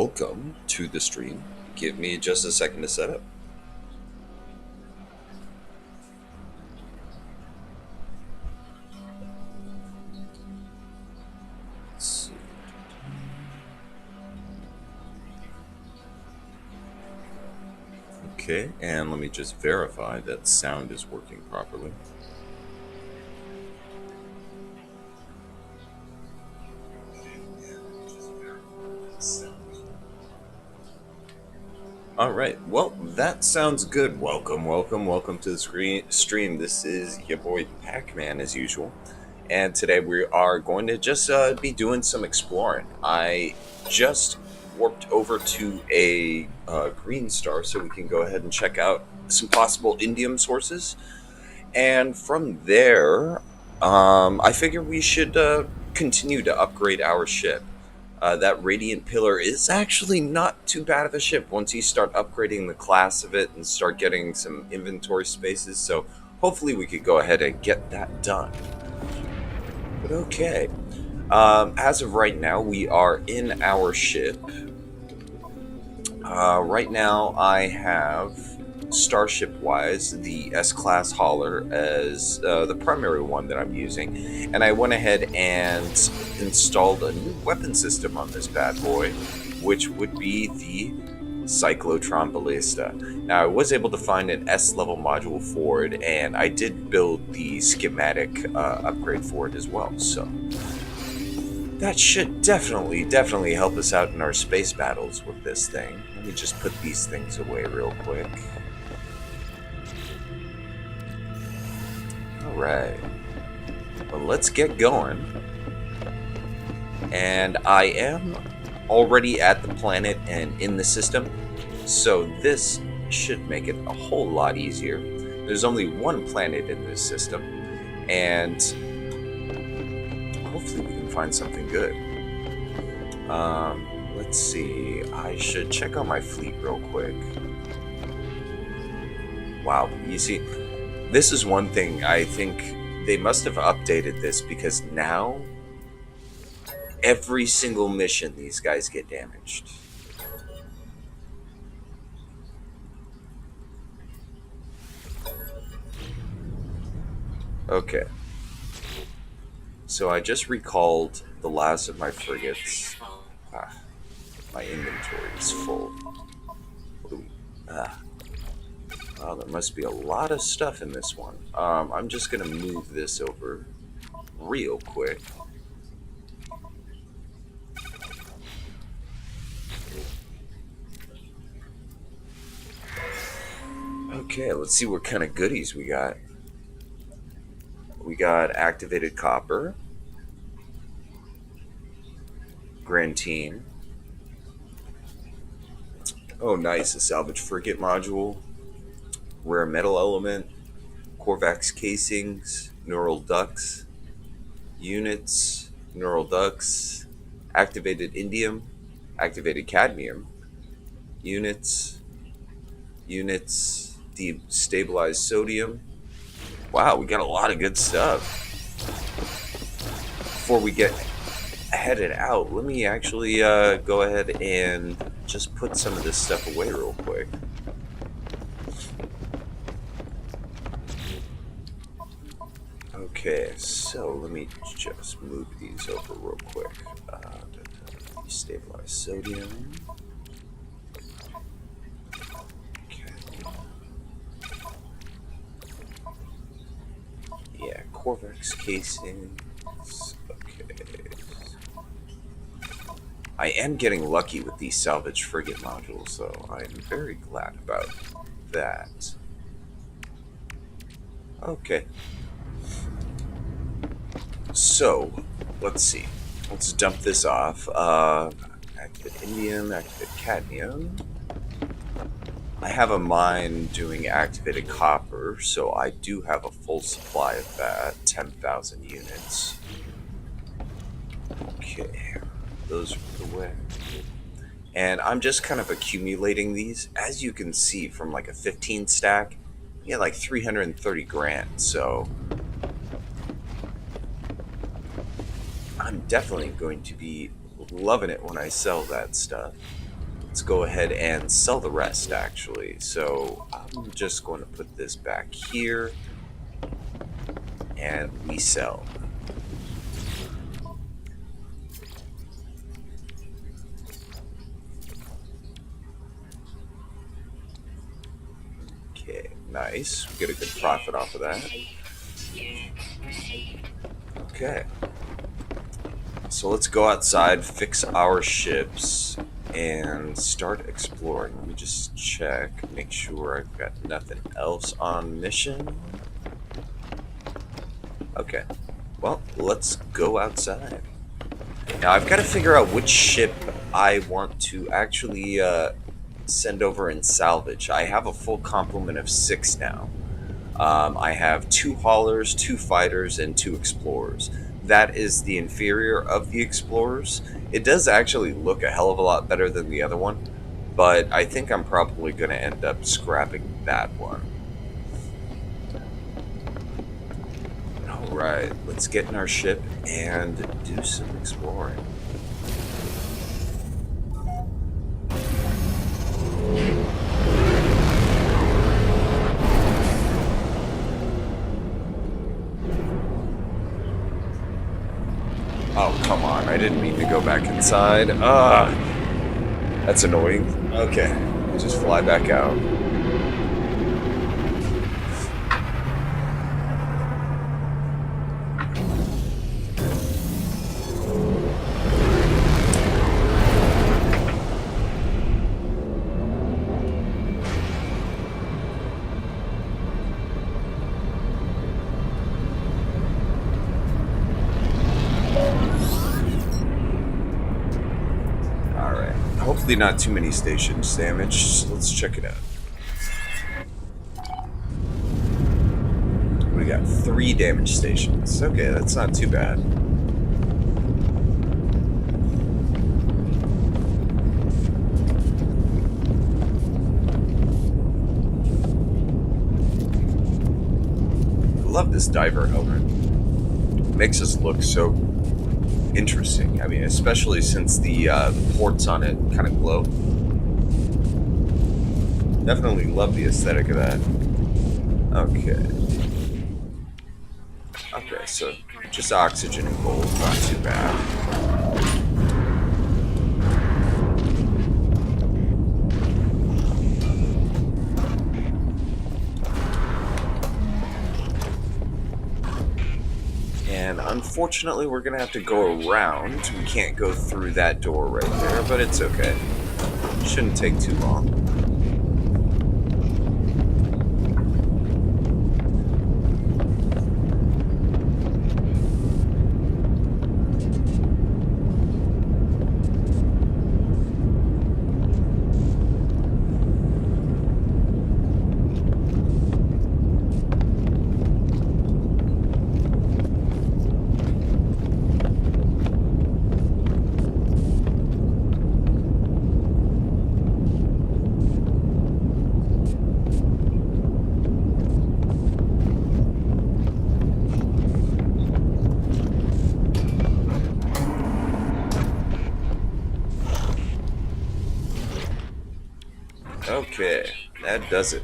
welcome to the stream. Give me just a second to set up. Let's see. Okay, and let me just verify that sound is working properly. All right, well, that sounds good. Welcome to the stream. This is your boy Pac-Man as usual. And today we are going to just be doing some exploring. I just warped over to a green star so we can go ahead and check out some possible indium sources. And from there, I figure we should continue to upgrade our ship. That Radiant Pillar is actually not too bad of a ship once you start upgrading the class of it and start getting some inventory spaces. So hopefully we could go ahead and get that done. But okay. As of right now, we are in our ship. Right now, I have Starship-wise the S-Class hauler as the primary one that I'm using. And I went ahead and installed a new weapon system on this bad boy, which would be the Cyclotron Ballista. Now, I was able to find an S-level module for it, and I did build the schematic upgrade for it as well, so that should definitely help us out in our space battles with this thing. Let me just put these things away real quick. Alright. Well, let's get going. And I am already at the planet and in the system, so this should make it a whole lot easier. There's only one planet in this system, and hopefully we can find something good. Let's see. I should check on my fleet real quick. Wow, you see, this is one thing I think they must have updated this, because now every single mission these guys get damaged. Okay. So I just recalled the last of my frigates. My inventory is full. Wow, there must be a lot of stuff in this one. I'm just gonna move this over real quick. Okay, let's see what kind of goodies we got. We got activated copper, Grantine. Oh, nice, a salvage frigate module, rare metal element, Corvax casings, neural ducts, units, neural ducts, activated indium, activated cadmium, units, destabilized sodium. Wow, we got a lot of good stuff. Before we get headed out, let me actually go ahead and just put some of this stuff away real quick. Okay, so let me just move these over real quick. Stabilize sodium. Okay. Yeah, Corvax casings. Okay. I am getting lucky with these salvage frigate modules, so I'm very glad about that. Okay. So, let's see. Let's dump this off. Activate indium, activate cadmium. I have a mine doing activated copper, so I do have a full supply of that. 10,000 units. Okay. Those are the way. And I'm just kind of accumulating these. As you can see, from like a 15 stack, you get like 330 grand, so I'm definitely going to be loving it when I sell that stuff. let's go ahead and sell the rest, actually. So I'm just going to put this back here, and we sell. Okay, nice. We get a good profit off of that. Okay. So let's go outside, fix our ships, and start exploring. Let me just check, make sure I've got nothing else on mission. Okay. Well, let's go outside. Now, I've got to figure out which ship I want to actually send over and salvage. I have a full complement of 6 now. I have 2 haulers, 2 fighters, and 2 explorers. That is the inferior of the explorers. It does actually look a hell of a lot better than the other one, but I think I'm probably going to end up scrapping that one. Alright, let's get in our ship and do some exploring. Oh, come on. I didn't mean to go back inside. That's annoying. Okay, just fly back out. Hopefully not too many stations damaged. Let's check it out. We got 3 damaged stations. Okay, that's not too bad. I love this diver helmet. It makes us look so interesting. I mean, especially since the ports on it kind of glow. Definitely love the aesthetic of that. Okay. Okay, so just oxygen and gold, not too bad. And unfortunately, we're going to have to go around. We can't go through that door right there, but it's okay. Shouldn't take too long. Okay, that does it.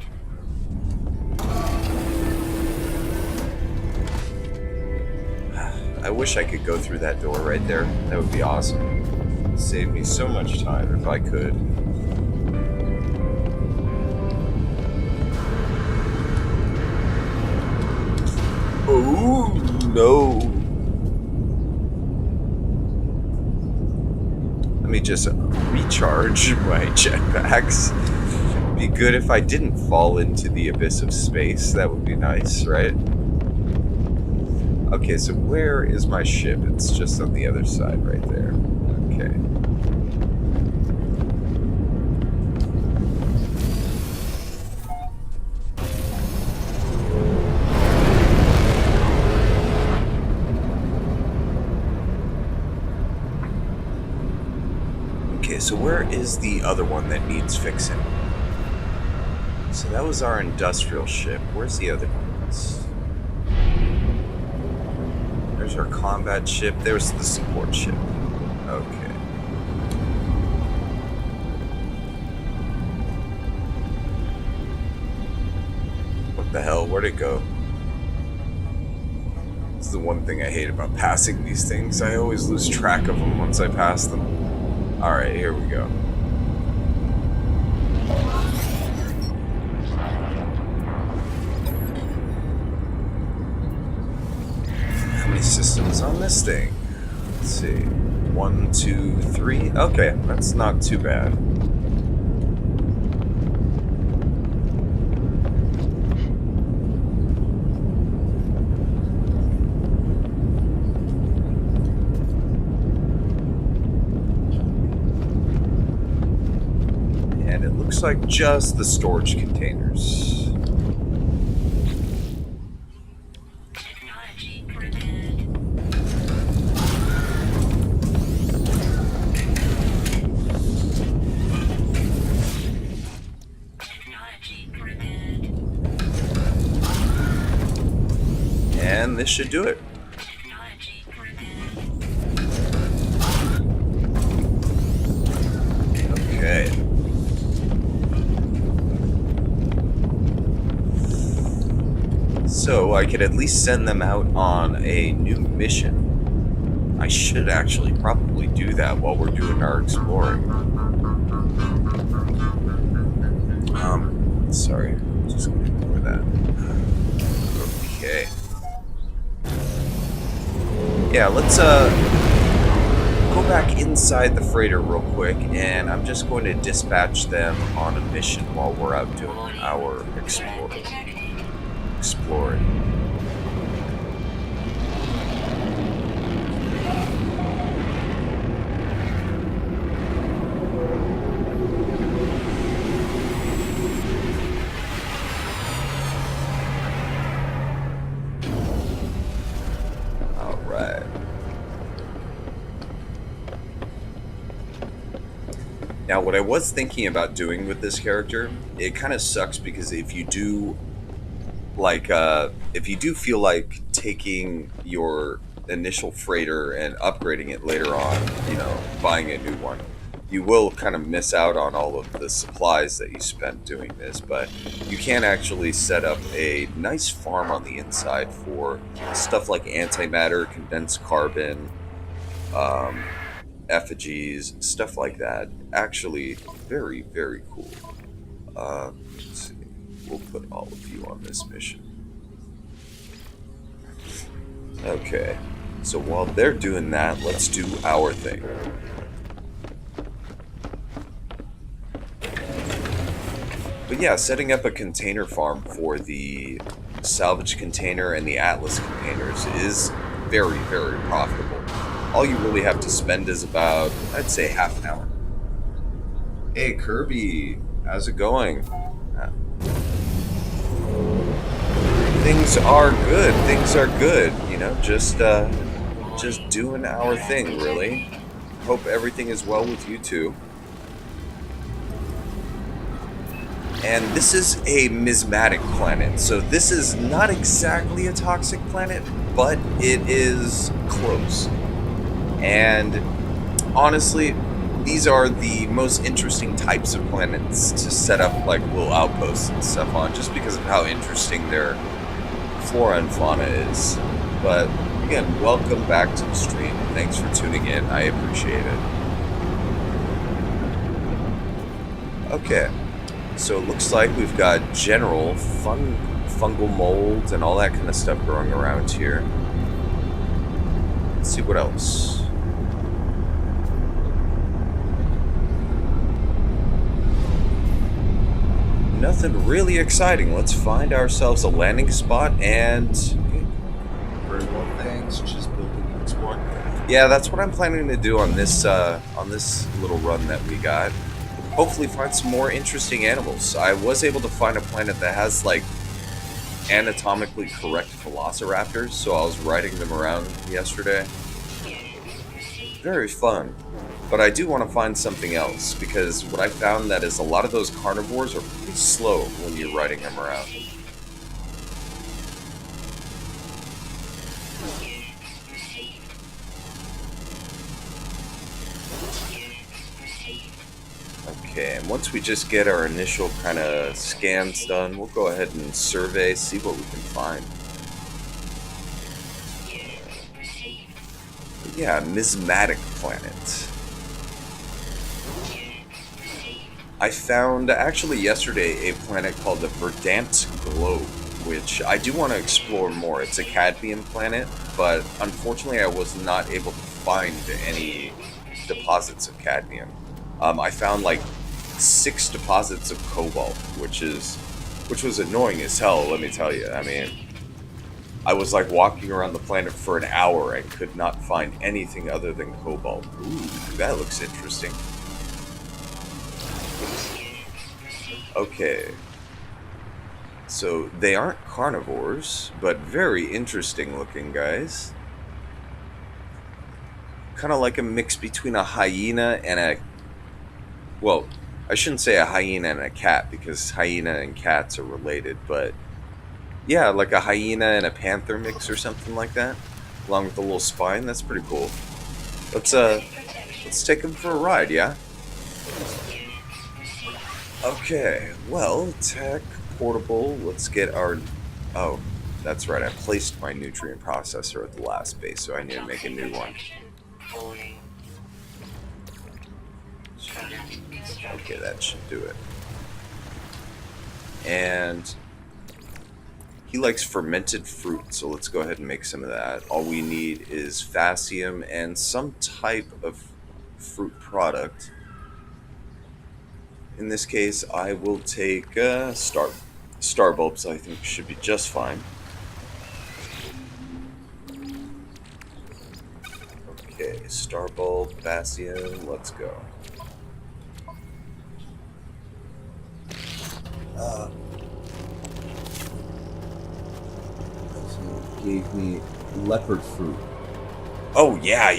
I wish I could go through that door right there. That would be awesome. Save me so much time if I could. Oh, no. Let me just recharge my jetpacks. Be good if I didn't fall into the abyss of space. That would be nice, right? Okay, so where is my ship? It's just on the other side right there. Okay. Okay, so where is the other one that needs fixing? So that was our industrial ship. Where's the other ones? There's our combat ship. There's the support ship. Okay. hell? Where'd it go? This is the one thing I hate about passing these things. I always lose track of them once I pass them. Alright, here we go. How many systems on this thing? Let's see. 1, 2, 3. Okay, that's not too bad. And it looks like just the storage containers. And this should do it. Okay. So I could at least send them out on a new mission. I should actually probably do that while we're doing our exploring. Sorry. Just gonna ignore that. Okay. Yeah, let's go back inside the freighter real quick, and I'm just going to dispatch them on a mission while we're out doing our exploring. Now, what I was thinking about doing with this character, it kind of sucks because if you do, like, if you do feel like taking your initial freighter and upgrading it later on, you know, buying a new one, you will kind of miss out on all of the supplies that you spent doing this, but you can actually set up a nice farm on the inside for stuff like antimatter, condensed carbon, effigies, stuff like that. Actually, very, very cool. Let's see. We'll put all of you on this mission. Okay. So while they're doing that, let's do our thing. But yeah, setting up a container farm for the salvage container and the Atlas containers is very, very profitable. All you really have to spend is about, I'd say, half an hour. Hey, Kirby, how's it going? Things are good. Things are good. You know, just doing our thing, really. Hope everything is well with you too. And this is a mismatic planet, so this is not exactly a toxic planet, but it is close. And honestly, these are the most interesting types of planets to set up like little outposts and stuff on, just because of how interesting their flora and fauna is. But again, welcome back to the stream. Thanks for tuning in. I appreciate it. Okay, so it looks like we've got general fungal mold and all that kind of stuff growing around here. Let's see what else. Nothing really exciting. Let's find ourselves a landing spot and... Very well, thanks. Just building and exploring. Yeah, that's what I'm planning to do on this little run that we got. Hopefully find some more interesting animals. I was able to find a planet that has, like, anatomically correct velociraptors, so I was riding them around yesterday. Very fun. But I do want to find something else, because what I found that is a lot of those carnivores are pretty slow when you're riding them around. Okay, and once we just get our initial kind of scans done, we'll go ahead and survey, see what we can find. But yeah, Mismatic Planet. I found, actually yesterday, a planet called the Verdant Globe, which I do want to explore more. It's a cadmium planet, but unfortunately I was not able to find any deposits of cadmium. I found like 6 deposits of cobalt, which was annoying as hell, let me tell you. I mean, I was like walking around the planet for an hour and could not find anything other than cobalt. Ooh, that looks interesting. Okay. So they aren't carnivores, but very interesting looking guys. Kind of like a mix between a hyena and a... Well, I shouldn't say a hyena and a cat because hyena and cats are related, but yeah, like a hyena and a panther mix or something like that, along with a little spine. That's pretty cool. Let's take them for a ride, yeah? Okay, well, tech, portable, let's get our... Oh, that's right, I placed my nutrient processor at the last base, so I need to make a new one. Okay, that should do it. And he likes fermented fruit, so let's go ahead and make some of that. All we need is Phacium and some type of fruit product. In this case, I will take star bulbs. I think should be just fine. Okay, star bulb, Phacium, let's go. Gave me leopard fruit. Oh yeah.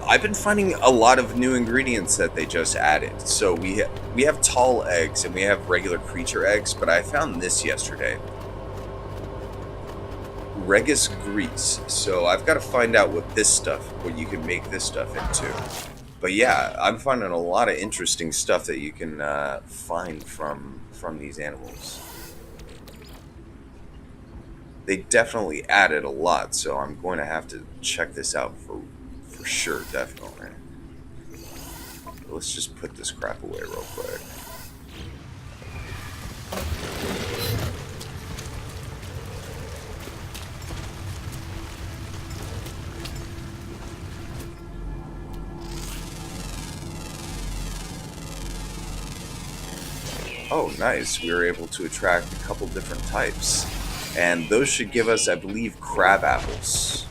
I've been finding a lot of new ingredients that they just added. So we have tall eggs and we have regular creature eggs, but I found this yesterday. Regis grease. So I've got to find out what you can make this stuff into. But yeah, I'm finding a lot of interesting stuff that you can find from these animals. They definitely added a lot, so I'm going to have to check this out for sure, definitely. Let's just put this crap away real quick. Oh, nice. We were able to attract a couple different types. And those should give us, I believe, crab apples.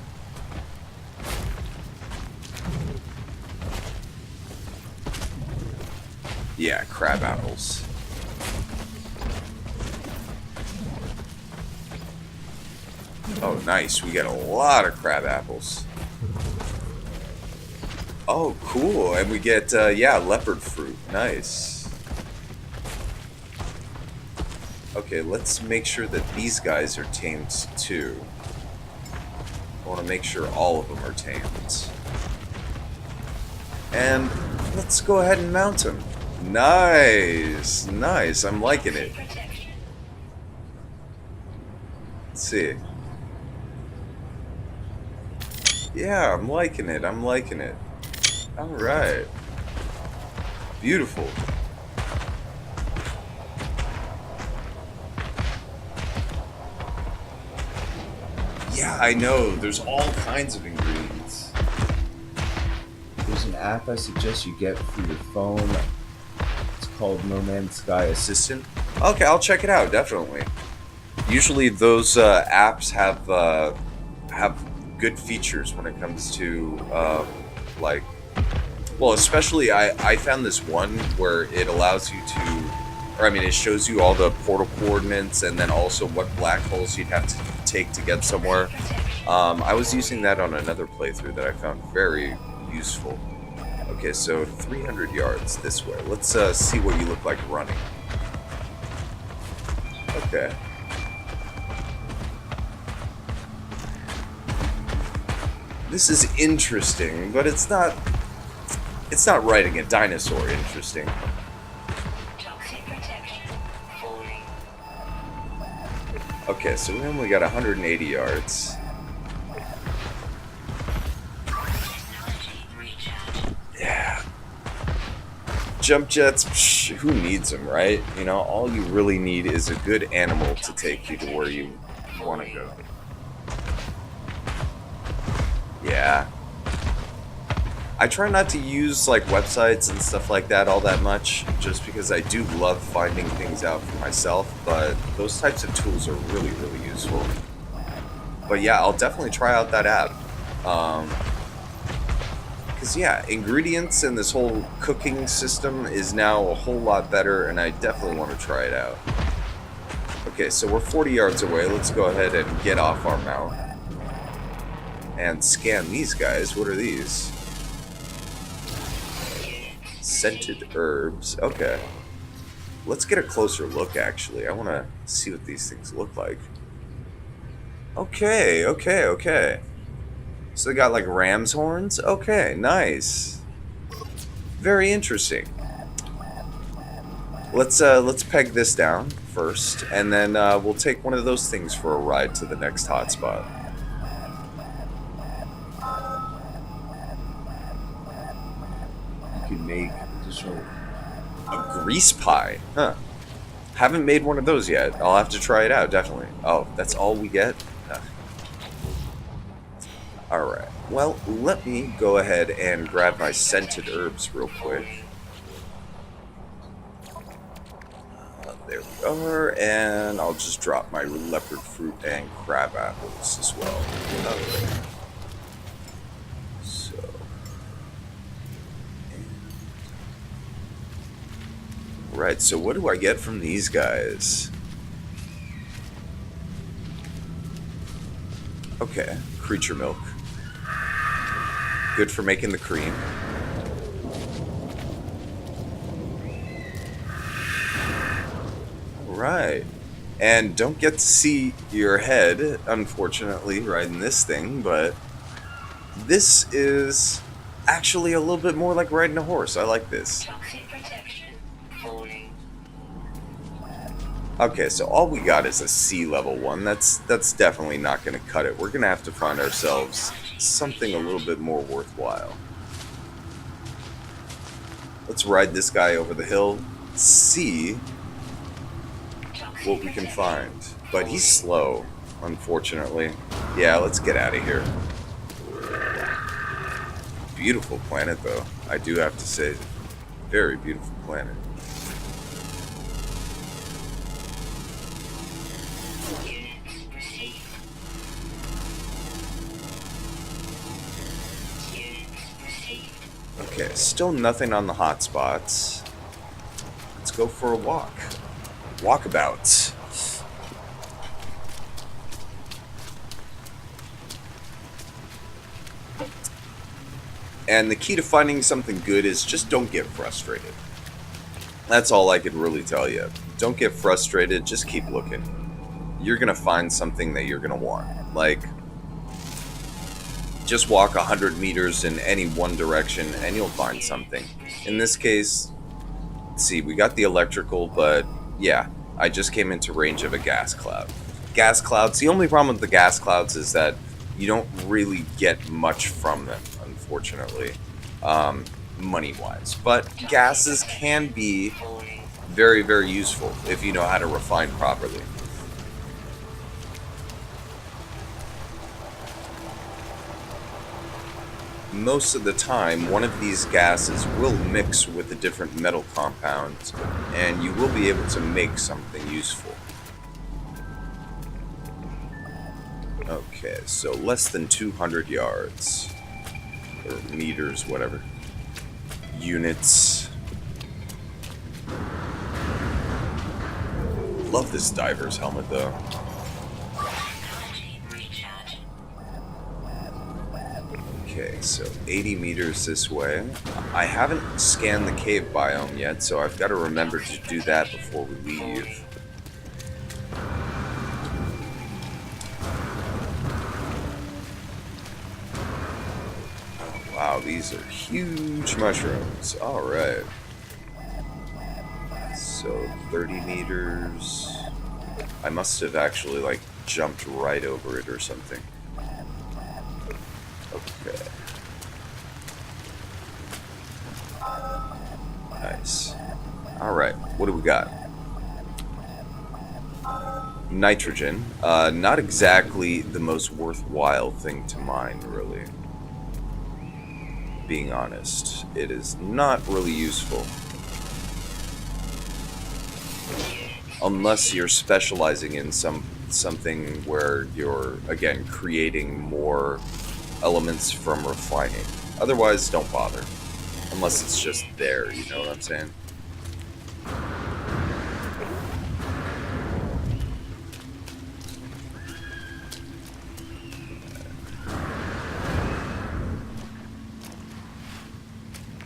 Yeah, crab apples. Oh, nice. We get a lot of crab apples. Oh, cool. And we get, yeah, leopard fruit. Nice. Okay, let's make sure that these guys are tamed too. I want to make sure all of them are tamed. And let's go ahead and mount them. Nice, nice. I'm liking it. Let's see. Yeah, I'm liking it. I'm liking it. All right. Beautiful. Yeah, I know. There's all kinds of ingredients. There's an app I suggest you get for your phone. It's called No Man's Sky Assistant. Okay, I'll check it out, definitely. Usually those apps have good features when it comes to, like... Well, especially I found this one where it allows you to... Or, I mean, it shows you all the portal coordinates and then also what black holes you'd have to take to get somewhere. I was using that on another playthrough that I found very useful. Okay, so 300 yards this way. Let's see what you look like running. Okay. This is interesting, but it's not writing a dinosaur interesting. Okay, so we only got 180 yards. Yeah. Jump jets, psh, who needs them, right? You know, all you really need is a good animal to take you to where you want to go. Yeah. I try not to use like websites and stuff like that all that much, just because I do love finding things out for myself, but those types of tools are really, really useful. But yeah, I'll definitely try out that app. Because yeah, ingredients and this whole cooking system is now a whole lot better, and I definitely want to try it out. Okay, so we're 40 yards away. Let's go ahead and get off our mount and scan these guys. What are these? Scented herbs. Okay. Let's get a closer look, actually. I want to see what these things look like. Okay, okay, okay. So they got like ram's horns? Okay, nice. Very interesting. Let's peg this down first, and then we'll take one of those things for a ride to the next hotspot. You can make additional. A grease pie, huh? Haven't made one of those yet. I'll have to try it out, definitely. Oh, that's all we get? Alright. Well, let me go ahead and grab my scented herbs real quick. There we are, and I'll just drop my leopard fruit and crab apples as well. Okay. So. Right, so what do I get from these guys? Okay, creature milk. Good for making the cream. Right. And don't get to see your head, unfortunately, riding this thing, but this is actually a little bit more like riding a horse. I like this. Okay, so all we got is a sea level one. That's definitely not going to cut it. We're going to have to find ourselves something a little bit more worthwhile. Let's ride this guy over the hill, see what we can find. But he's slow, unfortunately. Yeah, let's get out of here. Beautiful planet, though. I do have to say, very beautiful planet. Okay, still nothing on the hotspots. Let's go for a walk. Walkabout. And the key to finding something good is just don't get frustrated. That's all I could really tell you. Don't get frustrated, just keep looking. You're going to find something that you're going to want. Like, just walk 100 meters in any one direction and you'll find something. In this case, see, we got the electrical, but yeah, I just came into range of a gas cloud. Gas clouds, the only problem with the gas clouds is that you don't really get much from them, unfortunately, money-wise. But gases can be very, very useful if you know how to refine properly. Most of the time, one of these gases will mix with a different metal compound, and you will be able to make something useful. Okay, so less than 200 yards. Or meters, whatever. Units. Love this diver's helmet, though. Okay, so 80 meters this way. I haven't scanned the cave biome yet, so I've got to remember to do that before we leave. Oh, wow, these are huge mushrooms. Alright. So 30 meters. I must have actually, like, jumped right over it or something. Okay. Nice. Alright, what do we got? Nitrogen. Not exactly the most worthwhile thing to mine, really. Being honest. It is not really useful. Unless you're specializing in something where you're, again, creating more elements from refining. Otherwise, don't bother. Unless it's just there, you know what I'm saying?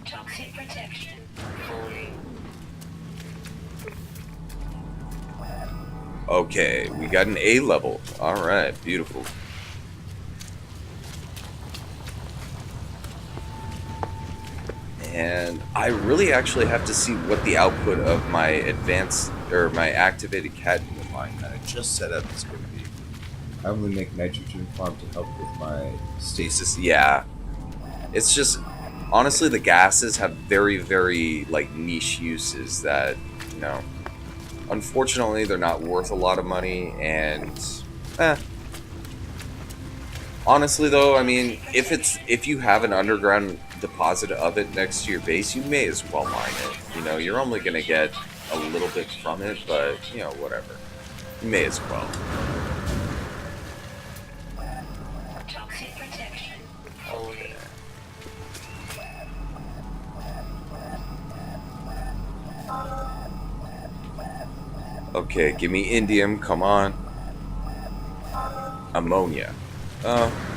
Toxic protection falling. Okay, we got an A level. Alright, beautiful. And I really actually have to see what the output of my advanced, or my activated cadmium mine that I just set up is going to be. I only make nitrogen farm to help with my Stasis, yeah. It's just, honestly, the gases have very, very, like, niche uses that, you know, unfortunately, they're not worth a lot of money, and, honestly, though, I mean, if you have an underground deposit of it next to your base, you may as well mine it. You know, you're only gonna get a little bit from it, but, you know, whatever. You may as well. Toxic protection falling. Okay, give me indium, come on. Ammonia.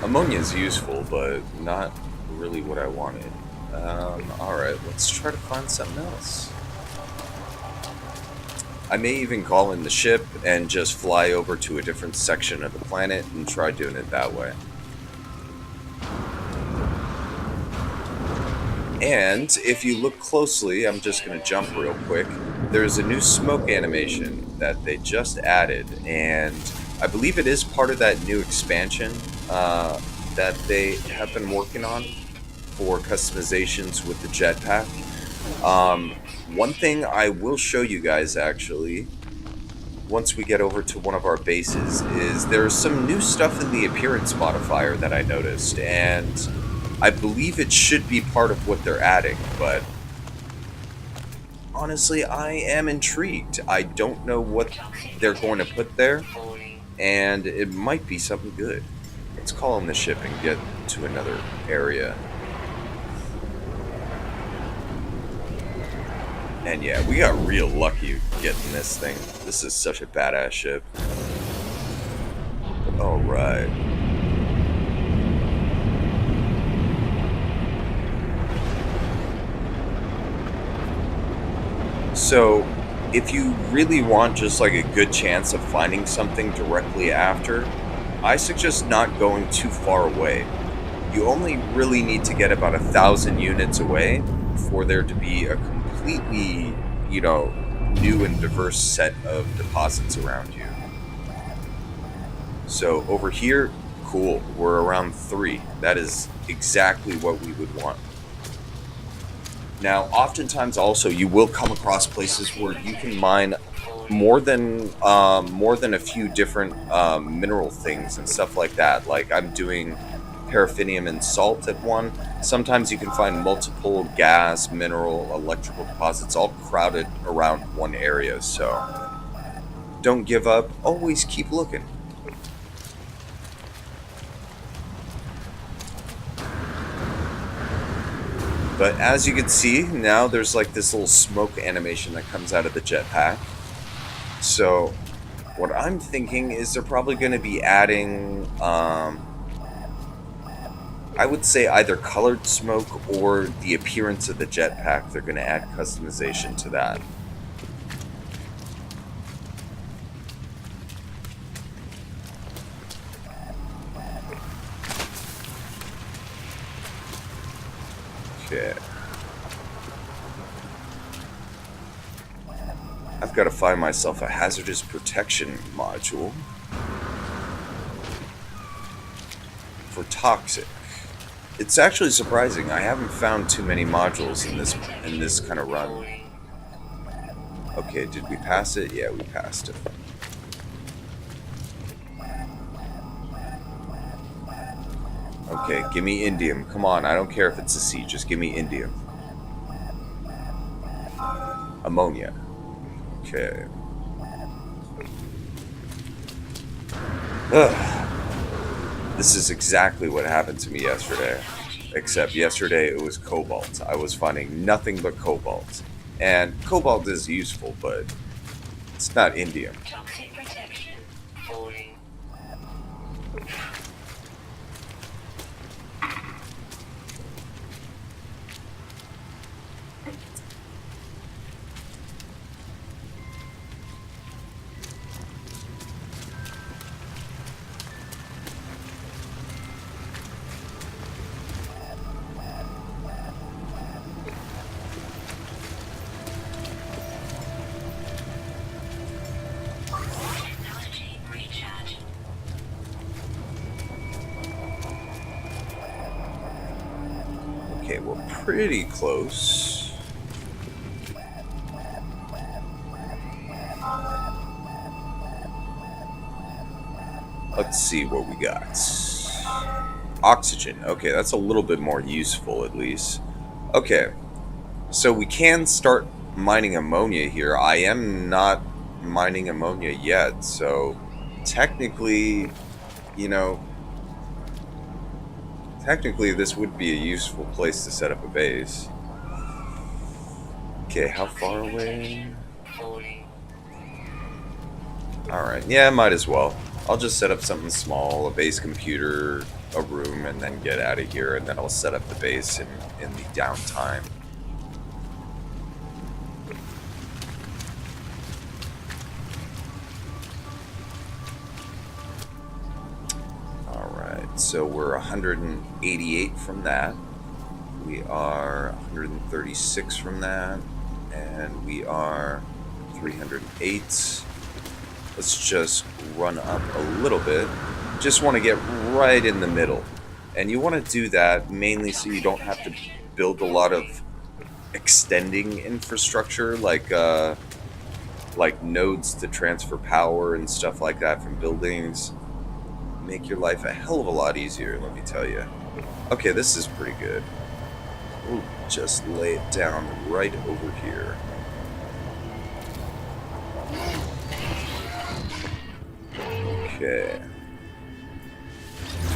Ammonia is useful, but not really what I wanted. Alright, let's try to find something else. I may even call in the ship and just fly over to a different section of the planet and try doing it that way. And if you look closely, I'm just going to jump real quick. There's a new smoke animation that they just added, and I believe it is part of that new expansion that they have been working on for customizations with the jetpack. One thing I will show you guys, actually, once we get over to one of our bases, is there's some new stuff in the appearance modifier that I noticed, and I believe it should be part of what they're adding, but honestly, I am intrigued. I don't know what they're going to put there, and it might be something good. Let's call in the ship and get to another area. And yeah, we got real lucky getting this thing. This is such a badass ship. Alright. So, if you really want just like a good chance of finding something directly after, I suggest not going too far away. You only really need to get about 1,000 units away for there to be a completely, you know, new and diverse set of deposits around you. So over here, cool, we're around 3. That is exactly what we would want. Now, oftentimes also you will come across places where you can mine more than a few different mineral things and stuff like that. Like I'm doing paraffinium and salt at one. Sometimes you can find multiple gas, mineral, electrical deposits all crowded around one area. So don't give up. Always keep looking. But as you can see, now there's like this little smoke animation that comes out of the jetpack. So what I'm thinking is they're probably going to be adding, I would say either colored smoke or the appearance of the jetpack. They're going to add customization to that. Okay. I've got to find myself a hazardous protection module for toxic. It's actually surprising. I haven't found too many modules in this kind of run. Okay, did we pass it? Yeah, we passed it. Okay, give me indium. Come on, I don't care if it's a C. Just give me indium. Ammonia. Okay. Ugh. This is exactly what happened to me yesterday. Except yesterday it was cobalt. I was finding nothing but cobalt. And cobalt is useful, but it's not indium. Toxic protection falling. Technology recharge. Okay, we're pretty close. Let's see what we got. Oxygen. Okay, that's a little bit more useful at least. Okay, so we can start mining ammonia here. I am not mining ammonia yet, so technically, you know, technically this would be a useful place to set up a base. Okay, how far away? Falling. Alright, yeah, might as well. I'll just set up something small, a base computer, a room, and then get out of here, and then I'll set up the base in the downtime. Alright, so we're 188 from that. We are 136 from that. And we are 308. Let's just run up a little bit. Just want to get right in the middle. And you want to do that mainly so you don't have to build a lot of extending infrastructure like nodes to transfer power and stuff like that from buildings. Make your life a hell of a lot easier, let me tell you. Okay, this is pretty good. We'll just lay it down right over here. Okay.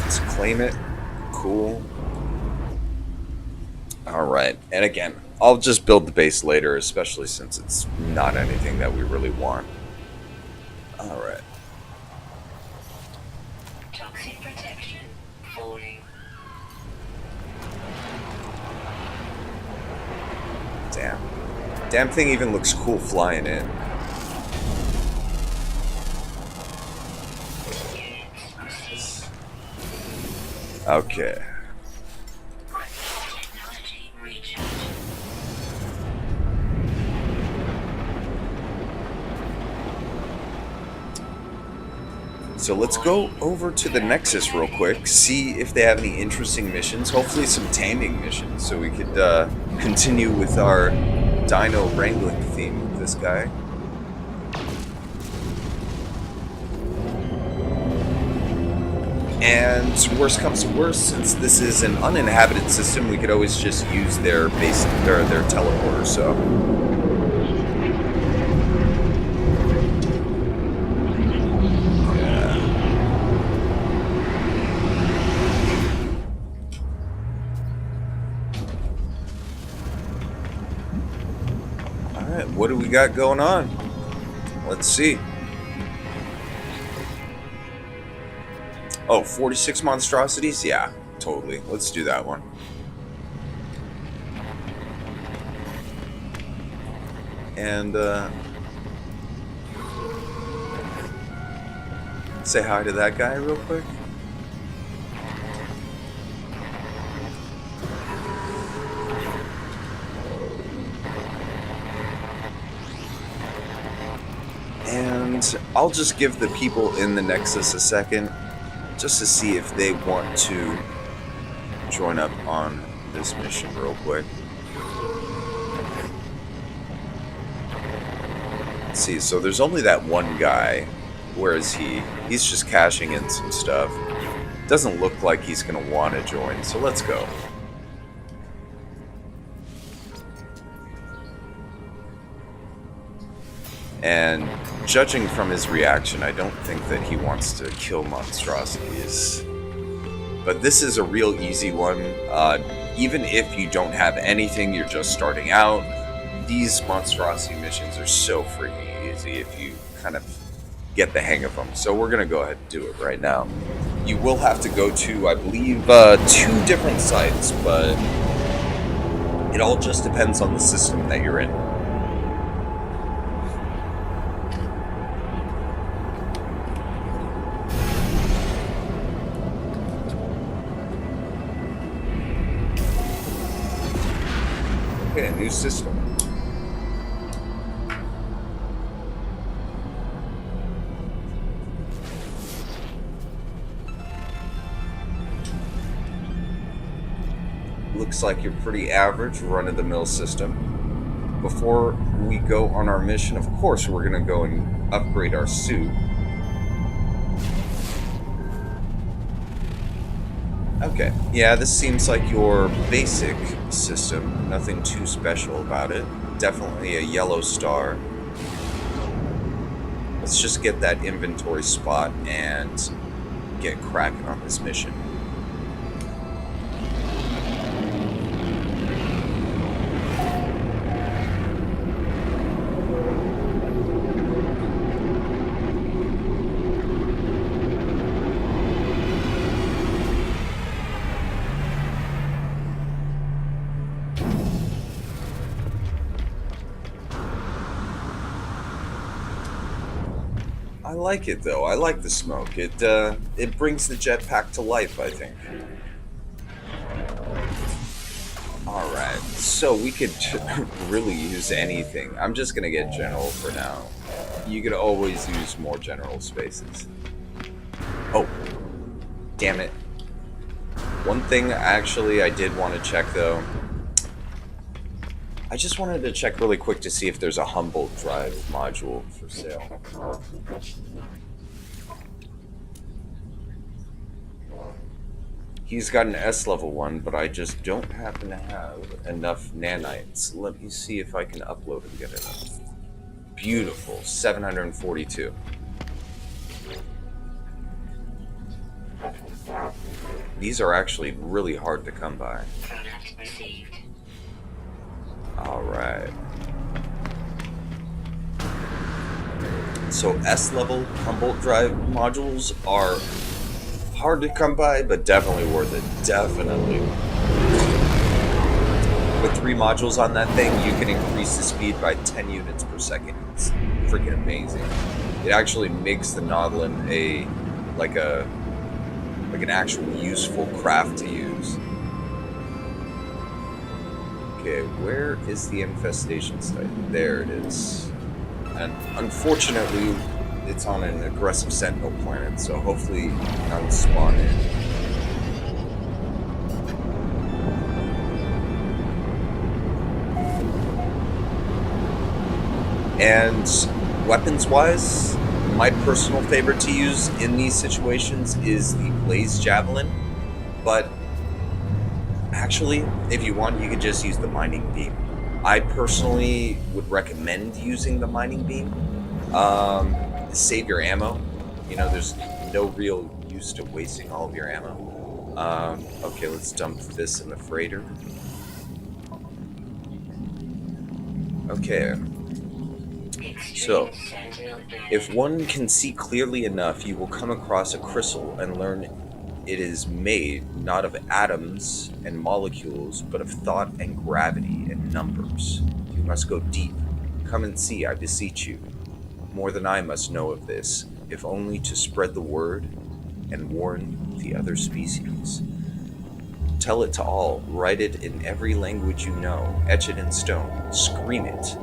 Let's claim it. Cool. Alright, and again, I'll just build the base later, especially since it's not anything that we really want. Alright. Toxic protection falling. Damn. Damn thing even looks cool flying in. Okay. Technology recharge. So let's go over to the Nexus real quick, see if they have any interesting missions, hopefully some taming missions, so we could continue with our dino wrangling theme with this guy. And worst comes to worst, since this is an uninhabited system, we could always just use their base, their teleporter, so... Alright, what do we got going on? Let's see. Oh, 46 monstrosities? Yeah, totally. Let's do that one. And, say hi to that guy real quick. And I'll just give the people in the Nexus a second just to see if they want to join up on this mission real quick. Let's see, so there's only that one guy. Where is he? He's just cashing in some stuff. Doesn't look like he's going to want to join, so let's go. And judging from his reaction, I don't think that he wants to kill monstrosities. But this is a real easy one. Even if you don't have anything, you're just starting out, these monstrosity missions are so freaking easy if you kind of get the hang of them. So we're going to go ahead and do it right now. You will have to go to, I believe, 2 different sites, but it all just depends on the system that you're in. Okay, a new system. Looks like you're pretty average, run-of-the-mill system. Before we go on our mission, of course, we're going to go and upgrade our suit. Okay, yeah, this seems like your basic system. Nothing too special about it. Definitely a yellow star. Let's just get that inventory spot and get cracking on this mission. I like it though. I like the smoke. It brings the jetpack to life, I think. All right, so we could really use anything. I'm just gonna get general for now. You could always use more general spaces. Oh, damn it! One thing actually I did want to check though. I just wanted to check really quick to see if there's a Humboldt drive module for sale. He's got an S level one, but I just don't happen to have enough nanites. Let me see if I can upload and get enough. Beautiful, 742. These are actually really hard to come by. Product received. Alright. So S-level Humboldt drive modules are hard to come by, but definitely worth it. Definitely. With 3 modules on that thing, you can increase the speed by 10 units per second. It's freaking amazing. It actually makes the Nautilin like an actual useful craft to use. Okay, where is the infestation site? There it is. And unfortunately, it's on an aggressive sentinel planet, so hopefully none spawn in. And weapons-wise, my personal favorite to use in these situations is the Blaze Javelin, but actually, if you want, you could just use the Mining Beam. I personally would recommend using the Mining Beam. Save your ammo. You know, there's no real use to wasting all of your ammo. Okay, let's dump this in the freighter. Okay. So, if one can see clearly enough, you will come across a crystal and learn it is made not of atoms and molecules, but of thought and gravity and numbers. You must go deep. Come and see, I beseech you. More than I must know of this, if only to spread the word and warn the other species. Tell it to all, write it in every language you know, etch it in stone, scream it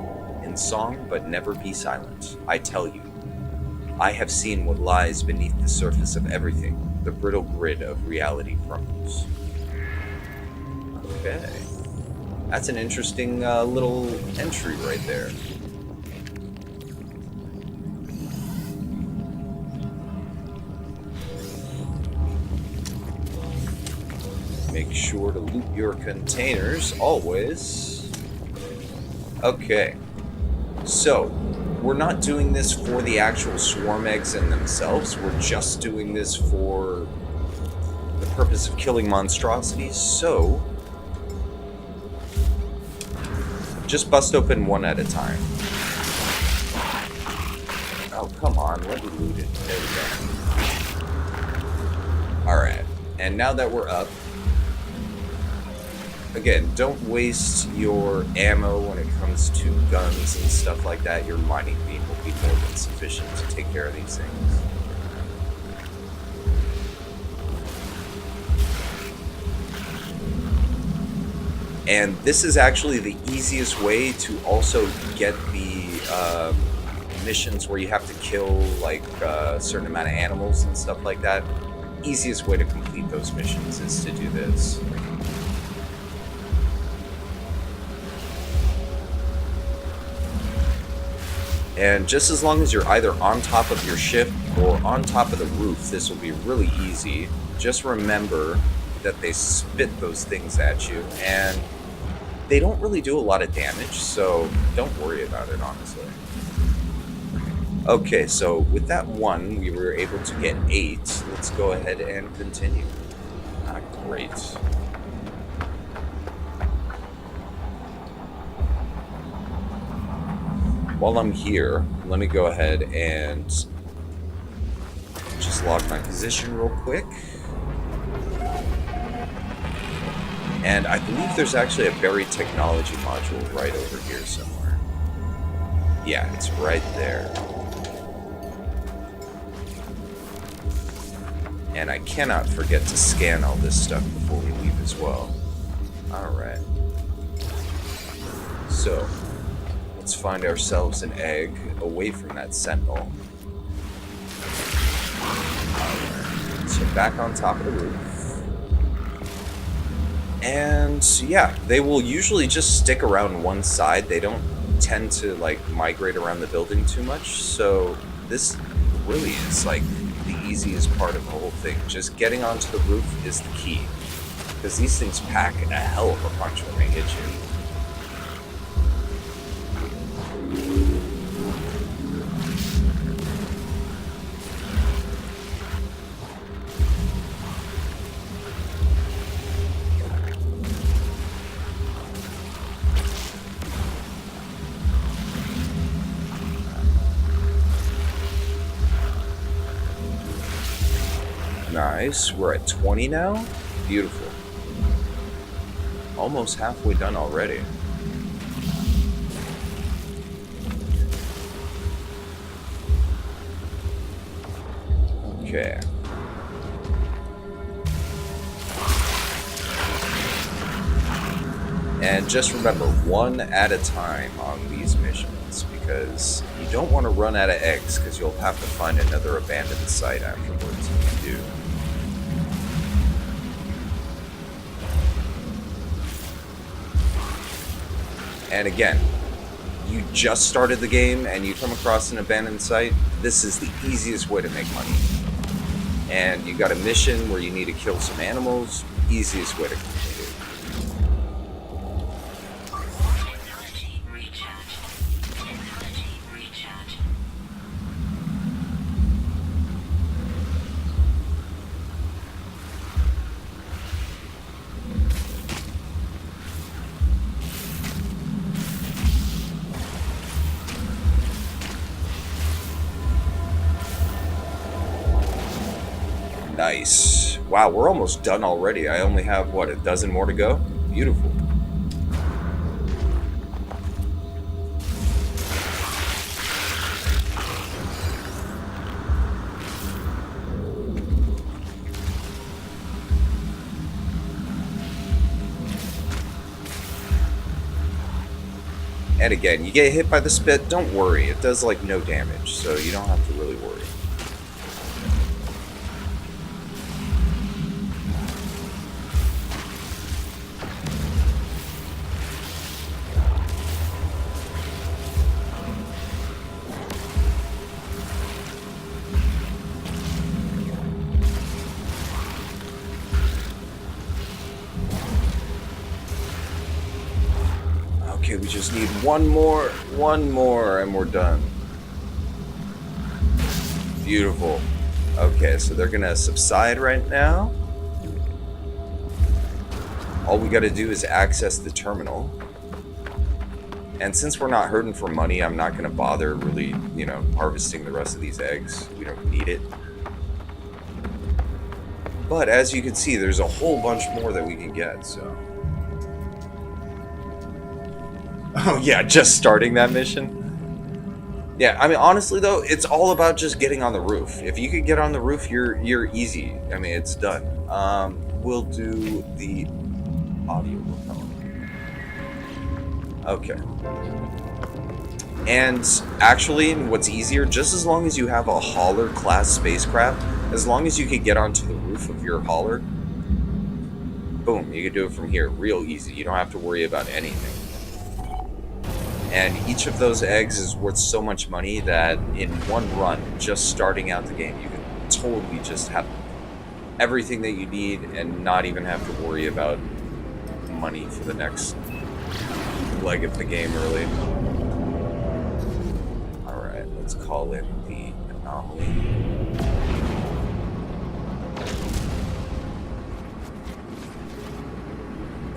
in song, but never be silent. I tell you, I have seen what lies beneath the surface of everything. The brittle grid of reality crumbles. Okay. That's an interesting little entry right there. Make sure to loot your containers always. Okay. So, we're not doing this for the actual swarm eggs in themselves. We're just doing this for the purpose of killing monstrosities. So, just bust open one at a time. Oh, come on. Let me loot it. There we go. Alright. And now that we're up, again, don't waste your ammo when it comes to guns and stuff like that. Your mining beam will be more than sufficient to take care of these things. And this is actually the easiest way to also get the missions where you have to kill like a certain amount of animals and stuff like that. Easiest way to complete those missions is to do this. And just as long as you're either on top of your ship or on top of the roof, this will be really easy. Just remember that they spit those things at you, and they don't really do a lot of damage, so don't worry about it, honestly. Okay, so with that one, we were able to get 8. Let's go ahead and continue. Ah, great. While I'm here, let me go ahead and just log my position real quick. And I believe there's actually a buried technology module right over here somewhere. Yeah, it's right there. And I cannot forget to scan all this stuff before we leave as well. Alright. So, let's find ourselves an egg away from that sentinel. Alright. So back on top of the roof. And yeah, they will usually just stick around one side. They don't tend to like migrate around the building too much. So this really is like the easiest part of the whole thing. Just getting onto the roof is the key. Because these things pack a hell of a punch when they hit you. Nice. We're at 20 now. Beautiful. Almost halfway done already. Okay. And just remember, one at a time on these missions, because you don't want to run out of eggs, because you'll have to find another abandoned site afterwards if you do. And again, you just started the game and you come across an abandoned site, this is the easiest way to make money. And you got a mission where you need to kill some animals, easiest way to complete it. Technology recharge. Technology recharge. Nice. Wow, we're almost done already. I only have, what, a dozen more to go? Beautiful. And again, you get hit by the spit, don't worry. It does like no damage, so you don't have to really worry. Okay, we just need one more, and we're done. Beautiful. Okay, so they're gonna subside right now. All we gotta do is access the terminal. And since we're not hurting for money, I'm not gonna bother really, harvesting the rest of these eggs. We don't need it. But as you can see, there's a whole bunch more that we can get, so. Oh yeah, just starting that mission? Yeah, I mean, honestly though, it's all about just getting on the roof. If you could get on the roof, you're easy. I mean, it's done. We'll do the audio repellent. Okay. And actually, what's easier, just as long as you have a hauler class spacecraft, as long as you could get onto the roof of your hauler, boom, you can do it from here real easy. You don't have to worry about anything. And each of those eggs is worth so much money that in one run, just starting out the game, you can totally just have everything that you need and not even have to worry about money for the next leg of the game, really. Alright, let's call it the anomaly.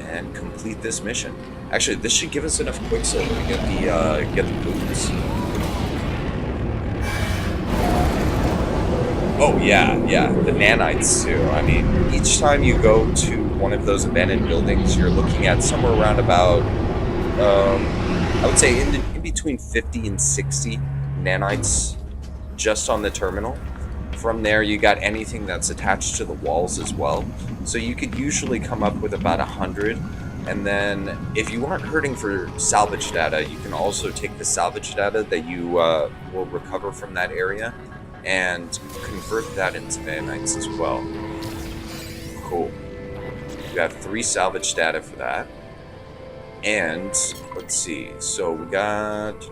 And complete this mission. Actually, this should give us enough quicksilver to get the boots. Oh yeah, the nanites too. I mean, each time you go to one of those abandoned buildings, you're looking at somewhere around about, I would say in between 50 and 60 nanites just on the terminal. From there, you got anything that's attached to the walls as well. So you could usually come up with about 100. And then, if you aren't hurting for salvage data, you can also take the salvage data that you will recover from that area and convert that into nanites as well. Cool. You have 3 salvage data for that. And, let's see, so we got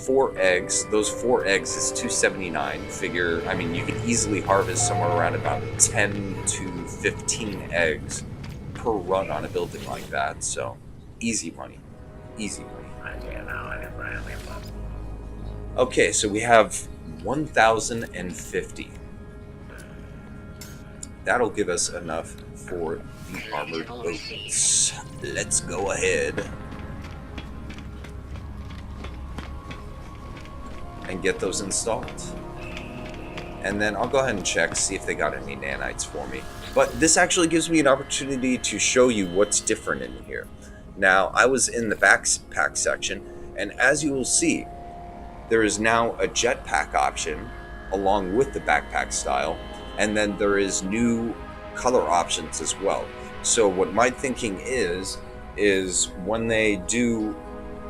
4 eggs. Those 4 eggs is 279. Figure, I mean, you can easily harvest somewhere around about 10 to 15 eggs per run on a building like that, so easy money. Okay, so we have 1,050. That'll give us enough for the armored boots. Let's go ahead and get those installed. And then I'll go ahead and check, see if they got any nanites for me. But this actually gives me an opportunity to show you what's different in here. Now, I was in the backpack section, and as you will see, there is now a jetpack option along with the backpack style, and then there is new color options as well. So what my thinking is when they do,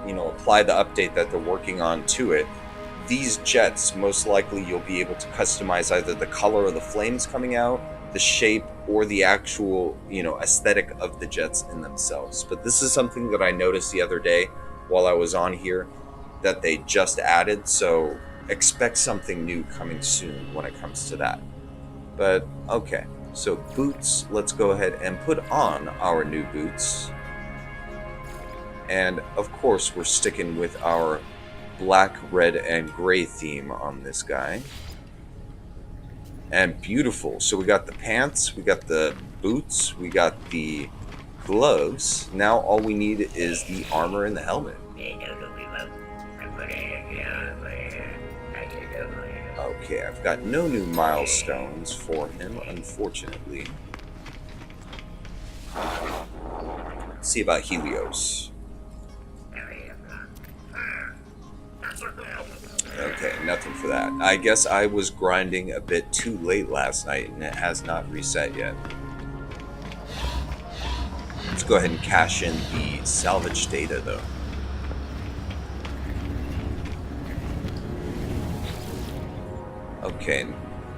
apply the update that they're working on to it, these jets, most likely you'll be able to customize either the color of the flames coming out, the shape, or the actual, aesthetic of the jets in themselves. But this is something that I noticed the other day while I was on here that they just added, so expect something new coming soon when it comes to that. But, okay, so boots, let's go ahead and put on our new boots. And, of course, we're sticking with our black, red, and gray theme on this guy. And beautiful. So we got the pants, we got the boots, we got the gloves. Now all we need is the armor and the helmet. Okay, I've got no new milestones for him, unfortunately. Let's see about Helios. Okay, nothing for that. I guess I was grinding a bit too late last night and it has not reset yet. Let's go ahead and cash in the salvage data though. Okay,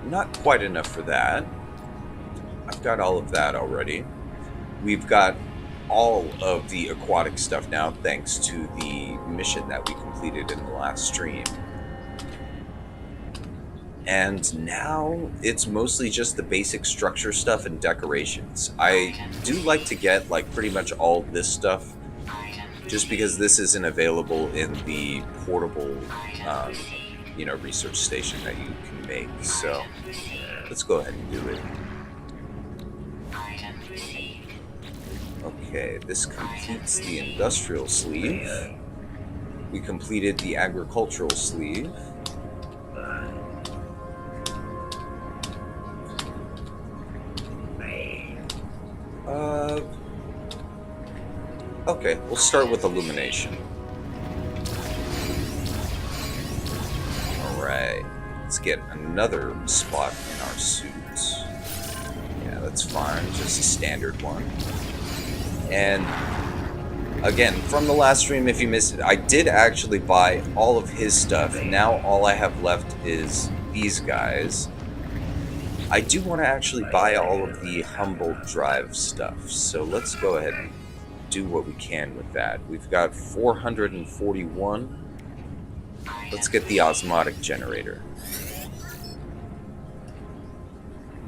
not quite enough for that. I've got all of that already. We've got all of the aquatic stuff now, thanks to the mission that we completed in the last stream. And now it's mostly just the basic structure stuff and decorations. I do like to get like pretty much all this stuff just because this isn't available in the portable um, research station that you can make. So let's go ahead and do it. Okay, this completes the industrial sleeve. We completed the agricultural sleeve. Okay, we'll start with illumination. Alright, let's get another spot in our suits. Yeah, that's fine, just a standard one. And again, from the last stream, if you missed it, I did actually buy all of his stuff. Now all I have left is these guys. I do want to actually buy all of the Humboldt Drive stuff, so let's go ahead and do what we can with that. We've got 441. Let's get the osmotic generator.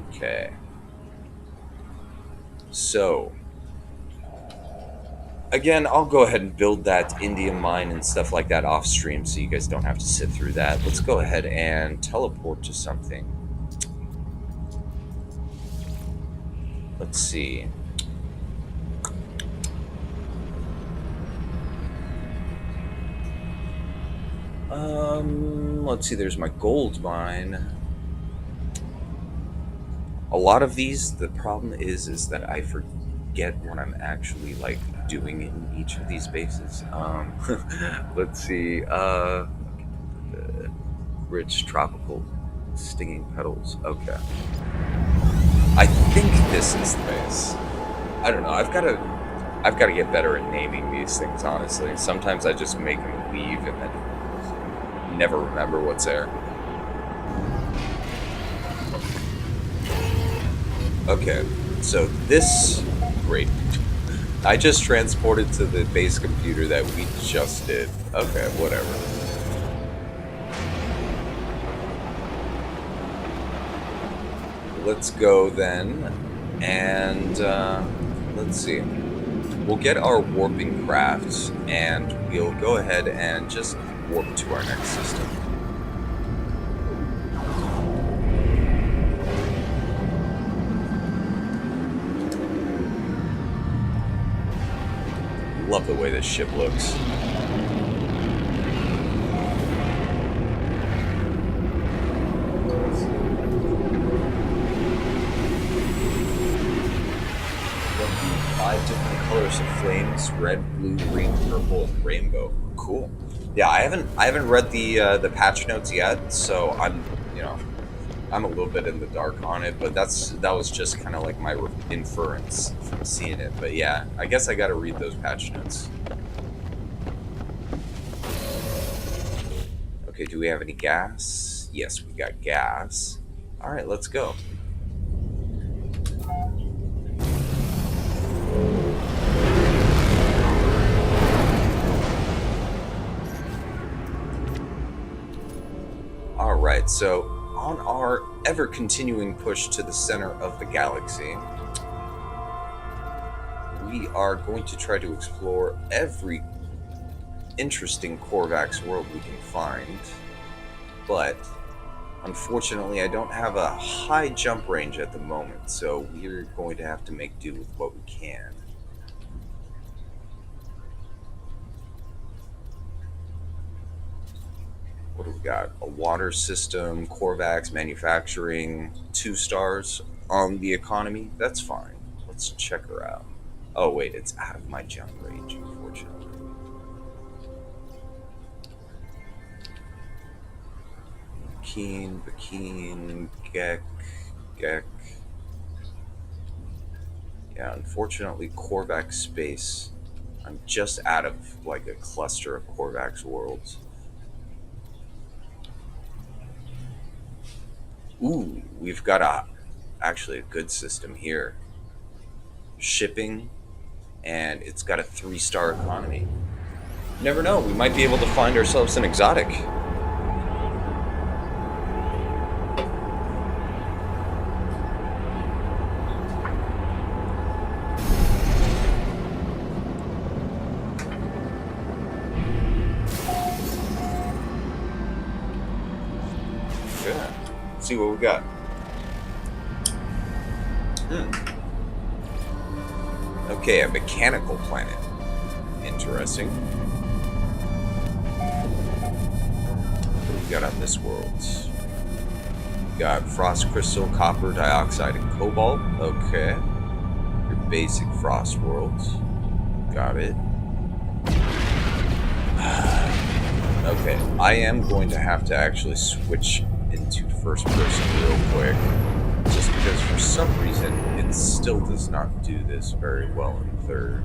Okay. So, again, I'll go ahead and build that indium mine and stuff like that off stream so you guys don't have to sit through that. Let's go ahead and teleport to something. Let's see. Let's see, there's my gold mine. A lot of these, the problem is that I forget what I'm actually, like, doing in each of these bases. Let's see, rich tropical stinging petals, okay. I think this is the base. I don't know, I've got to get better at naming these things, honestly. Sometimes I just make them leave and then never remember what's there. Okay, so this... Great. I just transported to the base computer that we just did. Okay, whatever. Let's go then, and let's see. We'll get our warping crafts, and we'll go ahead and just warp to our next system. Love the way this ship looks. Five different colors of flames: red, blue, green, purple, and rainbow. Cool. Yeah, I haven't read the patch notes yet, so I'm a little bit in the dark on it, but that was just kind of like my inference from seeing it. But yeah, I guess I got to read those patch notes. Okay, do we have any gas? Yes, we got gas. All right, let's go. All right, so on our ever-continuing push to the center of the galaxy, we are going to try to explore every interesting Korvax world we can find, but unfortunately I don't have a high jump range at the moment, so we're going to have to make do with what we can. What do we got? A water system, Korvax, manufacturing, 2 stars on the economy. That's fine. Let's check her out. Oh wait, it's out of my jump range, unfortunately. Bakeen, Gek. Yeah, unfortunately, Korvax space. I'm just out of like a cluster of Korvax worlds. Ooh, we've got actually a good system here. Shipping, and it's got a 3-star economy. Never know, we might be able to find ourselves an exotic. Yeah. Let's see what we got. Okay, a mechanical planet. Interesting. What do we got on this world? We got frost crystal, copper dioxide, and cobalt. Okay. Your basic frost worlds. Got it. Okay, I am going to have to actually switch into first person real quick. Just because for some reason it still does not do this very well in third.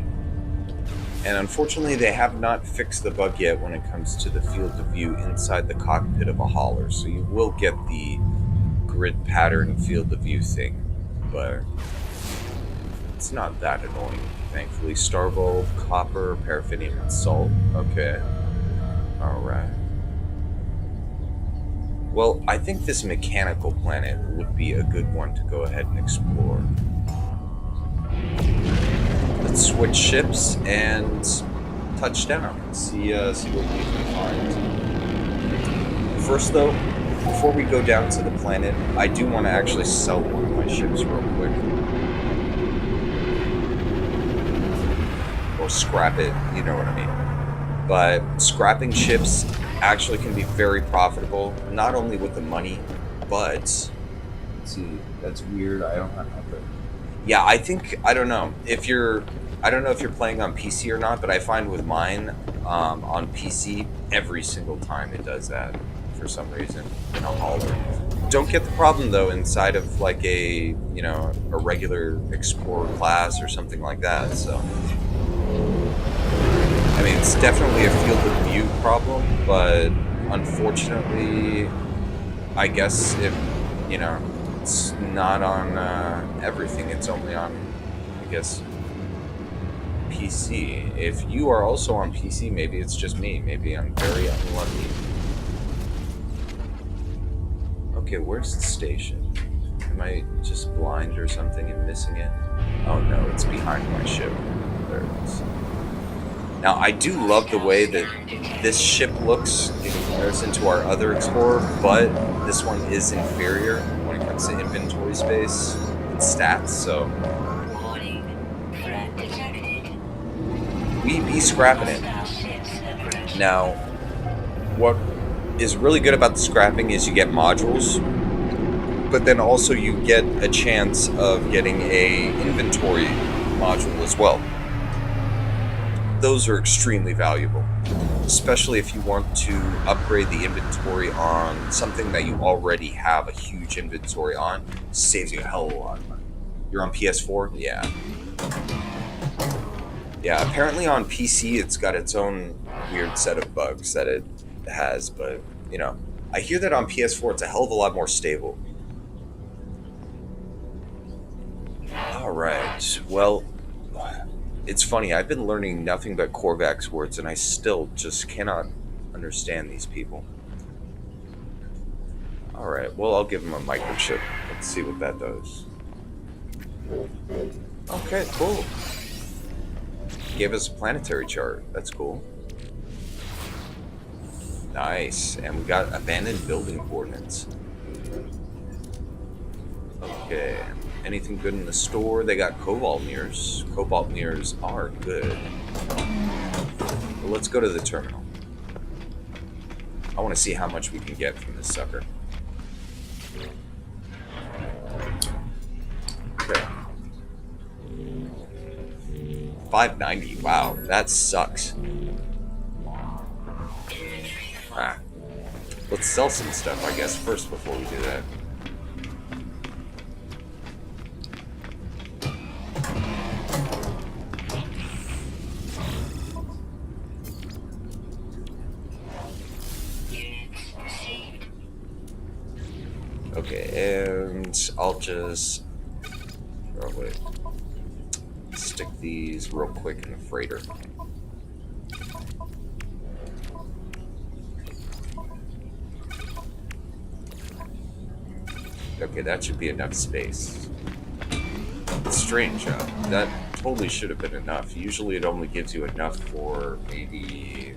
And unfortunately they have not fixed the bug yet when it comes to the field of view inside the cockpit of a hauler. So you will get the grid pattern field of view thing, but it's not that annoying, thankfully. Star bulb, copper, paraffinium, and salt. Okay. Alright. Well, I think this mechanical planet would be a good one to go ahead and explore. Let's switch ships and touch down. See what we can find. First, though, before we go down to the planet, I do want to actually sell one of my ships real quick. Or scrap it, you know what I mean. But scrapping ships actually can be very profitable, not only with the money, but... Let's see, that's weird. I don't have it. Yeah, I don't know if you're playing on PC or not, but I find with mine on PC, every single time it does that for some reason in a hauler. Don't get the problem though inside of like a regular Explorer class or something like that. So I mean, it's definitely a field of view problem, but unfortunately, I guess if it's not on everything. It's only on, I guess, PC. If you are also on PC, maybe it's just me. Maybe I'm very unlucky. Okay, where's the station? Am I just blind or something and missing it? Oh no, it's behind my ship. There it is. Now, I do love the way that this ship looks in comparison to our other Explorer, but this one is inferior when it comes to inventory space and stats, so Warning. Threat detected. we be scrapping it. Spaceships Now, what is really good about the scrapping is you get modules, but then also you get a chance of getting a inventory module as well. Those are extremely valuable, especially if you want to upgrade the inventory on something that you already have a huge inventory on. Saves you a hell of a lot of money. You're on PS4? Yeah. Yeah, apparently on PC it's got its own weird set of bugs that it has, but, I hear that on PS4 it's a hell of a lot more stable. Alright, well... It's funny, I've been learning nothing but Korvax words, and I still just cannot understand these people. Alright, well, I'll give them a microchip. Let's see what that does. Okay, cool. Gave us a planetary chart. That's cool. Nice. And we got abandoned building coordinates. Okay. Anything good in the store? They got cobalt mirrors. Cobalt mirrors are good. Well, let's go to the terminal. I want to see how much we can get from this sucker. Okay. 590. Wow, that sucks. Ah. Let's sell some stuff, I guess, first before we do that. Okay, and I'll just probably stick these real quick in the freighter. Okay, that should be enough space. It's strange, that totally should have been enough. Usually it only gives you enough for maybe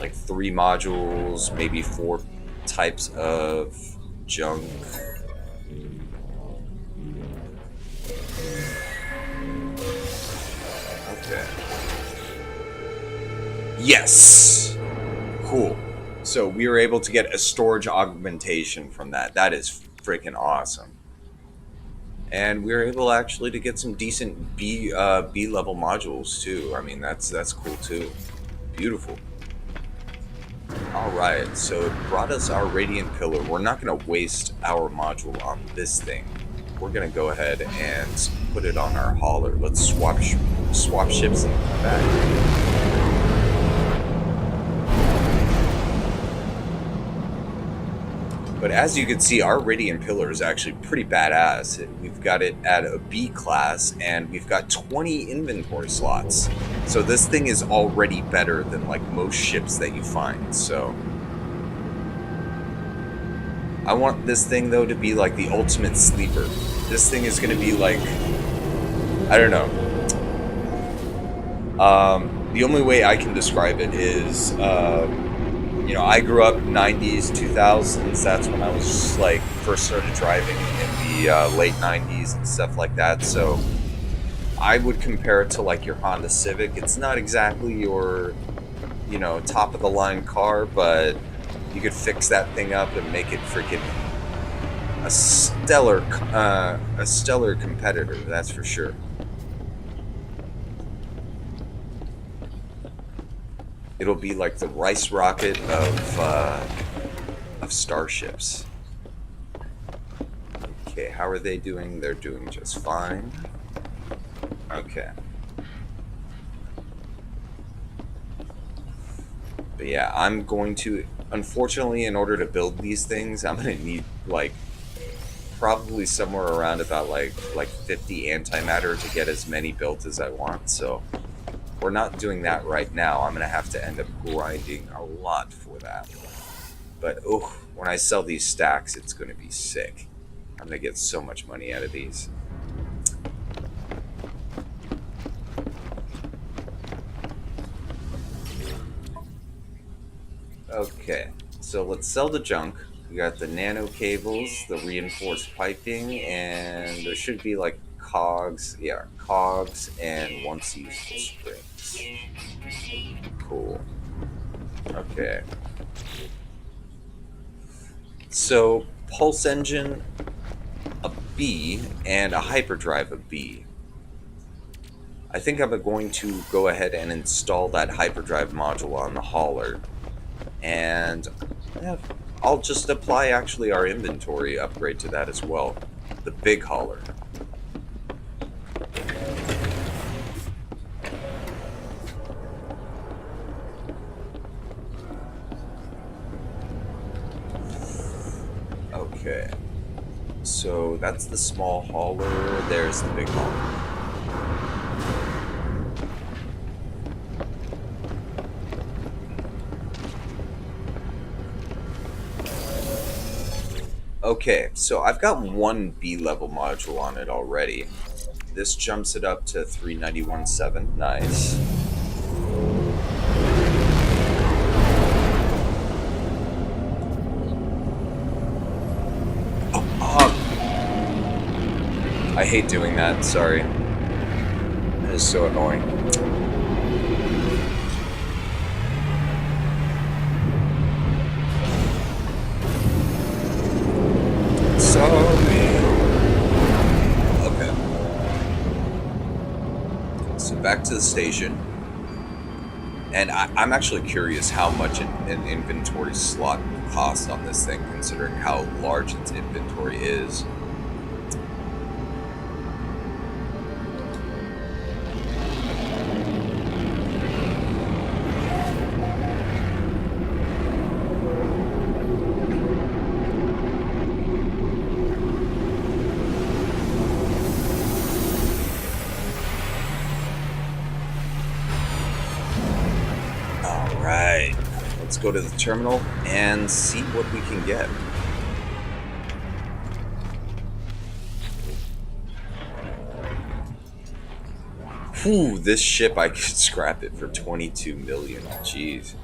like 3 modules, maybe 4 types of junk. Okay. Yes! Cool. So we were able to get a storage augmentation from that. That is freaking awesome. And we were able actually to get some decent B level modules too. I mean, that's cool too. Beautiful. All right, so it brought us our radiant pillar. We're not going to waste our module on this thing. We're going to go ahead and put it on our hauler. Let's swap ships and come back. But as you can see, our Radiant Pillar is actually pretty badass. We've got it at a B class, and we've got 20 inventory slots. So this thing is already better than like most ships that you find. So I want this thing though to be like the ultimate sleeper. This thing is going to be like, I don't know. The only way I can describe it is, you know, I grew up 90s, 2000s. That's when I was just like first started driving in the late 90s and stuff like that. So I would compare it to like your Honda Civic. It's not exactly your, you know, top of the line car, but you could fix that thing up and make it freaking a stellar competitor. That's for sure. It'll be like the rice rocket of starships. Okay, how are they doing? They're doing just fine. Okay. But yeah, I'm going to, unfortunately, in order to build these things, I'm going to need like probably somewhere around about like 50 antimatter to get as many built as I want. So we're not doing that right now. I'm going to have to end up grinding a lot for that. But oh, when I sell these stacks, it's going to be sick. I'm going to get so much money out of these. Okay, so let's sell the junk. We got the nano cables, the reinforced piping, and there should be like cogs. Yeah, cogs and once useful springs. Cool. Okay. So, pulse engine, a B, and a hyperdrive, a B. I think I'm going to go ahead and install that hyperdrive module on the hauler. And yeah, I'll just apply actually our inventory upgrade to that as well. The big hauler. Okay. So that's the small hauler. There's the big hauler. Okay, so I've got one B-level module on it already. This jumps it up to 391.7. Nice. I hate doing that, sorry. That is so annoying. Sorry. Okay. So back to the station. And I'm actually curious how much an inventory slot costs on this thing, considering how large its inventory is. let's go to the terminal and see what we can get. Whew, this ship, I could scrap it for 22 million. Jeez.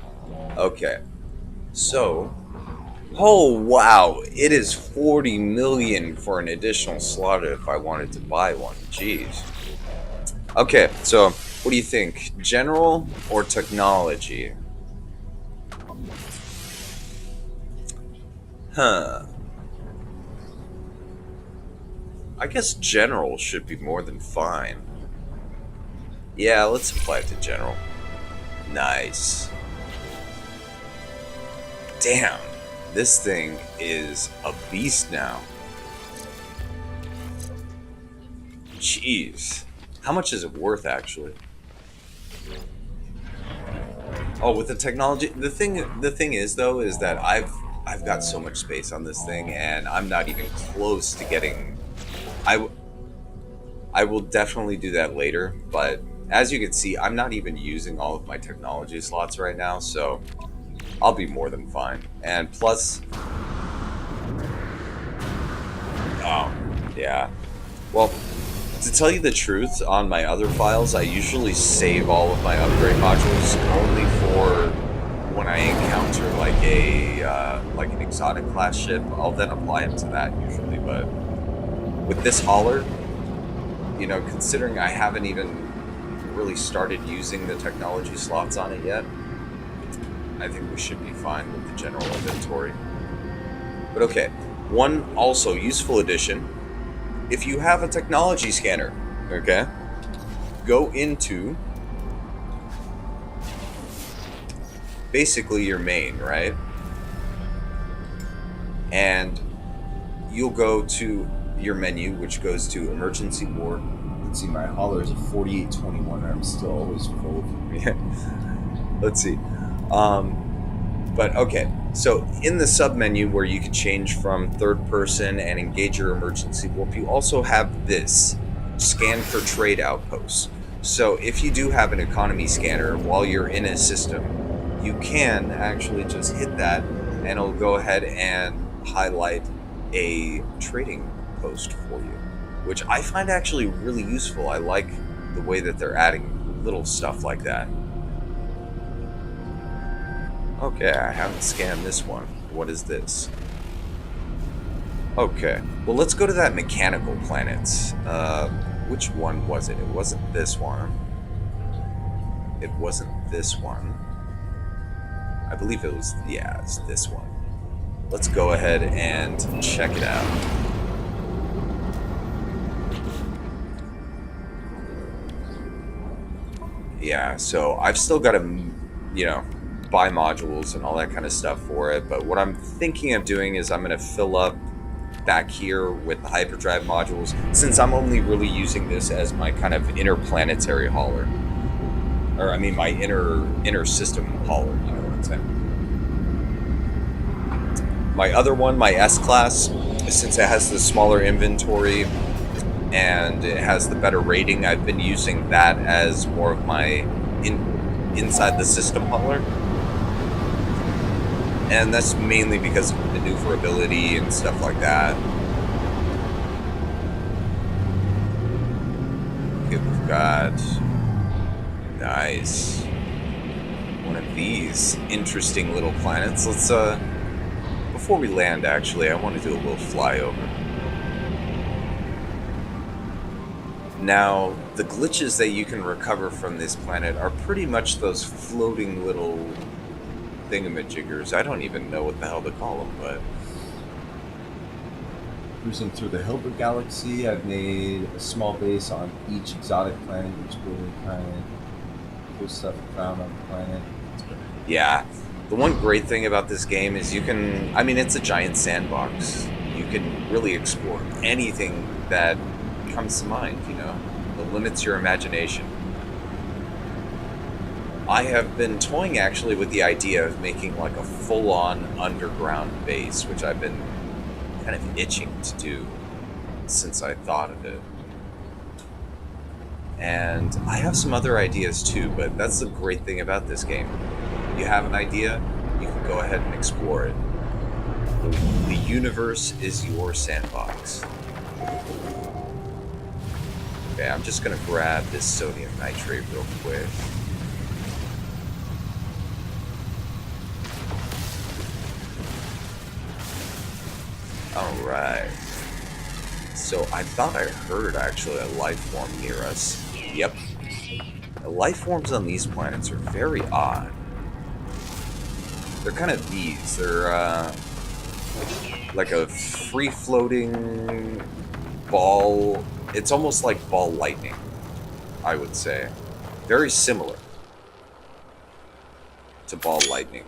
Okay. So, oh wow, it is 40 million for an additional slot if I wanted to buy one. Jeez. Okay, so what do you think? General or technology? Huh. I guess general should be more than fine. Yeah, let's apply it to general. Nice. Damn, this thing is a beast now. Jeez. How much is it worth, actually? Oh, with the technology, the thing is though, is that I've got so much space on this thing, and I'm not even close to getting. I I will definitely do that later, but as you can see, I'm not even using all of my technology slots right now, so I'll be more than fine. And plus, oh yeah, well. To tell you the truth, on my other files, I usually save all of my upgrade modules only for when I encounter like an exotic class ship. I'll then apply them to that usually. But with this hauler, you know, considering I haven't even really started using the technology slots on it yet, I think we should be fine with the general inventory. But okay, one also useful addition. If you have a technology scanner, okay, go into basically your main, right? And you'll go to your menu, which goes to emergency ward. You can see my hauler is a 4821, and I'm still always full. Yeah. Let's see. But okay, so in the sub-menu where you can change from third person and engage your emergency warp, you also have this, scan for trade outposts. So if you do have an economy scanner while you're in a system, you can actually just hit that and it'll go ahead and highlight a trading post for you, which I find actually really useful. I like the way that they're adding little stuff like that. Okay, I haven't scanned this one. What is this? Okay, well let's go to that mechanical planet. Which one was it? It wasn't this one. It wasn't this one. I believe it was, yeah, it's this one. Let's go ahead and check it out. Yeah, so I've still got to, you know, buy modules and all that kind of stuff for it, but what I'm thinking of doing is I'm going to fill up back here with the hyperdrive modules, since I'm only really using this as my kind of interplanetary hauler, or I mean my inner system hauler, you know what I'm saying. My other one, my S-Class, since it has the smaller inventory and it has the better rating, I've been using that as more of my inside the system hauler. And that's mainly because of maneuverability and stuff like that. Okay, we've got... Nice. One of these interesting little planets. Let's, before we land, actually, I want to do a little flyover. Now, the glitches that you can recover from this planet are pretty much those floating little thingamajiggers. I don't even know what the hell to call them, but... Cruising through the Hilbert Galaxy, I've made a small base on each exotic planet, which really kind of cool stuff I found on the planet. Yeah. The one great thing about this game is you can... I mean, it's a giant sandbox. You can really explore anything that comes to mind, you know? It limits your imagination. I have been toying actually with the idea of making like a full-on underground base, which I've been kind of itching to do since I thought of it. And I have some other ideas too, but that's the great thing about this game. You have an idea, you can go ahead and explore it. The universe is your sandbox. Okay, I'm just gonna grab this sodium nitrate real quick. Alright. So I thought I heard actually a life form near us. Yep. The life forms on these planets are very odd. They're kind of bees. They're like a free-floating ball. It's almost like ball lightning, I would say. Very similar to ball lightning.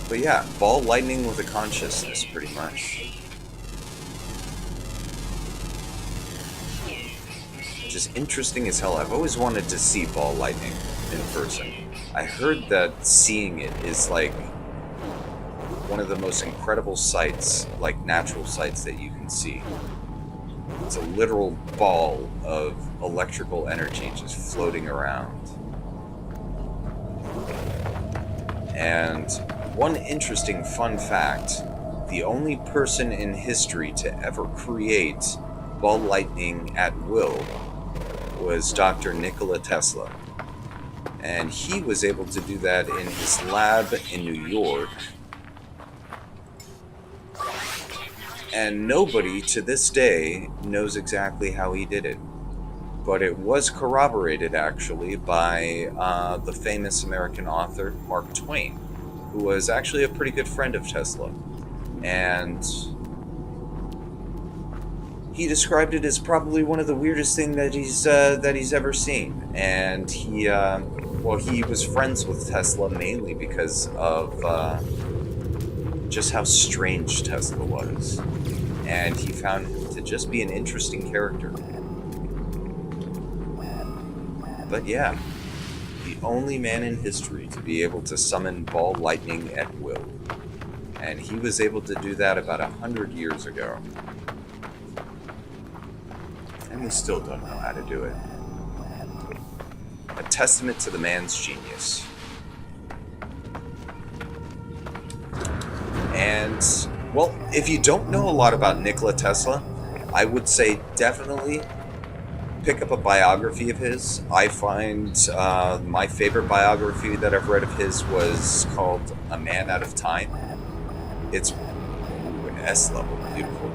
But yeah, ball lightning with a consciousness, pretty much. Which is interesting as hell. I've always wanted to see ball lightning in person. I heard that seeing it is like one of the most incredible sights, like natural sights that you can see. It's a literal ball of electrical energy just floating around. And one interesting fun fact, the only person in history to ever create ball lightning at will was Dr. Nikola Tesla. And he was able to do that in his lab in New York. And nobody to this day knows exactly how he did it. But it was corroborated actually by the famous American author Mark Twain, who was actually a pretty good friend of Tesla. And he described it as probably one of the weirdest things that he's ever seen. And he was friends with Tesla mainly because of just how strange Tesla was. And he found him to just be an interesting character. But yeah, the only man in history to be able to summon ball lightning at will. And he was able to do that about 100 years ago. And we still don't know how to do it. A testament to the man's genius. And, well, if you don't know a lot about Nikola Tesla, I would say definitely pick up a biography of his. I find my favorite biography that I've read of his was called A Man Out of Time. It's S level, beautiful.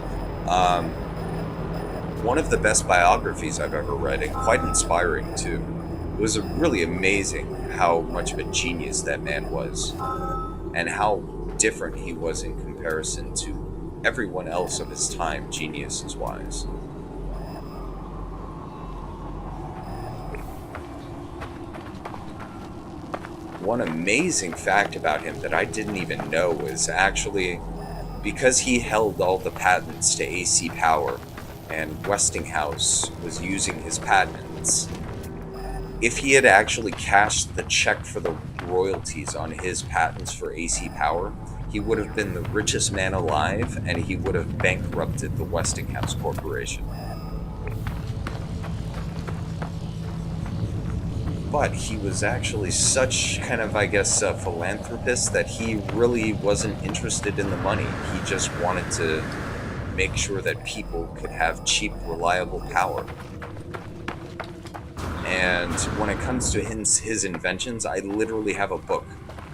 One of the best biographies I've ever read, and quite inspiring too. It was really amazing how much of a genius that man was, and how different he was in comparison to everyone else of his time, geniuses-wise. One amazing fact about him that I didn't even know was actually because he held all the patents to AC power and Westinghouse was using his patents. If he had actually cashed the check for the royalties on his patents for AC power, he would have been the richest man alive and he would have bankrupted the Westinghouse Corporation. But he was actually such kind of, I guess, a philanthropist that he really wasn't interested in the money. He just wanted to make sure that people could have cheap, reliable power. And when it comes to his inventions, I literally have a book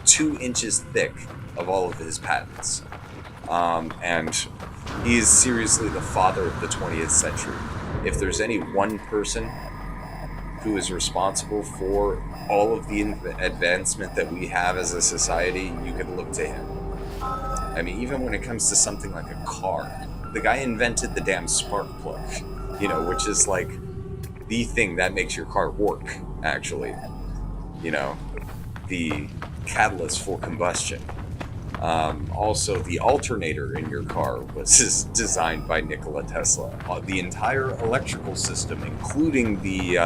2 inches thick of all of his patents. And he is seriously the father of the 20th century. If there's any one person who is responsible for all of the advancement that we have as a society, you could look to him. I mean, even when it comes to something like a car, the guy invented the damn spark plug, which is like the thing that makes your car work, actually. The catalyst for combustion. Also, the alternator in your car was designed by Nikola Tesla. The entire electrical system, including the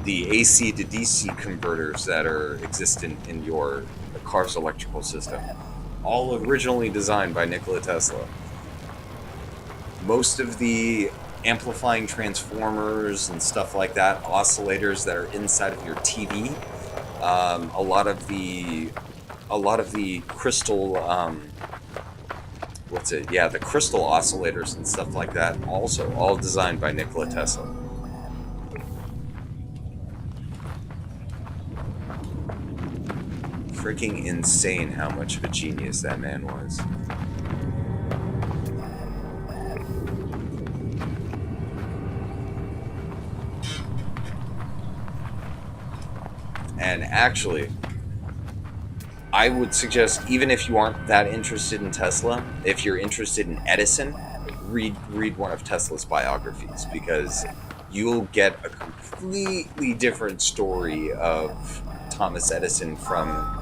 AC to DC converters that are existent in your car's electrical system, all originally designed by Nikola Tesla. Most of the amplifying transformers and stuff like that, oscillators that are inside of your TV. A lot of the crystal, what's it? Yeah, the crystal oscillators and stuff like that. Also, all designed by Nikola Tesla. Freaking insane how much of a genius that man was. And actually, I would suggest, even if you aren't that interested in Tesla, if you're interested in Edison, read one of Tesla's biographies, because you'll get a completely different story of Thomas Edison from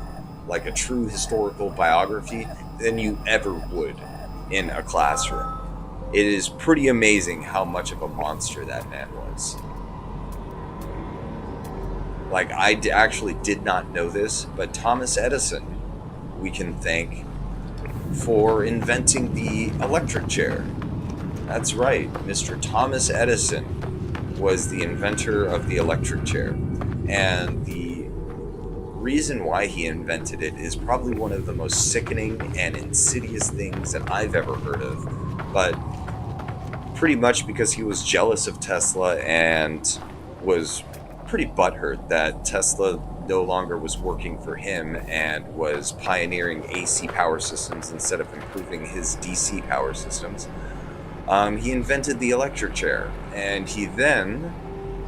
like a true historical biography than you ever would in a classroom. It is pretty amazing how much of a monster that man was. Like, I actually did not know this, but Thomas Edison, we can thank for inventing the electric chair. That's right, Mr. Thomas Edison was the inventor of the electric chair. And the reason why he invented it is probably one of the most sickening and insidious things that I've ever heard of. But pretty much because he was jealous of Tesla and was pretty butthurt that Tesla no longer was working for him and was pioneering AC power systems instead of improving his DC power systems. He invented the electric chair, and he then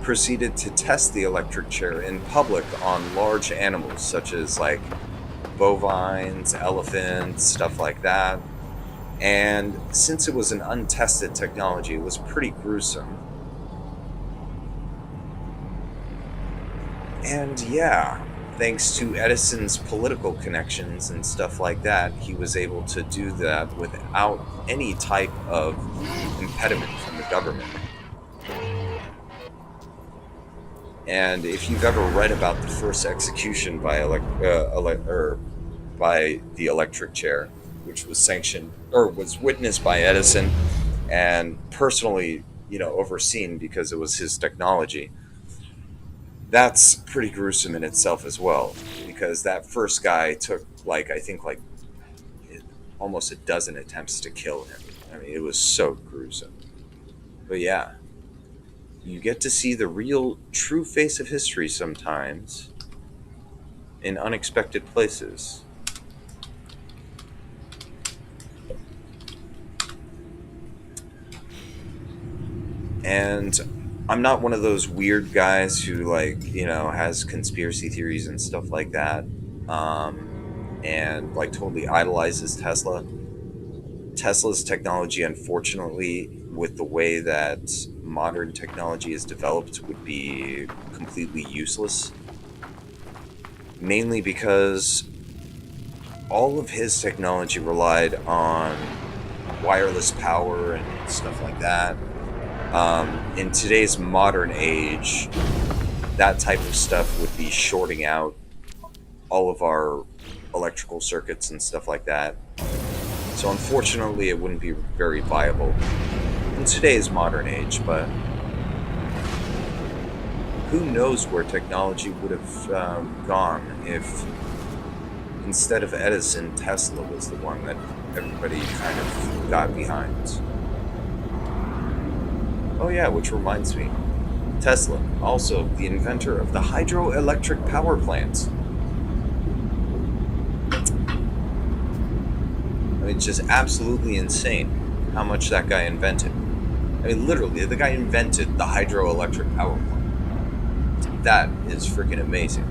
proceeded to test the electric chair in public on large animals such as like bovines, elephants, stuff like that. And since it was an untested technology, it was pretty gruesome. And yeah, thanks to Edison's political connections and stuff like that, he was able to do that without any type of impediment from the government. And if you've ever read about the first execution by by the electric chair, which was sanctioned or was witnessed by Edison and personally, overseen because it was his technology, that's pretty gruesome in itself as well, because that first guy took I think almost a dozen attempts to kill him. I mean, it was so gruesome. But yeah, you get to see the real true face of history sometimes in unexpected places. And I'm not one of those weird guys who has conspiracy theories and stuff like that, and totally idolizes Tesla. Tesla's technology, unfortunately, with the way that modern technology is developed, would be completely useless. Mainly because all of his technology relied on wireless power and stuff like that. In today's modern age, that type of stuff would be shorting out all of our electrical circuits and stuff like that. So unfortunately, it wouldn't be very viable in today's modern age, but who knows where technology would have gone if instead of Edison, Tesla was the one that everybody kind of got behind. Oh yeah, which reminds me, Tesla, also the inventor of the hydroelectric power plant. I mean, it's just absolutely insane how much that guy invented. I mean, literally, the guy invented the hydroelectric power plant. That is freaking amazing.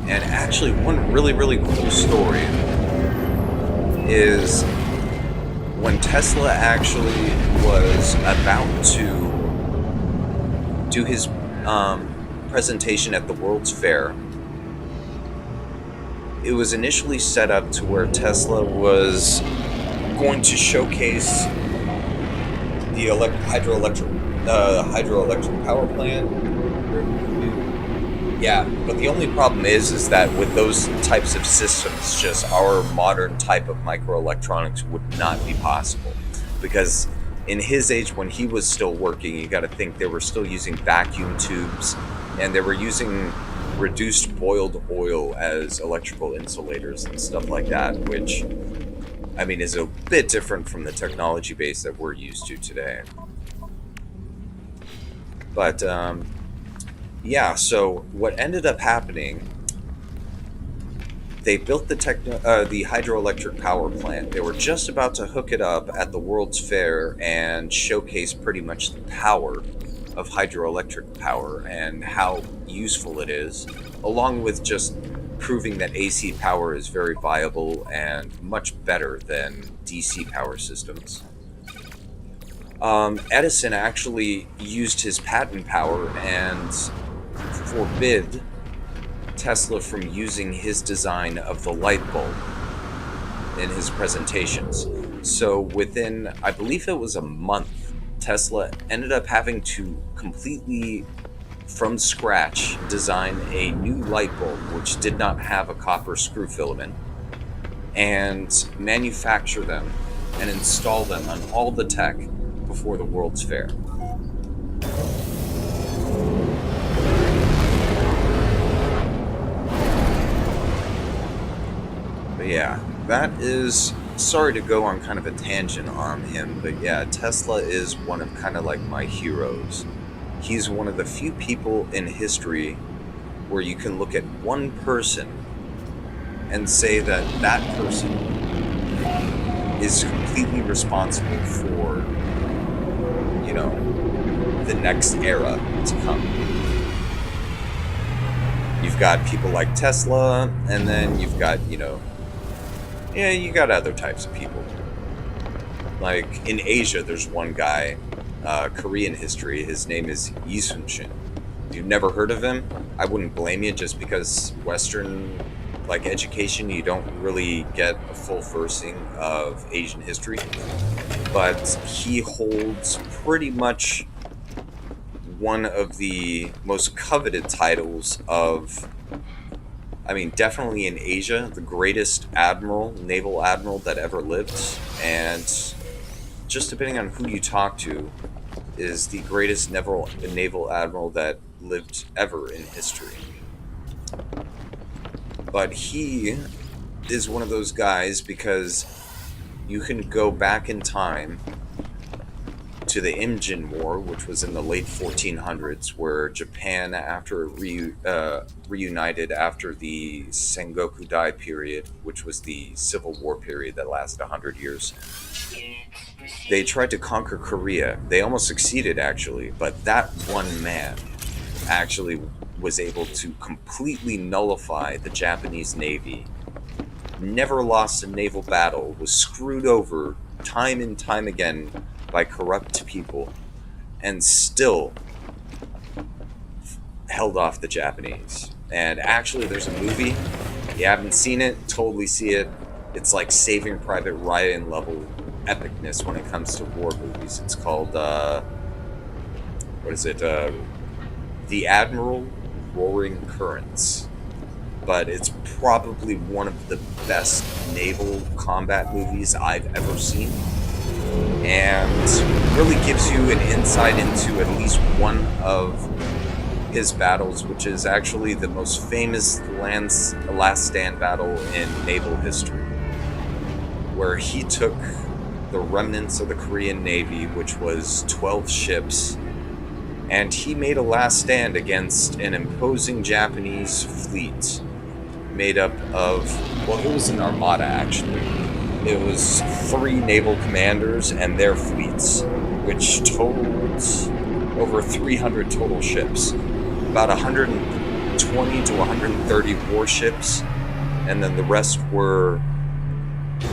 And actually, one really, really cool story is when Tesla actually was about to do his presentation at the World's Fair. It was initially set up to where Tesla was going to showcase the hydroelectric power plant. Yeah, but the only problem is that with those types of systems, just our modern type of microelectronics would not be possible. Because in his age, when he was still working, you got to think they were still using vacuum tubes, and they were using reduced boiled oil as electrical insulators and stuff like that, which, I mean, is a bit different from the technology base that we're used to today. But, yeah, so what ended up happening, they built the hydroelectric power plant. They were just about to hook it up at the World's Fair and showcase pretty much the power of hydroelectric power and how useful it is, along with just proving that AC power is very viable and much better than DC power systems. Edison actually used his patent power and forbid Tesla from using his design of the light bulb in his presentations. So within, I believe it was a month, Tesla ended up having to completely, from scratch, design a new light bulb which did not have a copper screw filament and manufacture them and install them on all the tech before the World's Fair. But yeah, that is, sorry to go on kind of a tangent on him, but yeah, Tesla is one of kind of like my heroes. He's one of the few people in history where you can look at one person and say that that person is completely responsible for, you know, the next era to come. You've got people like Tesla, and then you've got, yeah, you got other types of people. Like in Asia, there's one guy, Korean history, his name is Yi Sun-shin. If you've never heard of him, I wouldn't blame you, just because Western education, you don't really get a full versing of Asian history. But he holds pretty much one of the most coveted titles of, I mean, definitely in Asia, the greatest naval admiral that ever lived, and just depending on who you talk to, is the greatest naval admiral that lived ever in history. But he is one of those guys because you can go back in time to the Imjin War, which was in the late 1400s, where Japan, after it reunited after the Sengoku Dai period, which was the Civil War period that lasted 100 years, they tried to conquer Korea. They almost succeeded, actually, but that one man actually was able to completely nullify the Japanese Navy, never lost a naval battle, was screwed over time and time again by corrupt people, and still held off the Japanese. And actually, there's a movie. If you haven't seen it, totally see it. It's like Saving Private Ryan level epicness when it comes to war movies. It's called, what is it? The Admiral Roaring Currents. But it's probably one of the best naval combat movies I've ever seen, and really gives you an insight into at least one of his battles, which is actually the most famous last stand battle in naval history, where he took the remnants of the Korean Navy, which was 12 ships, and he made a last stand against an imposing Japanese fleet made up of, well, it was an armada, actually. It was 3 naval commanders and their fleets, which totaled over 300 total ships, about 120 to 130 warships, and then the rest were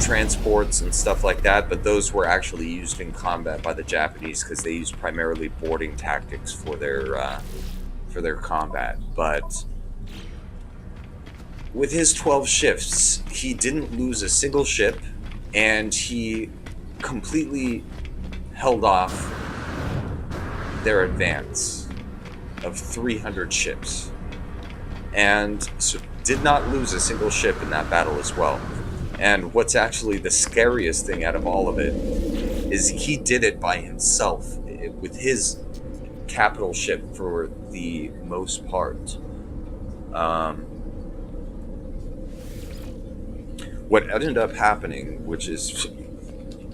transports and stuff like that, but those were actually used in combat by the Japanese because they used primarily boarding tactics for their combat. But with his 12 ships, he didn't lose a single ship, and he completely held off their advance of 300 ships. and so did not lose a single ship in that battle as well. And what's actually the scariest thing out of all of it is he did it by himself with his capital ship for the most part. What ended up happening, which is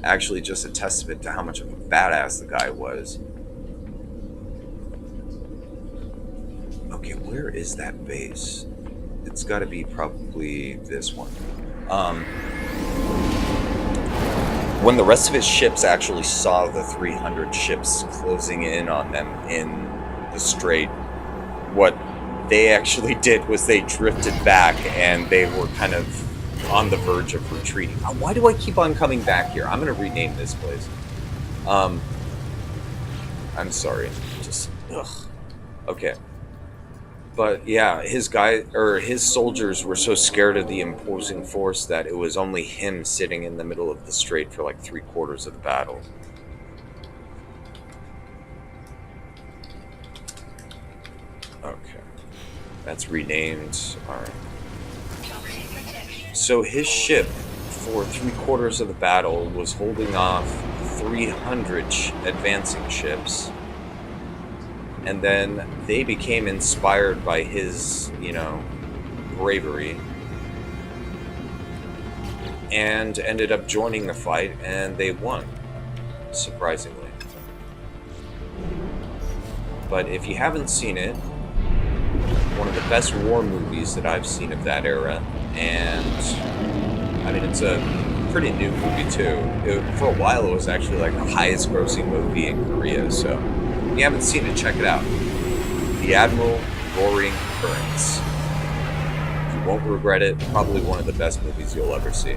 actually just a testament to how much of a badass the guy was. Okay, where is that base? It's got to be probably this one. When the rest of his ships actually saw the 300 ships closing in on them in the strait, what they actually did was they drifted back and they were kind of on the verge of retreating. Why do I keep on coming back here? I'm going to rename this place. I'm sorry. Just, ugh. Okay. But yeah, his soldiers were so scared of the imposing force that it was only him sitting in the middle of the strait for like 3/4 of the battle. Okay. That's renamed. Alright. So his ship, for 3/4 of the battle, was holding off 300 advancing ships. And then they became inspired by his, bravery. And ended up joining the fight, and they won, surprisingly. But if you haven't seen it, one of the best war movies that I've seen of that era, and I mean, it's a pretty new movie too. For a while, it was actually like the highest grossing movie in Korea, so if you haven't seen it, check it out. The Admiral Roaring Currents. You won't regret it. Probably one of the best movies you'll ever see.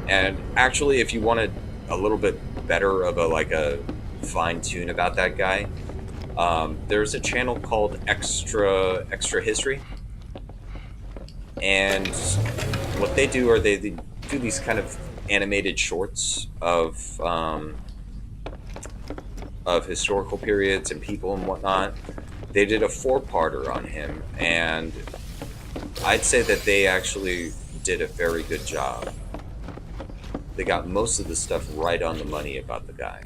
And actually, if you wanted a little bit better of a fine tune about that guy, there's a channel called Extra History, and what they do are they do these kind of animated shorts of historical periods and people and whatnot. They did a 4-parter on him, and I'd say that they actually did a very good job. They got most of the stuff right on the money about the guy.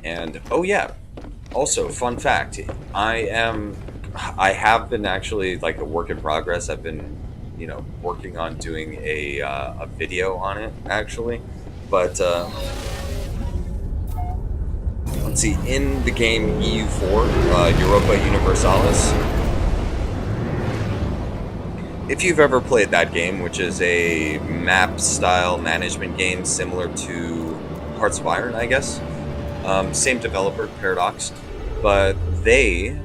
And oh yeah, also fun fact, I have been actually like a work in progress. I've been working on doing a video on it actually, but let's see, in the game EU4 Europa Universalis, if you've ever played that game, which is a map style management game similar to Hearts of Iron, I guess. Same developer, Paradox, but they,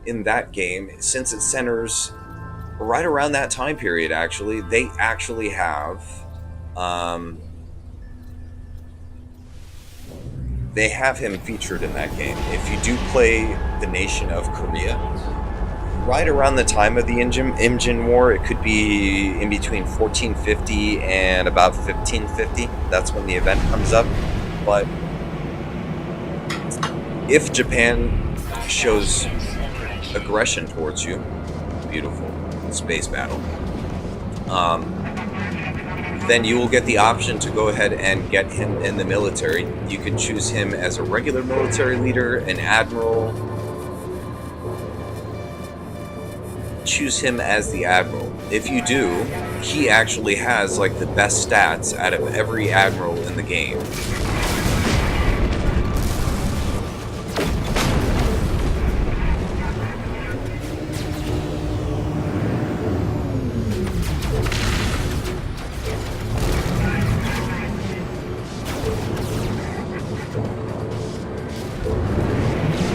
in that game, since it centers right around that time period, actually, they actually have, they have him featured in that game. If you do play the nation of Korea, right around the time of the Imjin War, it could be in between 1450 and about 1550. That's when the event comes up. But if Japan shows aggression towards you, beautiful space battle, then you will get the option to go ahead and get him in the military. You can choose him as a regular military leader, an admiral. Choose him as the admiral. If you do, he actually has like the best stats out of every admiral in the game.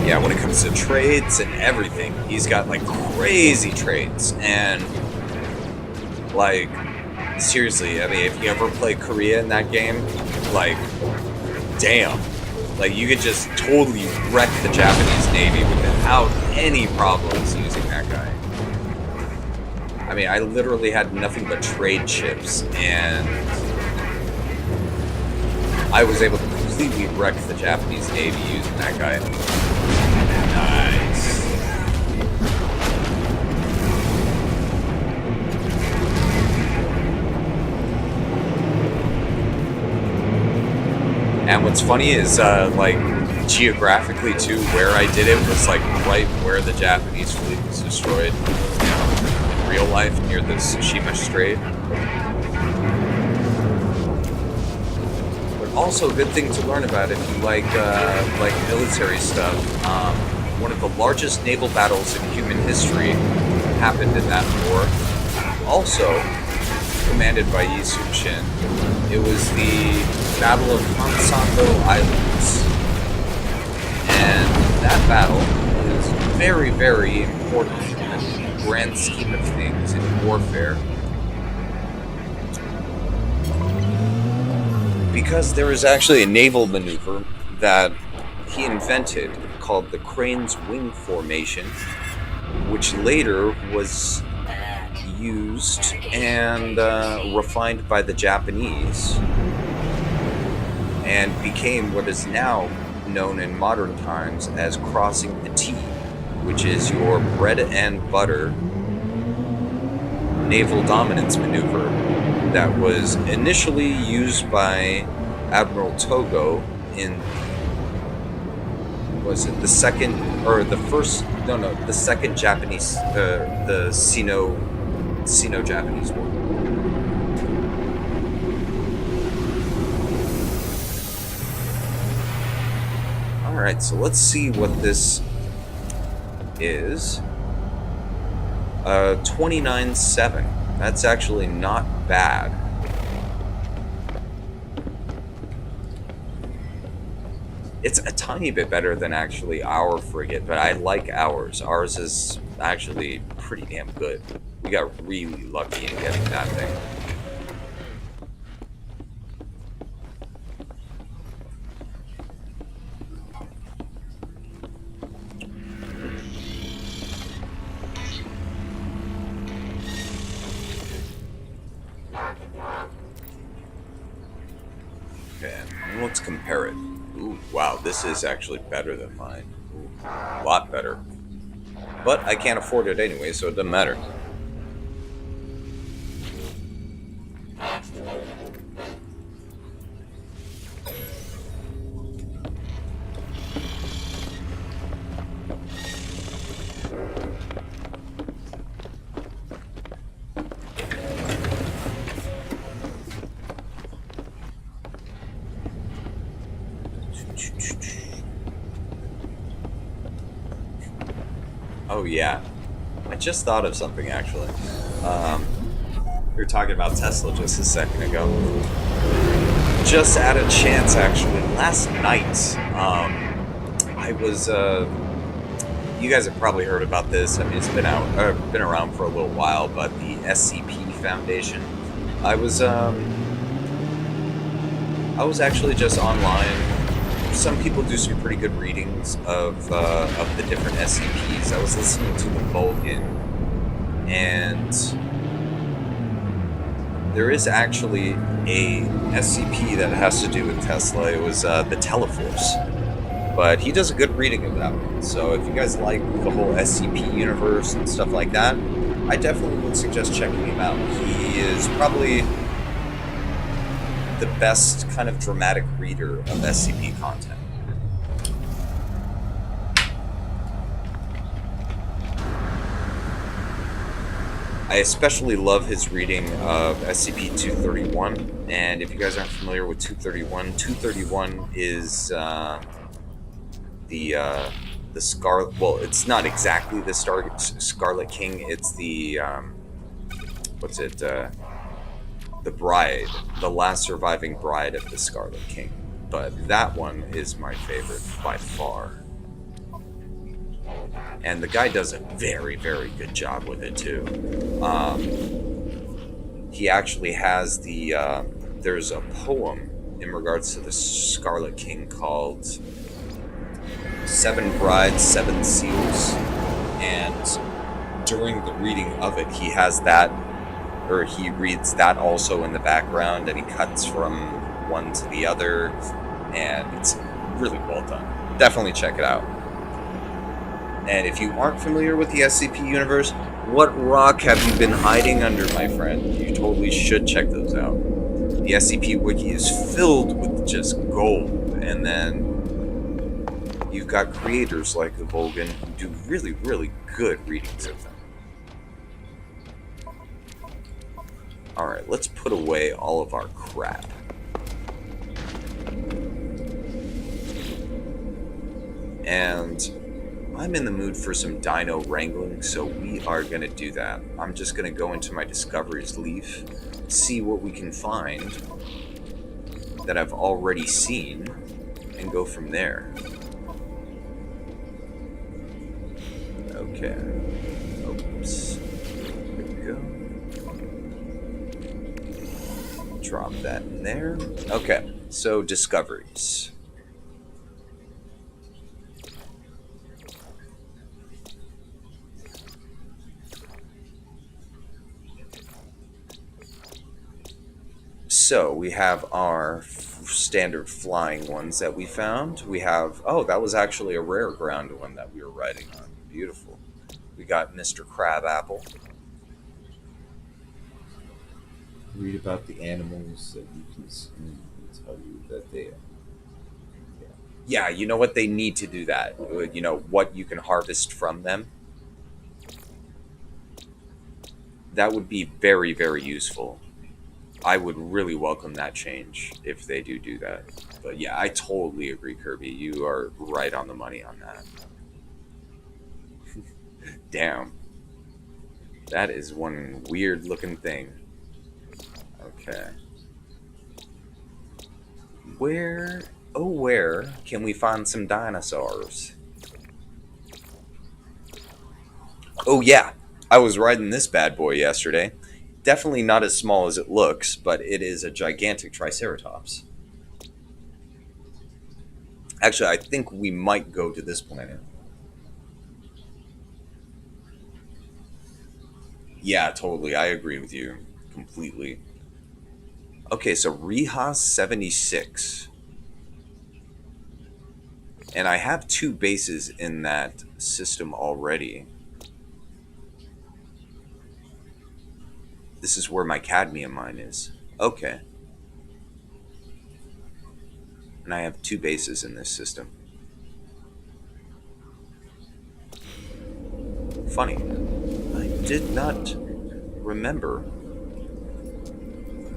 Yeah, when it comes to trades and everything, he's got like crazy trades. And like, seriously, I mean, if you ever play Korea in that game, like, damn, Like, you could just totally wreck the Japanese Navy without any problems using that guy. I mean, I literally had nothing but trade ships, and I was able to completely wreck the Japanese Navy using that guy. Nice. And what's funny is, like, geographically, too, where I did it was, like, right where the Japanese fleet was destroyed. You know, in real life, near the Tsushima Strait. But also a good thing to learn about if you like military stuff. One of the largest naval battles in human history happened in that war. Also commanded by Yi Sun-shin. It was the Battle of Hansando Islands. And that battle is very, very important in the grand scheme of things in warfare. Because there was actually a naval maneuver that he invented called the Crane's Wing Formation, which later was used and refined by the Japanese and became what is now known in modern times as crossing the T, which is your bread and butter naval dominance maneuver that was initially used by Admiral Togo in, was it the second or the first? No, the second Japanese, the Sino-Japanese War. All right, so let's see what this is. 29-7. That's actually not bad. It's a tiny bit better than actually our frigate, but I like ours. Ours is actually pretty damn good. We got really lucky in getting that thing. Okay, let's compare it. Ooh, wow, this is actually better than mine. Ooh, a lot better. But I can't afford it anyway, so it doesn't matter. Oh yeah, I just thought of something actually. We were talking about Tesla just a second ago. Just at a chance, actually, last night, I was. You guys have probably heard about this. I mean, it's been around for a little while. But the SCP Foundation. I was actually just online. Some people do some pretty good readings of the different SCPs. I was listening to the Vulcan, and there is actually a SCP that has to do with Tesla. It was the Teleforce, but he does a good reading of that one. So if you guys like the whole SCP universe and stuff like that, I definitely would suggest checking him out. He is probably the best kind of dramatic reader of SCP content. I especially love his reading of SCP-231, and if you guys aren't familiar with 231 is the Scarlet. Well, it's not exactly the Scarlet King. It's the what's it? The bride, the last surviving bride of the Scarlet King. But that one is my favorite by far. And the guy does a very, very good job with it too. He actually has the there's a poem in regards to the Scarlet King called Seven Brides, Seven Seals. And during the reading of it, he has that, or he reads that also in the background, and he cuts from one to the other, and it's really well done. Definitely check it out. And if you aren't familiar with the SCP universe, what rock have you been hiding under, my friend? You totally should check those out. The SCP wiki is filled with just gold, and then you've got creators like the Volgan who do really, really good readings of them. Alright, let's put away all of our crap. And I'm in the mood for some dino wrangling, so we are going to do that. I'm just going to go into my Discoveries leaf, see what we can find that I've already seen, and go from there. Okay. Oops. There we go. Drop that in there. Okay, so Discoveries. So we have our standard flying ones that we found. We have, oh, that was actually a rare ground one that we were riding on. Beautiful. We got Mr. Crabapple. Read about the animals that you can see and tell you that they. Yeah, you know what? They need to do that. You know, what you can harvest from them. That would be very, very useful. I would really welcome that change if they do that. But yeah, I totally agree, Kirby. You are right on the money on that. Damn. That is one weird looking thing. Okay. Where, oh where can we find some dinosaurs? Oh yeah, I was riding this bad boy yesterday. Definitely not as small as it looks, but it is a gigantic Triceratops. Actually, I think we might go to this planet. Yeah, totally. I agree with you completely. Okay, so Rihas 76. And I have 2 bases in that system already. This is where my cadmium mine is. Okay. And I have 2 bases in this system. Funny. I did not remember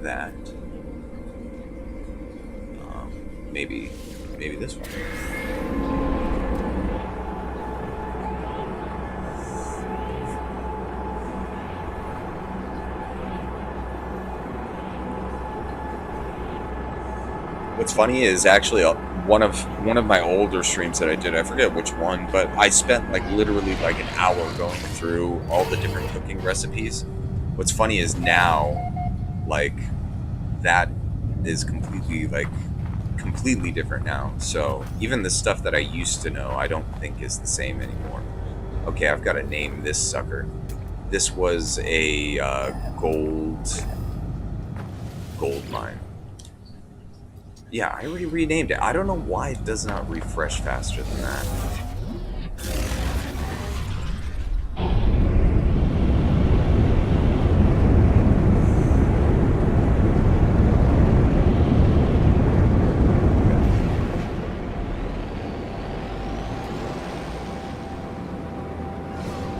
that. Maybe this one. What's funny is actually one of my older streams that I did. I forget which one, but I spent like literally like an hour going through all the different cooking recipes. What's funny is now, like, that is completely different now. So even the stuff that I used to know, I don't think is the same anymore. Okay, I've got to name this sucker. This was a gold mine. Yeah, I already renamed it. I don't know why it does not refresh faster than that.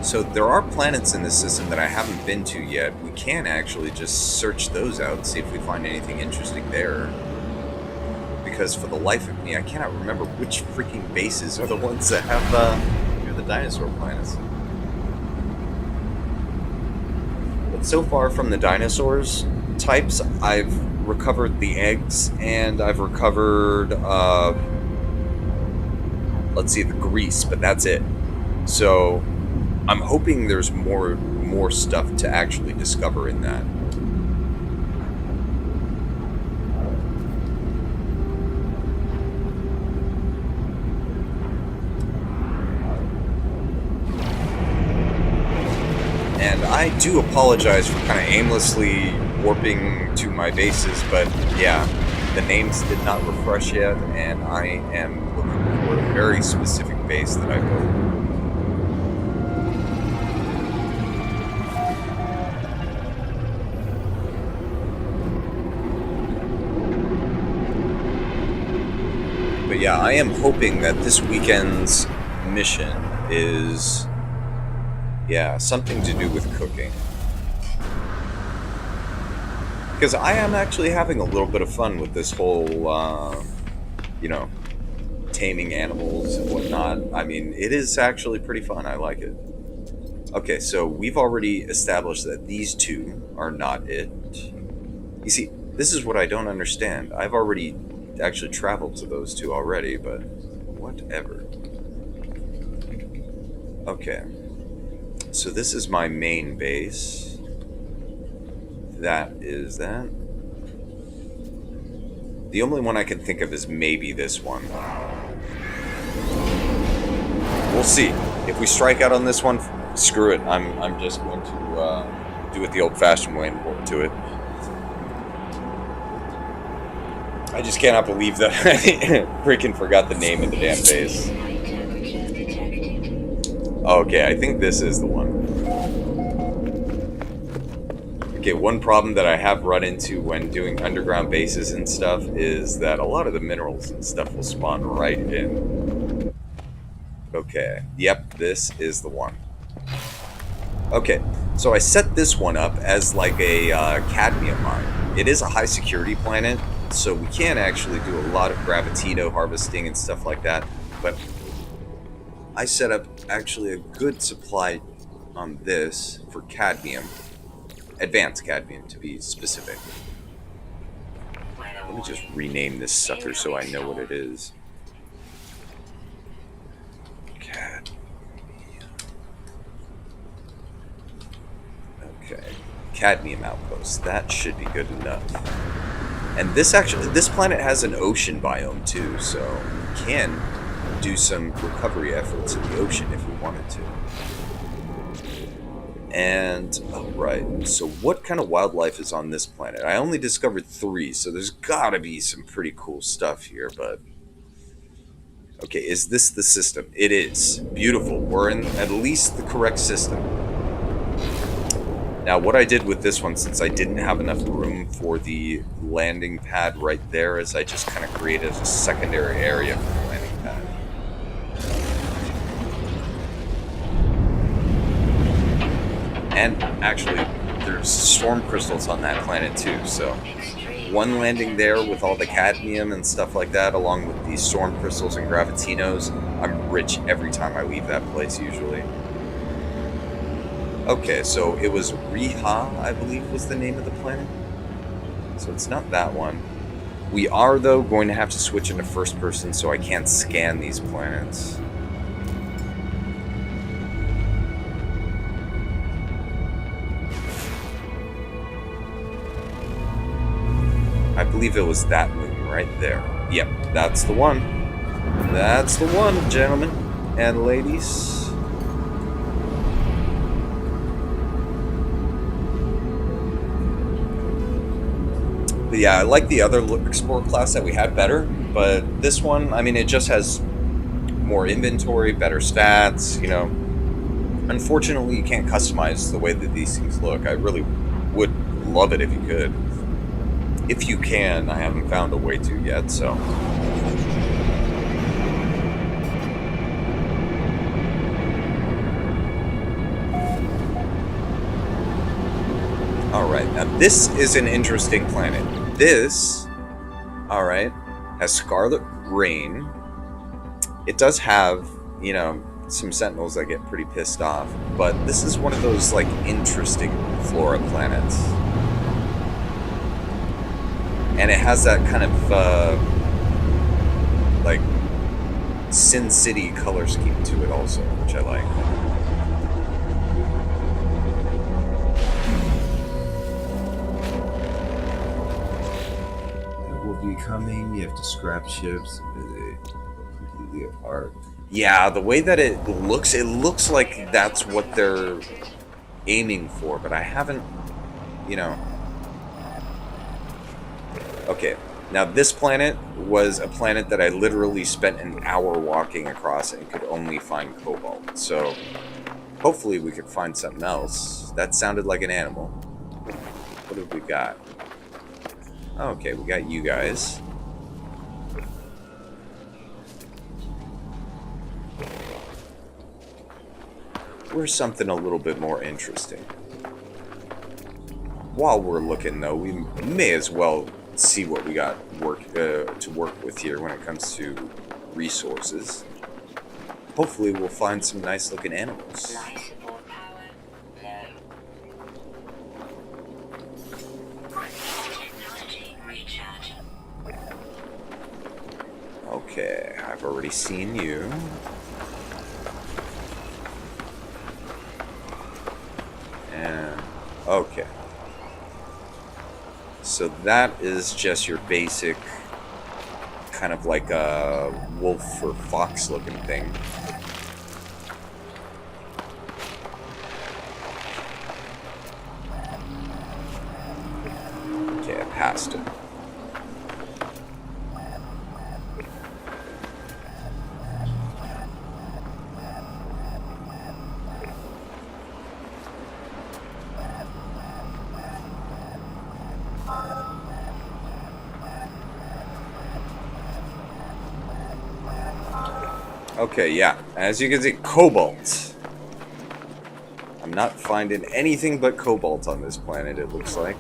So there are planets in this system that I haven't been to yet. We can actually just search those out and see if we find anything interesting there. Because for the life of me, I cannot remember which freaking bases are the ones that have the dinosaur planets. But so far from the dinosaurs types, I've recovered the eggs, and I've recovered, let's see, the grease, but that's it. So I'm hoping there's more stuff to actually discover in that. I do apologize for kind of aimlessly warping to my bases, but yeah, the names did not refresh yet, and I am looking for a very specific base that I built. But yeah, I am hoping that this weekend's mission is, yeah, something to do with cooking. Because I am actually having a little bit of fun with this whole, you know, taming animals and whatnot. I mean, it is actually pretty fun. I like it. Okay, so we've already established that these two are not it. You see, this is what I don't understand. I've already actually traveled to those two already, but whatever. Okay. So this is my main base. That is that. The only one I can think of is maybe this one. We'll see. If we strike out on this one, screw it. I'm just going to do it the old-fashioned way and warp to it. I just cannot believe that I freaking forgot the name of the damn base. Okay, I think this is the one. Okay, one problem that I have run into when doing underground bases and stuff is that a lot of the minerals and stuff will spawn right in. Okay, yep, this is the one. Okay, so I set this one up as like a cadmium mine. It is a high security planet, so we can actually do a lot of gravitino harvesting and stuff like that, but I set up actually a good supply on this for cadmium. Advanced cadmium, to be specific. Let me just rename this sucker so I know what it is. Cadmium. Okay. Cadmium outpost. That should be good enough. And this planet has an ocean biome too, so we can do some recovery efforts in the ocean if we wanted to. And, alright, so what kind of wildlife is on this planet? I only discovered 3, so there's gotta be some pretty cool stuff here, but... Okay, is this the system? It is. Beautiful. We're in at least the correct system. Now, what I did with this one, since I didn't have enough room for the landing pad right there, is I just kind of created a secondary area for the landing pad. And actually, there's storm crystals on that planet too, so one landing there with all the cadmium and stuff like that, along with the storm crystals and gravitinos, I'm rich every time I leave that place usually. Okay, so it was Riha, I believe was the name of the planet. So it's not that one. We are, though, going to have to switch into first person so I can't scan these planets. I believe it was that moon right there. Yep, that's the one. That's the one, gentlemen and ladies. But yeah, I like the other Explorer class that we had better, but this one, I mean, it just has more inventory, better stats, you know. Unfortunately, you can't customize the way that these things look. I really would love it if you could. If you can, I haven't found a way to yet, so. Alright, now this is an interesting planet. This, alright, has Scarlet Rain. It does have, you know, some sentinels that get pretty pissed off, but this is one of those, like, interesting flora planets. And it has that kind of, like, Sin City color scheme to it also, which I like. It will be coming, you have to scrap ships, they're completely apart. Yeah, the way that it looks like that's what they're aiming for, but I haven't, you know. Okay, now this planet was a planet that I literally spent an hour walking across and could only find cobalt. So hopefully we could find something else. That sounded like an animal. What have we got? Okay, we got you guys. Where's something a little bit more interesting? While we're looking, though, we may as well see what we got to work with here when it comes to resources. Hopefully we'll find some nice looking animals. Life support power low. Technology recharge. Okay, I've already seen you. And okay. So that is just your basic kind of like a wolf or fox looking thing. Okay, I passed it. Okay, yeah. As you can see, cobalt. I'm not finding anything but cobalt on this planet, it looks like.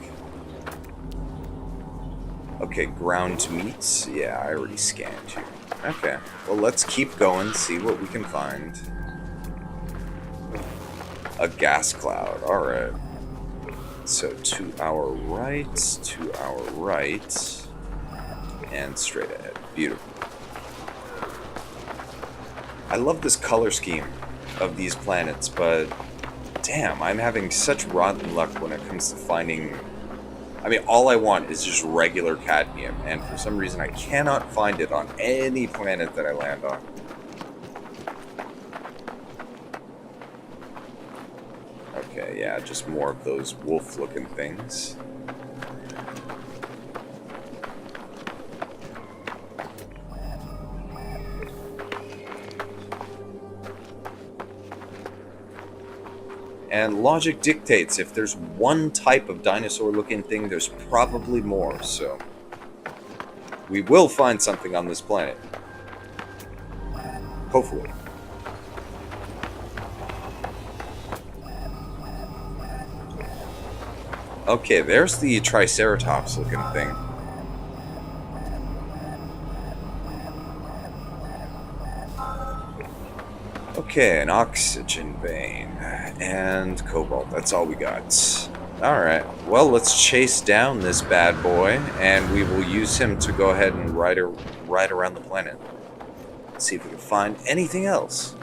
Okay, ground meats. Yeah, I already scanned you. Okay, well, let's keep going, see what we can find. A gas cloud, alright. So, to our right, and straight ahead. Beautiful. I love this color scheme of these planets, but damn, I'm having such rotten luck when it comes to finding... I mean, all I want is just regular cadmium, and for some reason I cannot find it on any planet that I land on. Okay, yeah, just more of those wolf-looking things. And logic dictates if there's one type of dinosaur-looking thing, there's probably more, so... we will find something on this planet. Hopefully. Okay, there's the Triceratops-looking thing. Okay, an oxygen vein. And cobalt. That's all we got. Alright. Well, let's chase down this bad boy, and we will use him to go ahead and ride around the planet. See if we can find anything else.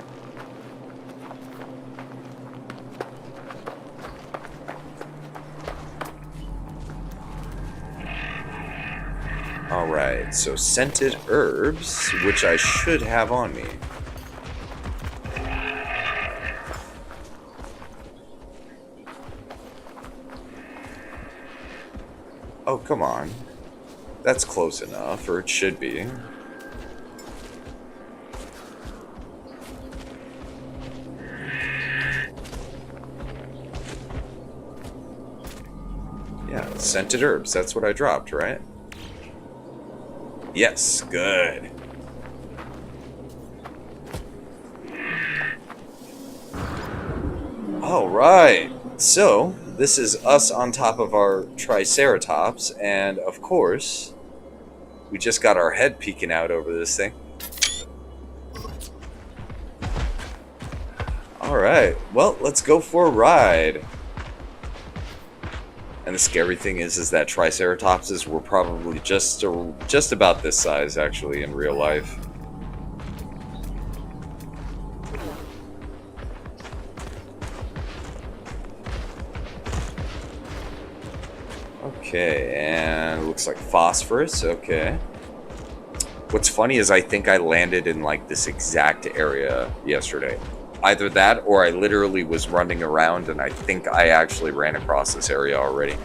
Alright, so scented herbs, which I should have on me. Oh, come on. That's close enough, or it should be. Yeah, scented herbs. That's what I dropped, right? Yes, good. All right. So, this is us on top of our Triceratops, and of course, we just got our head peeking out over this thing. Alright, well, let's go for a ride. And the scary thing is that Triceratopses were probably just about this size, actually, in real life. Okay, and it looks like phosphorus, okay. What's funny is I think I landed in like this exact area yesterday. Either that or I literally was running around and I think I actually ran across this area already.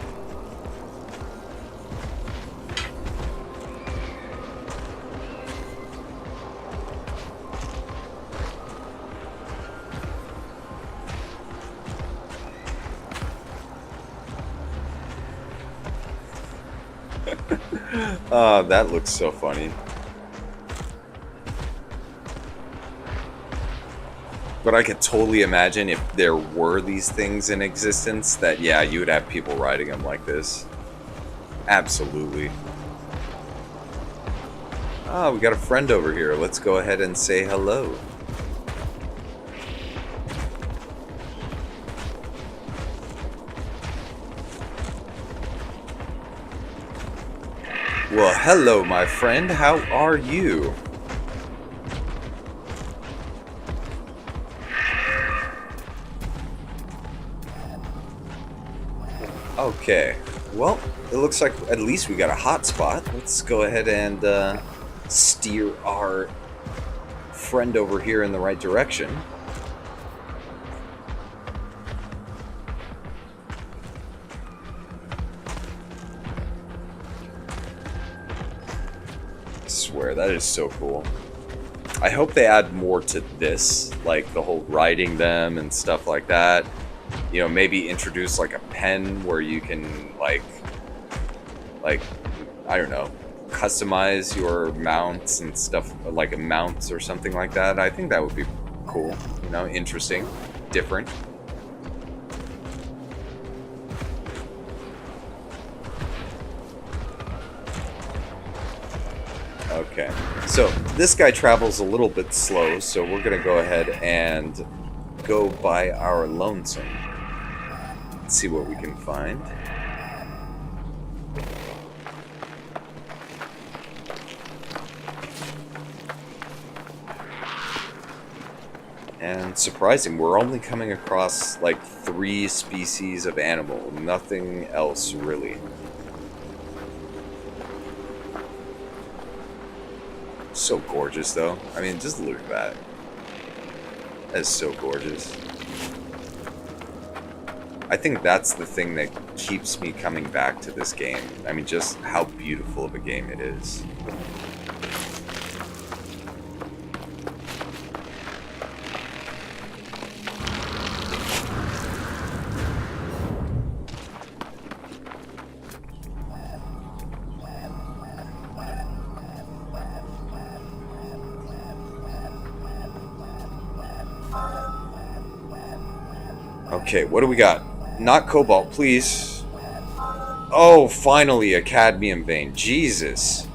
Oh, that looks so funny. But I could totally imagine if there were these things in existence that, yeah, you would have people riding them like this. Absolutely. Ah, we got a friend over here. Let's go ahead and say hello. Well, hello, my friend. How are you? Okay. Well, it looks like at least we got a hot spot. Let's go ahead and steer our friend over here in the right direction. I swear, that is so cool. I hope they add more to this, like the whole riding them and stuff like that. You know, maybe introduce like a pen where you can like I don't know, customize your mounts and stuff, like a mounts or something like that. I think that would be cool, you know, interesting, different. Okay, so this guy travels a little bit slow, so we're gonna go ahead and go by our lonesome. Let's see what we can find. And surprising, we're only coming across like 3 species of animal, nothing else really. So gorgeous though. I mean, just look at that. That is so gorgeous. I think that's the thing that keeps me coming back to this game. I mean, just how beautiful of a game it is. Okay, what do we got? Not cobalt, please. Oh, finally a cadmium vein. Jesus.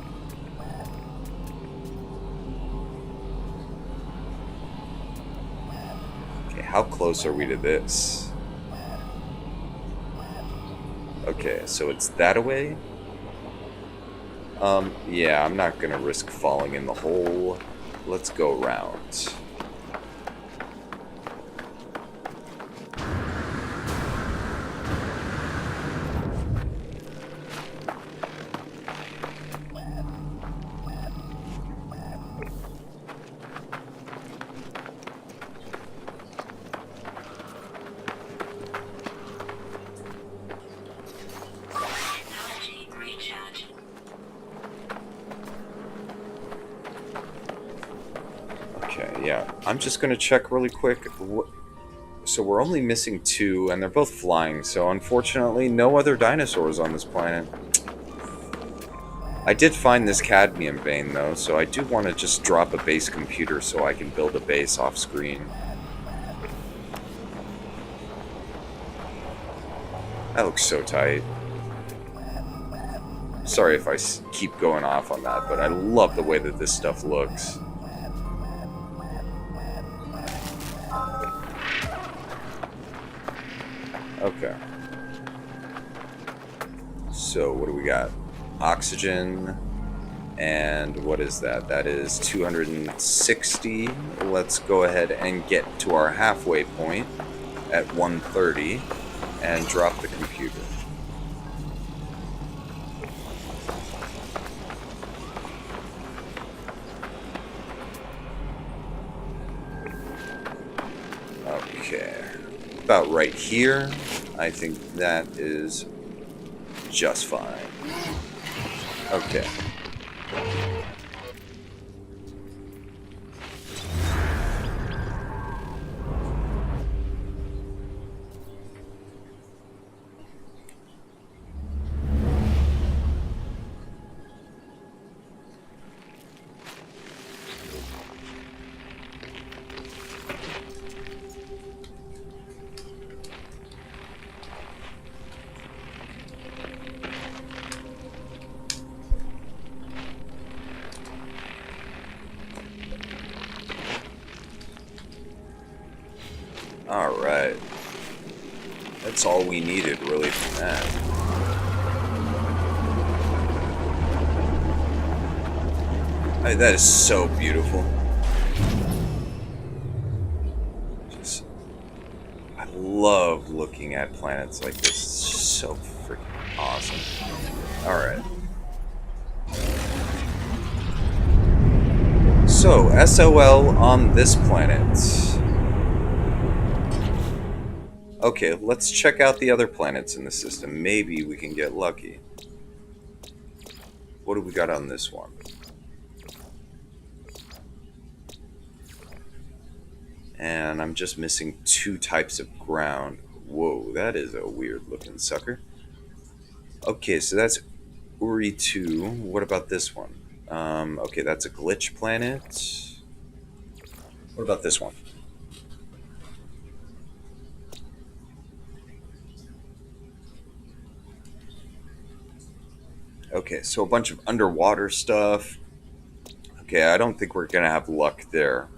Okay, how close are we to this? Okay, so it's that away? Yeah, I'm not gonna risk falling in the hole. Let's go around. Technology recharge. Okay, yeah. I'm just gonna check really quick. So we're only missing 2, and they're both flying, so unfortunately no other dinosaurs on this planet. I did find this cadmium vein, though, so I do want to just drop a base computer so I can build a base off screen. That looks so tight. Sorry if I keep going off on that, but I love the way that this stuff looks. Okay. So, what do we got? Oxygen. And what is that? That is 260. Let's go ahead and get to our halfway point at 130 and drop the computer. about right here. I think that is just fine. Okay. Alright. That's all we needed, really, from that. That is so beautiful. Just, I love looking at planets like this. It's just so freaking awesome. Alright. So, SOL on this planet. Okay, let's check out the other planets in the system. Maybe we can get lucky. What do we got on this one? And I'm just missing 2 types of ground. Whoa, that is a weird looking sucker. Okay, so that's Uri 2. What about this one? Okay, that's a glitch planet. What about this one? Okay, so a bunch of underwater stuff. Okay, I don't think we're gonna have luck there.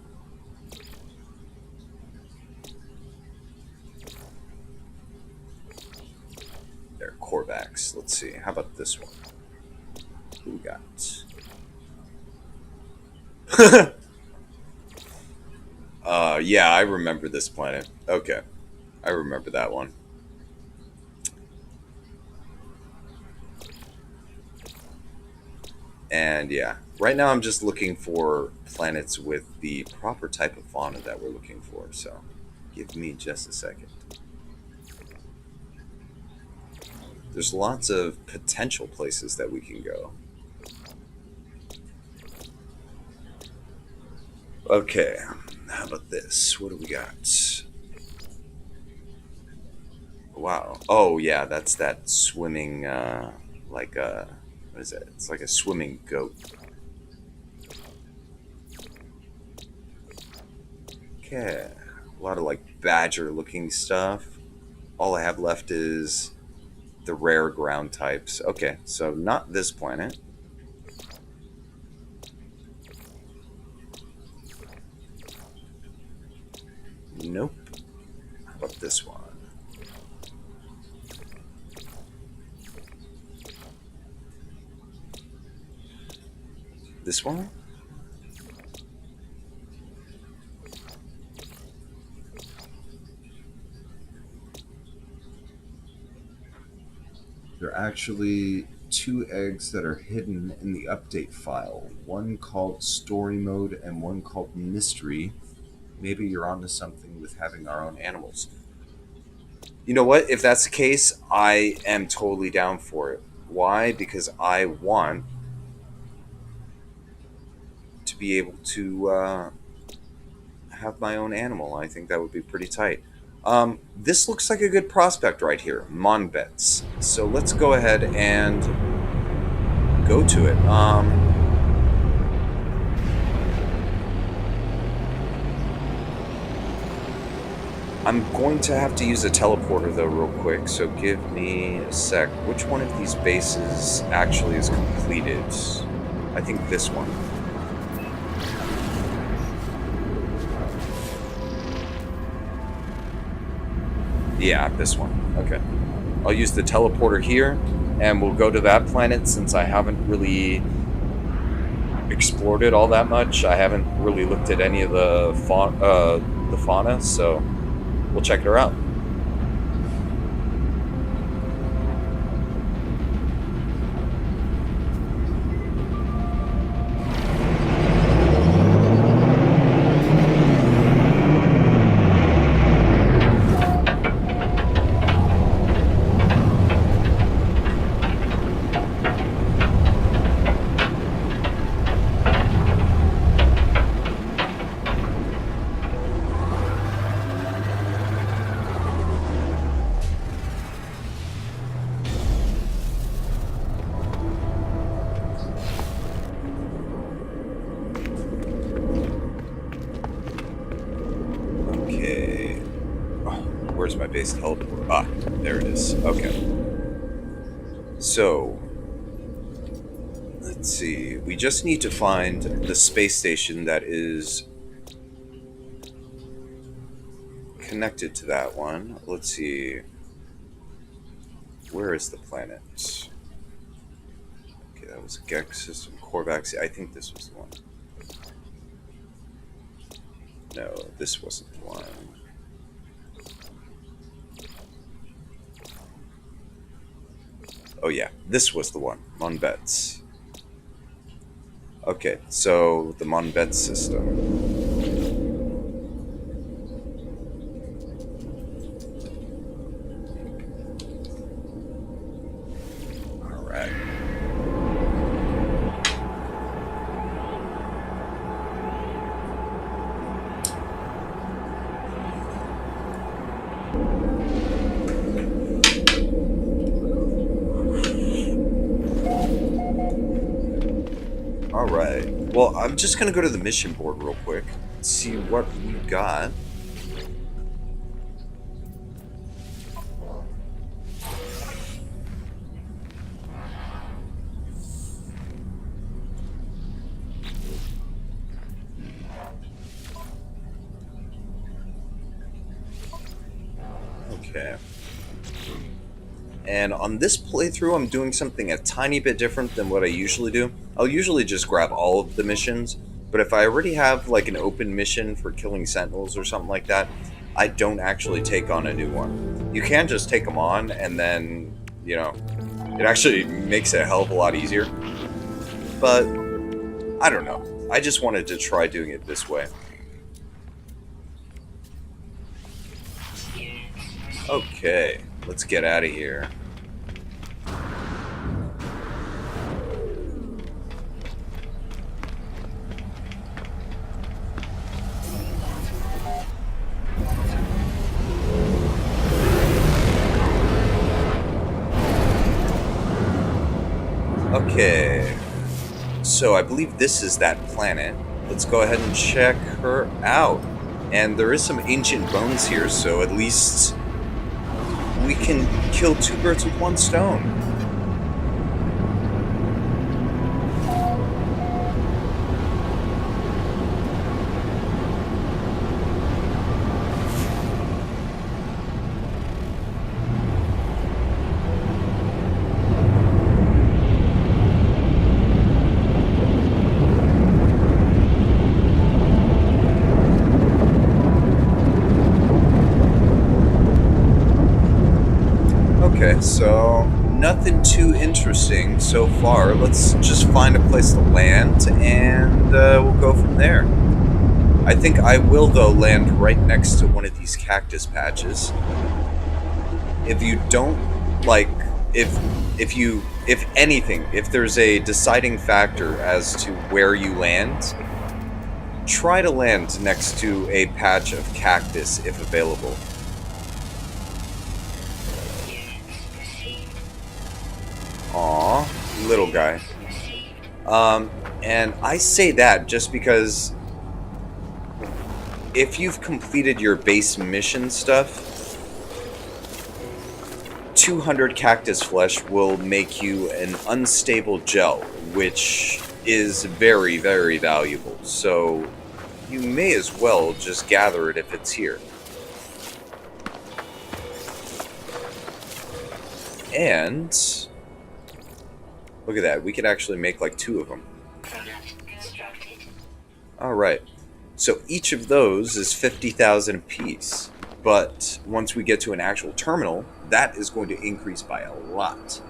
There, Korvax. Let's see. How about this one? Who we got? Yeah, I remember this planet. Okay, I remember that one. And yeah, right now I'm just looking for planets with the proper type of fauna that we're looking for. So, give me just a second. There's lots of potential places that we can go. Okay, how about this? What do we got? Wow. Oh, yeah, that's that swimming, like a, what is it? It's like a swimming goat. Okay, a lot of like badger looking stuff. All I have left is the rare ground types. Okay, so not this planet. Nope. How about this one? This one? There are actually 2 eggs that are hidden in the update file. One called story mode and one called mystery. Maybe you're onto something with having our own animals. You know what? If that's the case, I am totally down for it. Why? Because I want to be able to have my own animal. I think that would be pretty tight. This looks like a good prospect right here, Monbets. So let's go ahead and go to it. I'm going to have to use a teleporter though real quick, so give me a sec. Which one of these bases actually is completed? I think this one. Yeah, this one. Okay. I'll use the teleporter here, and we'll go to that planet since I haven't really explored it all that much. I haven't really looked at any of the fauna, so we'll check her out. where's my base teleport? Ah, there it is. Okay. So, let's see. We just need to find the space station that is connected to that one. Let's see. Where is the planet? Okay, that was Gex system. Corvax. I think this was the one. No, this wasn't the one. Oh yeah, this was the one. Monbets. Okay, so the Monbet system. Alright. Alright. Well, I'm just gonna go to the mission board real quick. See what we got. Okay. And on this playthrough, I'm doing something a tiny bit different than what I usually do. I'll usually just grab all of the missions, but if I already have like an open mission for killing sentinels or something like that, I don't actually take on a new one. You can just take them on, and then, you know, it actually makes it a hell of a lot easier. But, I don't know. I just wanted to try doing it this way. Okay, let's get out of here. Okay, so I believe this is that planet. Let's go ahead and check her out. And there is some ancient bones here, so at least we can kill two birds with one stone. Okay, so nothing too interesting so far. Let's just find a place to land, and we'll go from there. I think I will, though, land right next to one of these cactus patches. If you don't, like, if anything, if there's a deciding factor as to where you land, try to land next to a patch of cactus if available. Aw, little guy. And I say that just because if you've completed your base mission stuff, 200 cactus flesh will make you an unstable gel, which is very, very valuable. So you may as well just gather it if it's here. And look at that, we could actually make like 2 of them. Alright, so each of those is 50,000 apiece. But once we get to an actual terminal, that is going to increase by a lot.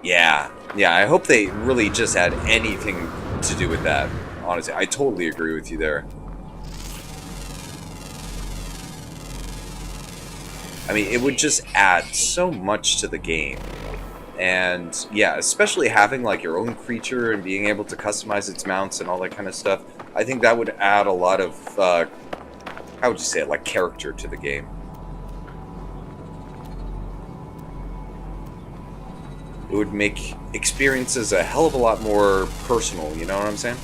Yeah, I hope they really just had anything to do with that. Honestly, I totally agree with you there. I mean, it would just add so much to the game. And yeah, especially having like your own creature and being able to customize its mounts and all that kind of stuff, I think that would add a lot of, how would you say it, like character to the game. It would make experiences a hell of a lot more personal, you know what I'm saying?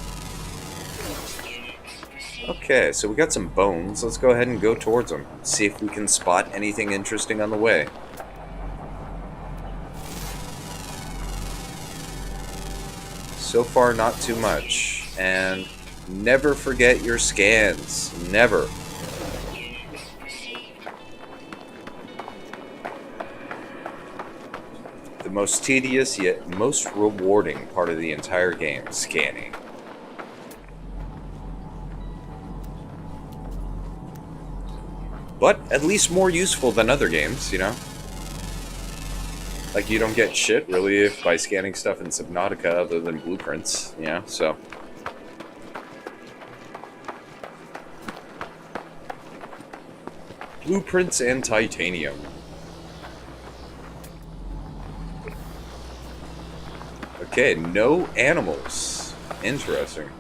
Okay, so we got some bones. Let's go ahead and go towards them. See if we can spot anything interesting on the way. So far, not too much. And never forget your scans. Never. The most tedious yet most rewarding part of the entire game, scanning. But at least more useful than other games, you know? Like, you don't get shit, really, by scanning stuff in Subnautica other than blueprints, you know? So... blueprints and titanium. Okay, no animals. Interesting.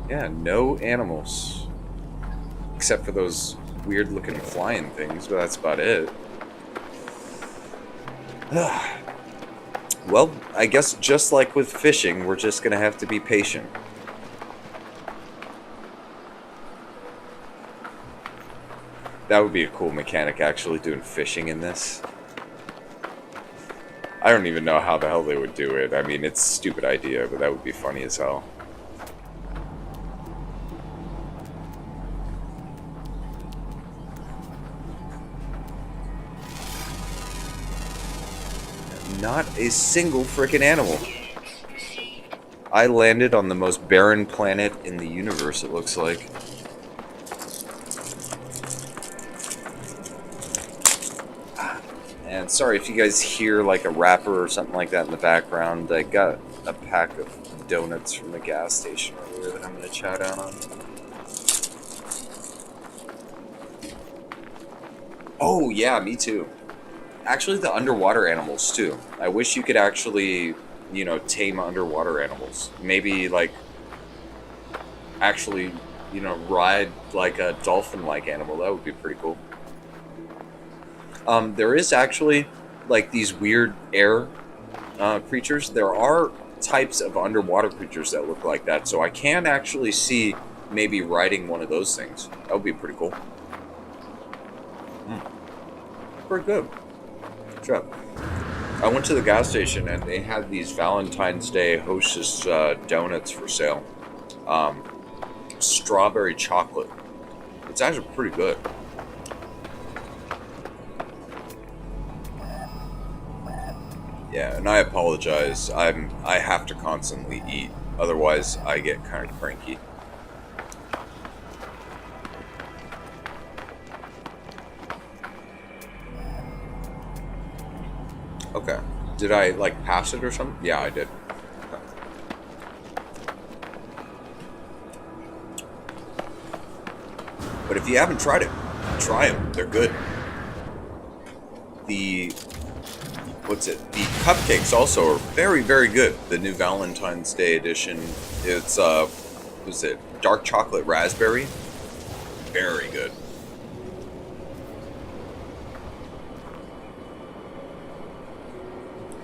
Yeah, no animals. Except for those weird looking flying things, but that's about it. Well, I guess just like with fishing, we're just gonna have to be patient. That would be a cool mechanic, actually, doing fishing in this. I don't even know how the hell they would do it. I mean, it's a stupid idea, but that would be funny as hell. Not a single frickin' animal. I landed on the most barren planet in the universe, it looks like. And sorry if you guys hear like a rapper or something like that in the background. I got a pack of donuts from the gas station earlier that I'm going to chow down on. Oh, yeah, me too. Actually, the underwater animals, too. I wish you could actually, you know, tame underwater animals. Maybe, like, actually, you know, ride, like, a dolphin-like animal. That would be pretty cool. There is actually, like, these weird air creatures. There are types of underwater creatures that look like that, so I can actually see maybe riding one of those things. That would be pretty cool. Pretty good. Sure. I went to the gas station and they had these Valentine's Day Hostess donuts for sale. Strawberry chocolate. It's actually pretty good. Yeah, and I apologize. I have to constantly eat, otherwise I get kind of cranky. Okay. Did I like pass it or something? Yeah, I did. Okay. But if you haven't tried it, try them. They're good. The what's it? The cupcakes also are very, very good. The new Valentine's Day edition. It's what's it? Dark chocolate raspberry. Very good.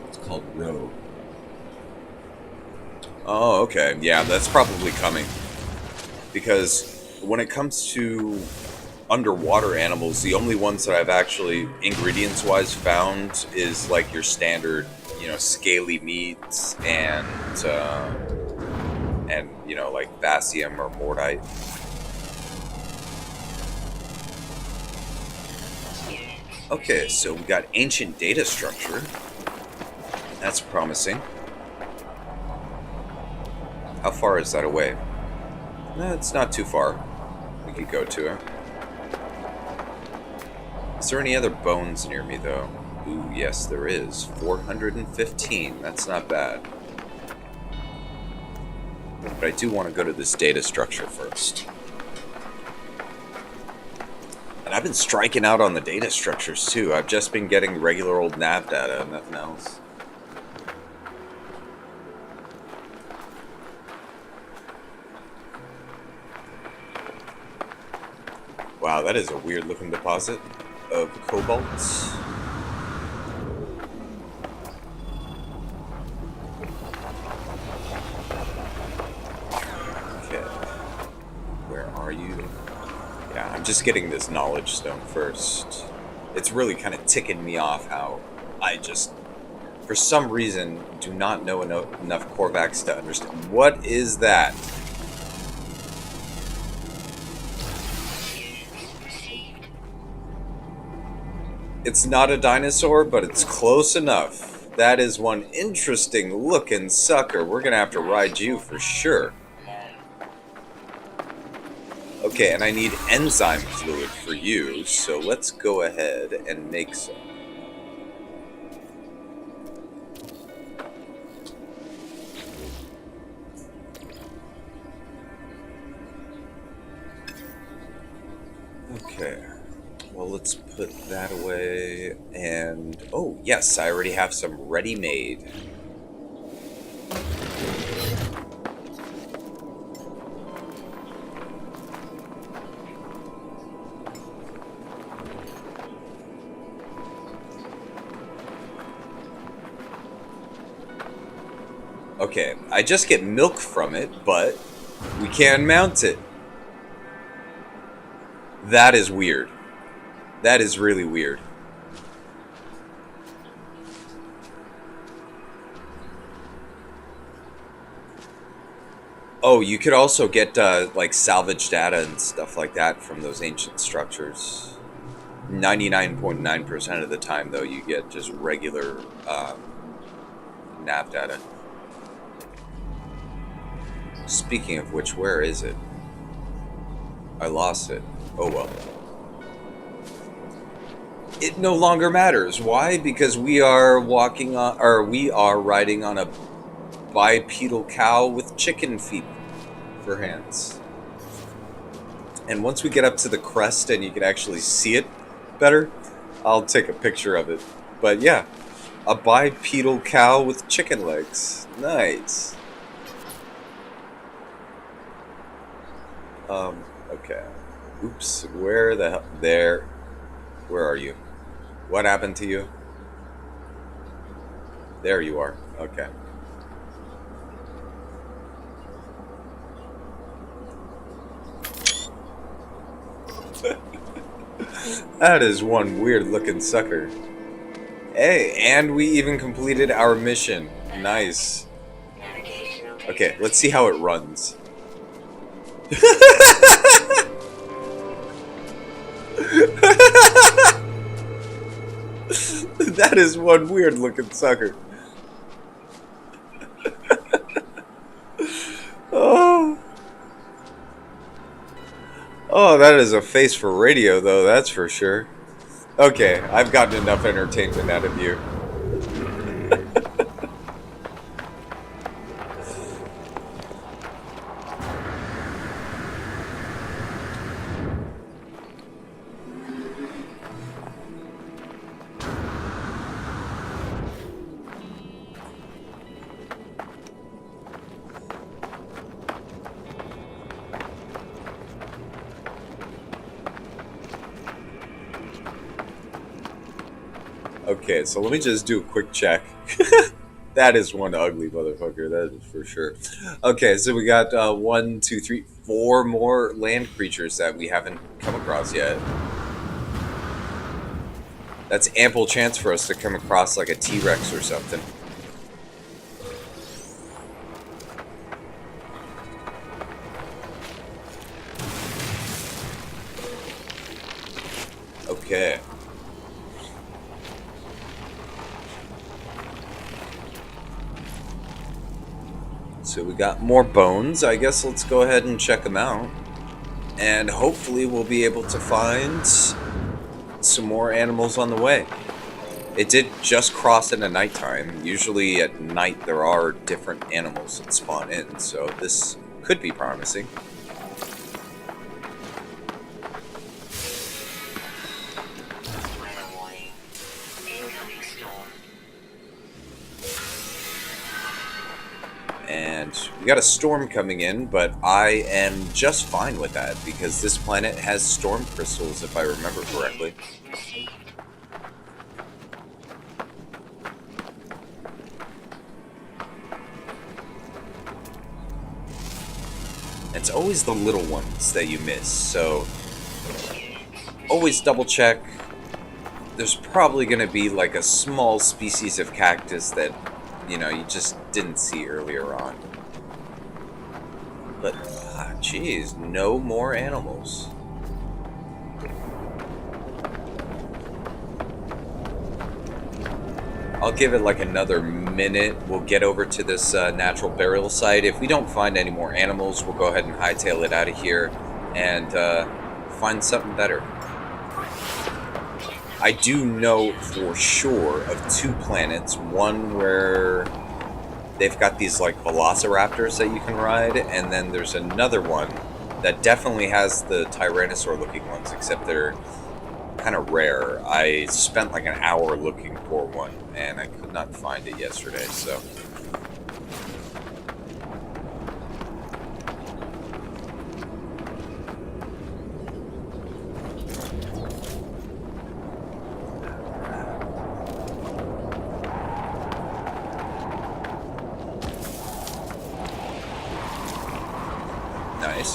It's called Roe. Oh, okay. Yeah, that's probably coming. Because when it comes to underwater animals, the only ones that I've actually ingredients-wise found is like your standard, you know, scaly meats and you know, like Vasium or Mordite. Okay, so we got ancient data structure. That's promising. How far is that away? No, it's not too far. We could go to it. Is there any other bones near me, though? Ooh, yes, there is. 415. That's not bad. But I do want to go to this data structure first. And I've been striking out on the data structures, too. I've just been getting regular old nav data and nothing else. Wow, that is a weird looking deposit of cobalt. Okay. Where are you? Yeah, I'm just getting this knowledge stone first. It's really kind of ticking me off how I just, for some reason, do not know enough Korvax to understand. What is that? It's not a dinosaur, but it's close enough. That is one interesting looking sucker. We're gonna have to ride you for sure. Okay, and I need enzyme fluid for you, so let's go ahead and make some. Okay, well, let's put that away. And oh, yes, I already have some ready made. Okay, I just get milk from it, but we can mount it. That is weird. That is really weird. Oh, you could also get like salvage data and stuff like that from those ancient structures. 99.9% of the time, though, you get just regular nav data. Speaking of which, where is it? I lost it. Oh well. It no longer matters. Why? Because we are walking on, or we are riding on a bipedal cow with chicken feet for hands. And once we get up to the crest and you can actually see it better, I'll take a picture of it. But yeah, a bipedal cow with chicken legs. Nice. Okay. Oops, where the hell? There. Where are you? What happened to you? There you are. Okay. That is one weird looking sucker. Hey, and we even completed our mission. Nice. Okay, let's see how it runs. That is one weird looking sucker. Oh. Oh, that is a face for radio, though, that's for sure. Okay, I've gotten enough entertainment out of you. Okay, so let me just do a quick check. That is one ugly motherfucker, that is for sure. Okay, so we got 1, 2, 3, 4 more land creatures that we haven't come across yet. That's ample chance for us to come across like a T-Rex or something. Okay. So we got more bones. I guess let's go ahead and check them out. And hopefully we'll be able to find some more animals on the way. It did just cross into nighttime. Usually at night there are different animals that spawn in, so this could be promising. And We got a storm coming in, but I am just fine with that because this planet has storm crystals, if I remember correctly. It's always the little ones that you miss, so always double check. There's probably going to be like a small species of cactus that, you know, you just didn't see earlier on. But, geez, no more animals. I'll give it like another minute. We'll get over to this natural burial site. If we don't find any more animals, we'll go ahead and hightail it out of here and find something better. I do know for sure of 2 planets. One where they've got these like velociraptors that you can ride, and then there's another one that definitely has the tyrannosaur looking ones, except they're kind of rare. I spent like an hour looking for one and I could not find it yesterday, so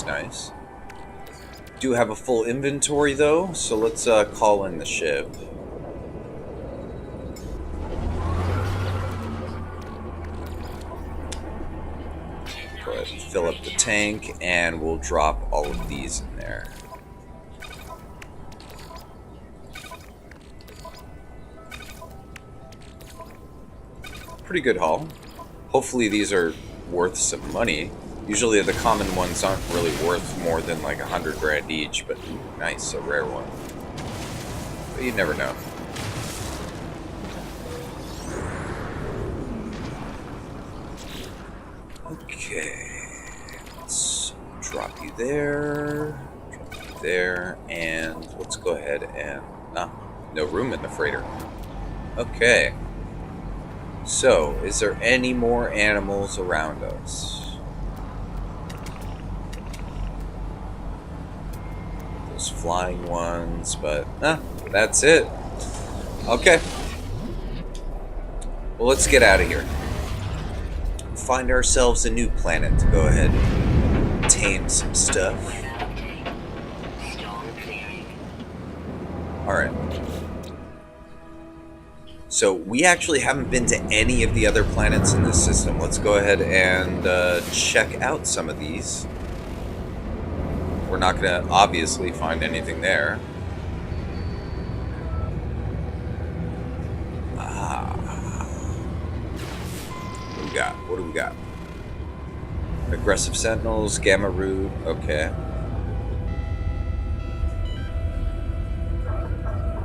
nice. Do have a full inventory though, so let's call in the ship. Go ahead and fill up the tank, and we'll drop all of these in there. Pretty good haul. Hopefully these are worth some money. Usually the common ones aren't really worth more than like 100 grand each, but ooh, nice, a rare one. But you never know. Okay, let's drop you there, and let's go ahead and... no room in the freighter. Okay. So, is there any more animals around us? Those flying ones, but that's it. Okay. Well, let's get out of here. Find ourselves a new planet to go ahead and tame some stuff. Alright. So, we actually haven't been to any of the other planets in this system. Let's go ahead and check out some of these. We're not going to obviously find anything there. What do we got? Aggressive sentinels, gamma root, okay.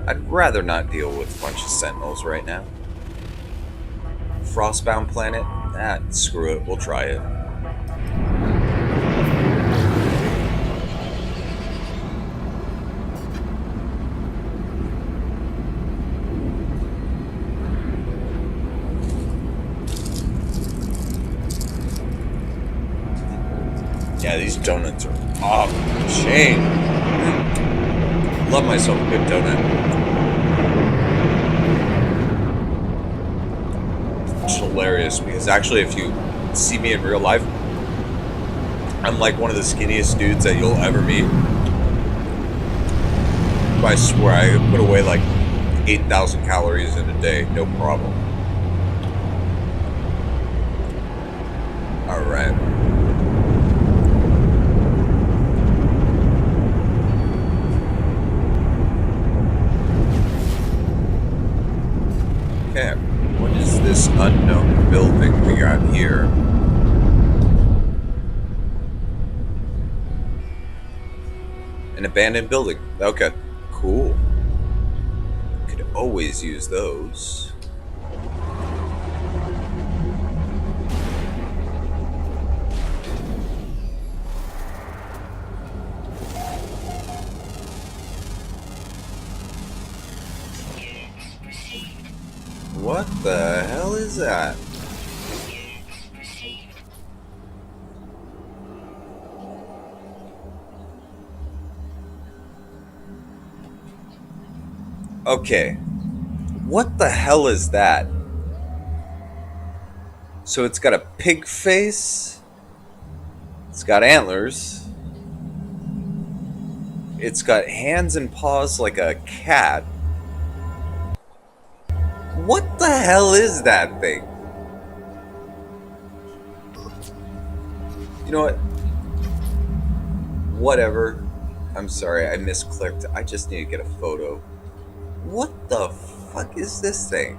I'd rather not deal with a bunch of sentinels right now. Frostbound planet? Screw it, we'll try it. Yeah, these donuts are off the chain. Love myself a good donut. It's hilarious because actually, if you see me in real life, I'm like one of the skinniest dudes that you'll ever meet. I swear, I put away like 8,000 calories in a day, no problem. All right. Okay, what is this unknown building we got here? An abandoned building. Okay, cool. Could always use those. What the hell is that? Okay. What the hell is that? So it's got a pig face. It's got antlers. It's got hands and paws like a cat. What the hell is that thing? You know what? Whatever. I'm sorry, I misclicked. I just need to get a photo. What the fuck is this thing?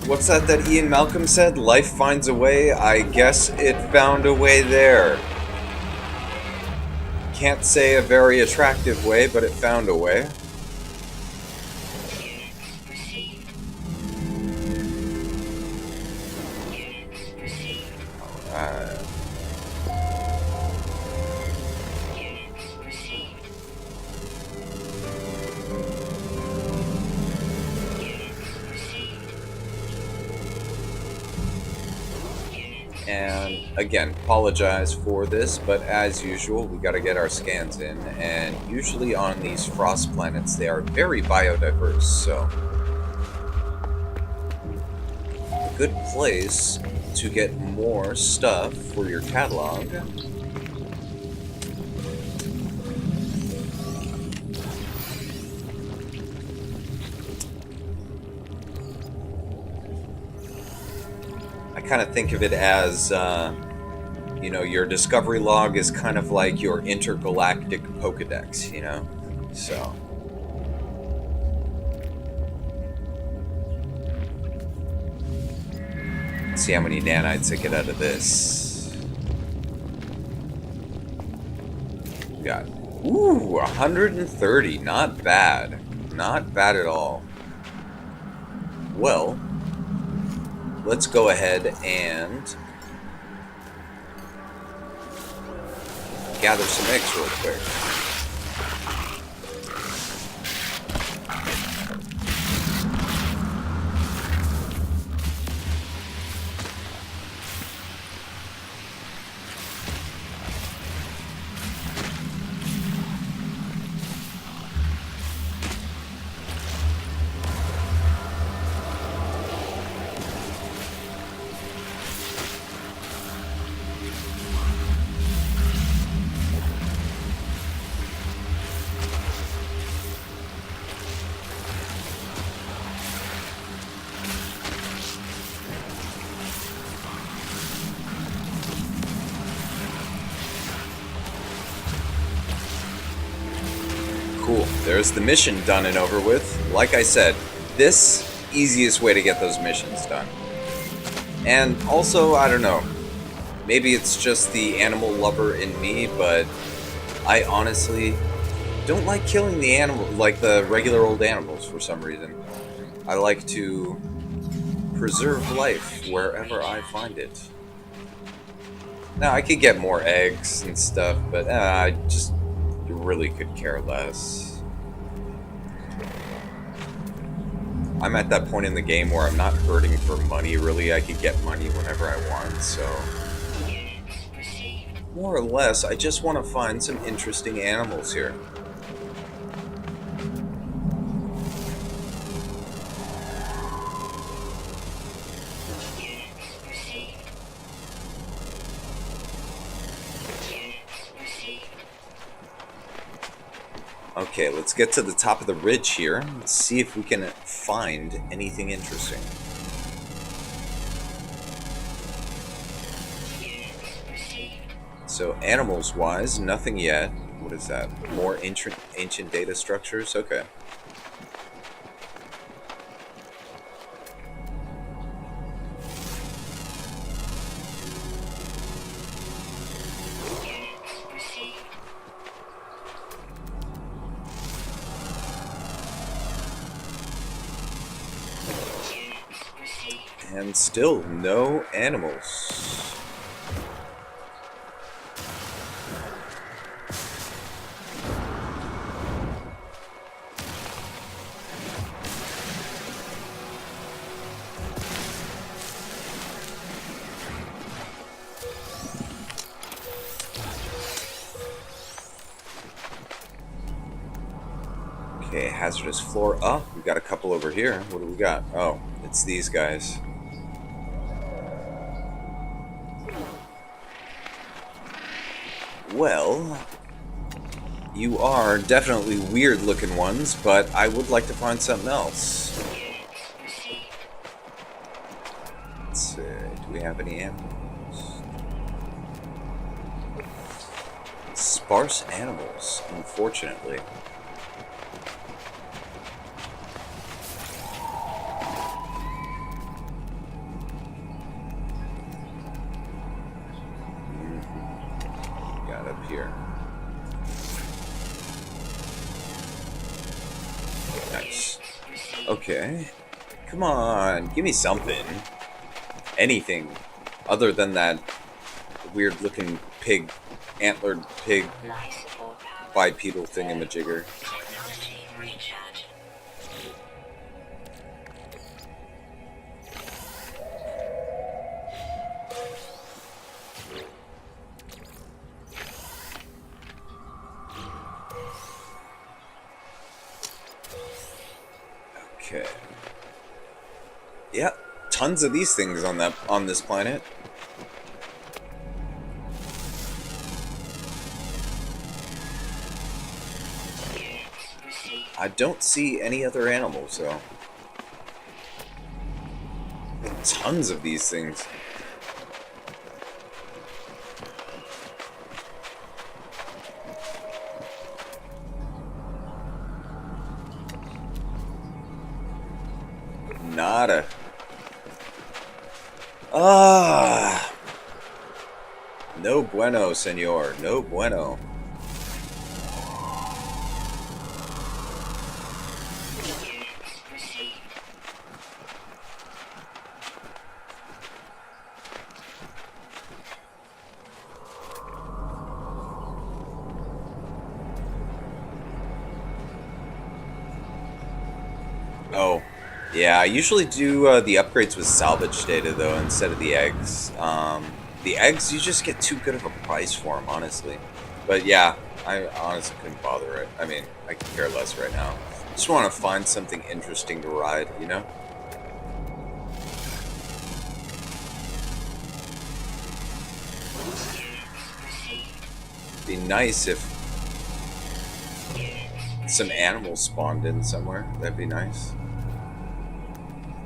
What's that Ian Malcolm said? Life finds a way. I guess it found a way there. Can't say a very attractive way, but it found a way. Alright. And again, apologize for this, but as usual, we gotta get our scans in. And usually on these frost planets, they are very biodiverse, so a good place to get more stuff for your catalog. I kind of think of it as, you know, your discovery log is kind of like your intergalactic Pokedex, you know? So. Let's see how many nanites I get out of this. We got, ooh, 130. Not bad. Not bad at all. Well, let's go ahead and gather some eggs real quick. Cool. There's the mission done and over with. Like I said, this easiest way to get those missions done. And also, I don't know, maybe it's just the animal lover in me, but I honestly don't like killing the animal, like the regular old animals for some reason. I like to preserve life wherever I find it. Now, I could get more eggs and stuff, but I just really could care less. I'm at that point in the game where I'm not hurting for money, really. I could get money whenever I want, so more or less, I just want to find some interesting animals here. Okay, let's get to the top of the ridge here. Let's see if we can find anything interesting. So animals-wise, nothing yet. What is that? More ancient data structures? Okay. And still no animals. hazardous floor. Oh, we got a couple over here. What do we got? Oh, it's these guys. Well, you are definitely weird looking ones, but I would like to find something else. Let's see, do we have any animals? Sparse animals, unfortunately. Got up here. Nice. Okay. Come on, give me something. Anything other than that weird looking pig, antlered pig, bipedal thingamajigger. Technology recharge. Okay. Yeah, tons of these things on this planet. I don't see any other animals though. Tons of these things. Nada. Ah. No bueno, senor. No bueno. Oh, yeah. I usually do the upgrades with salvage data though, instead of the eggs. The eggs, you just get too good of a price for them, honestly. But yeah, I honestly couldn't bother it. I mean, I could care less right now. Just want to find something interesting to ride, you know? Be nice if some animals spawned in somewhere. That'd be nice.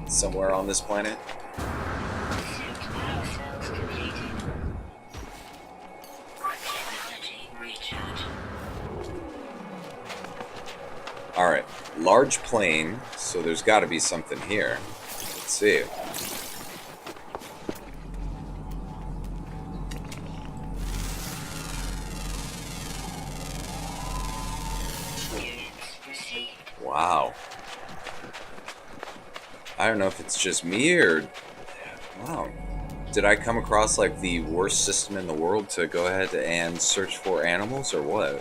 Somewhere on this planet. Technology recharge. Alright, large plane, so there's got to be something here. Let's see. Wow. I don't know if it's just me or... Wow. Did I come across like the worst system in the world to go ahead and search for animals or what?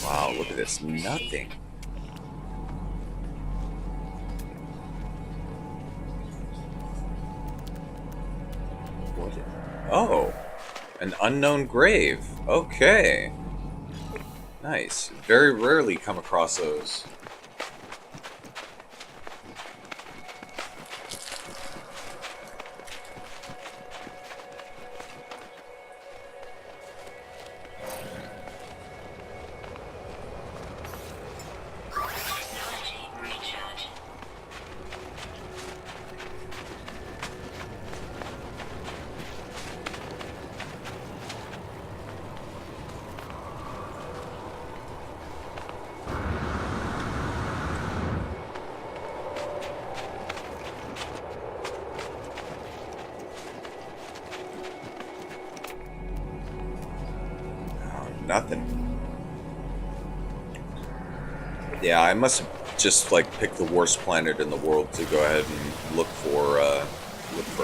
Wow, look at this. Nothing. What? Oh, an unknown grave. Okay. Nice. Very rarely come across those. Technology recharge. Oh, nothing. Yeah, I must have just like picked the worst planet in the world to go ahead and look for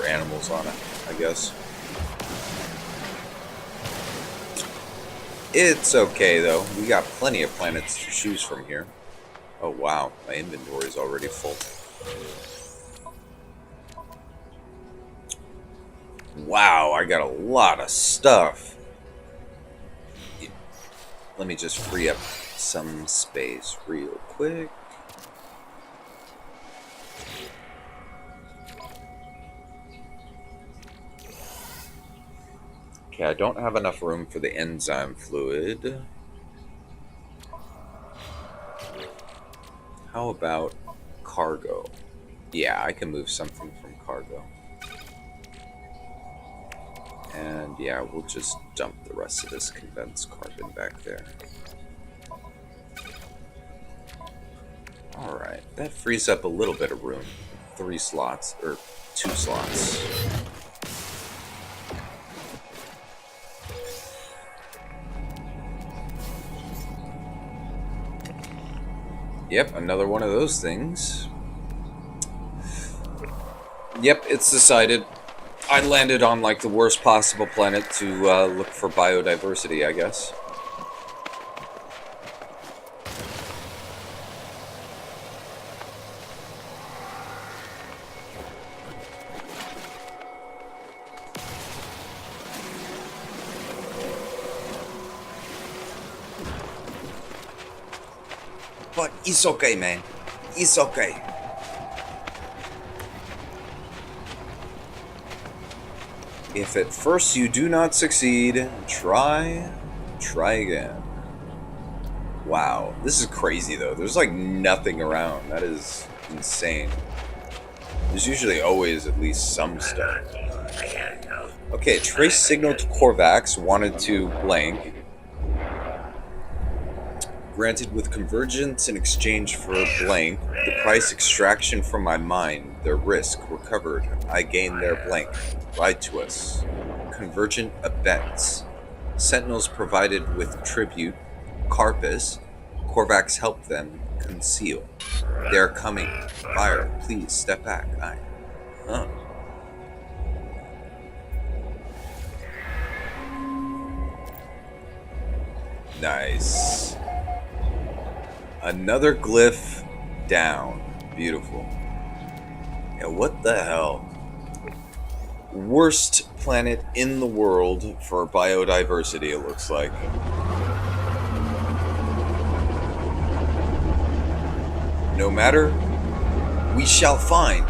animals on it, I guess. It's okay though. We got plenty of planets to choose from here. Oh wow, my inventory is already full. Wow, I got a lot of stuff. Let me just free up some space real quick. Okay, I don't have enough room for the enzyme fluid. How about cargo? Yeah, I can move something from cargo. And yeah, we'll just dump the rest of this condensed carbon back there. Alright, that frees up a little bit of room. 3 slots, or 2 slots. Yep, another one of those things. Yep, it's decided. I landed on like the worst possible planet to look for biodiversity, I guess. But it's okay, man. It's okay. If at first you do not succeed, try again. Wow, this is crazy though. There's like nothing around. That is insane. There's usually always at least some stuff. Okay, trace signal to Korvax, wanted to blank. Granted with convergence in exchange for blank. The price extraction from my mind. Their risk recovered. I gain their blank. Lied to us. Convergent abets. Sentinels provided with tribute. Carpus. Korvax helped them conceal. They are coming. Fire, please step back. Huh. Nice. Another glyph down. Beautiful. Yeah, what the hell? Worst planet in the world for biodiversity, it looks like. No matter, we shall find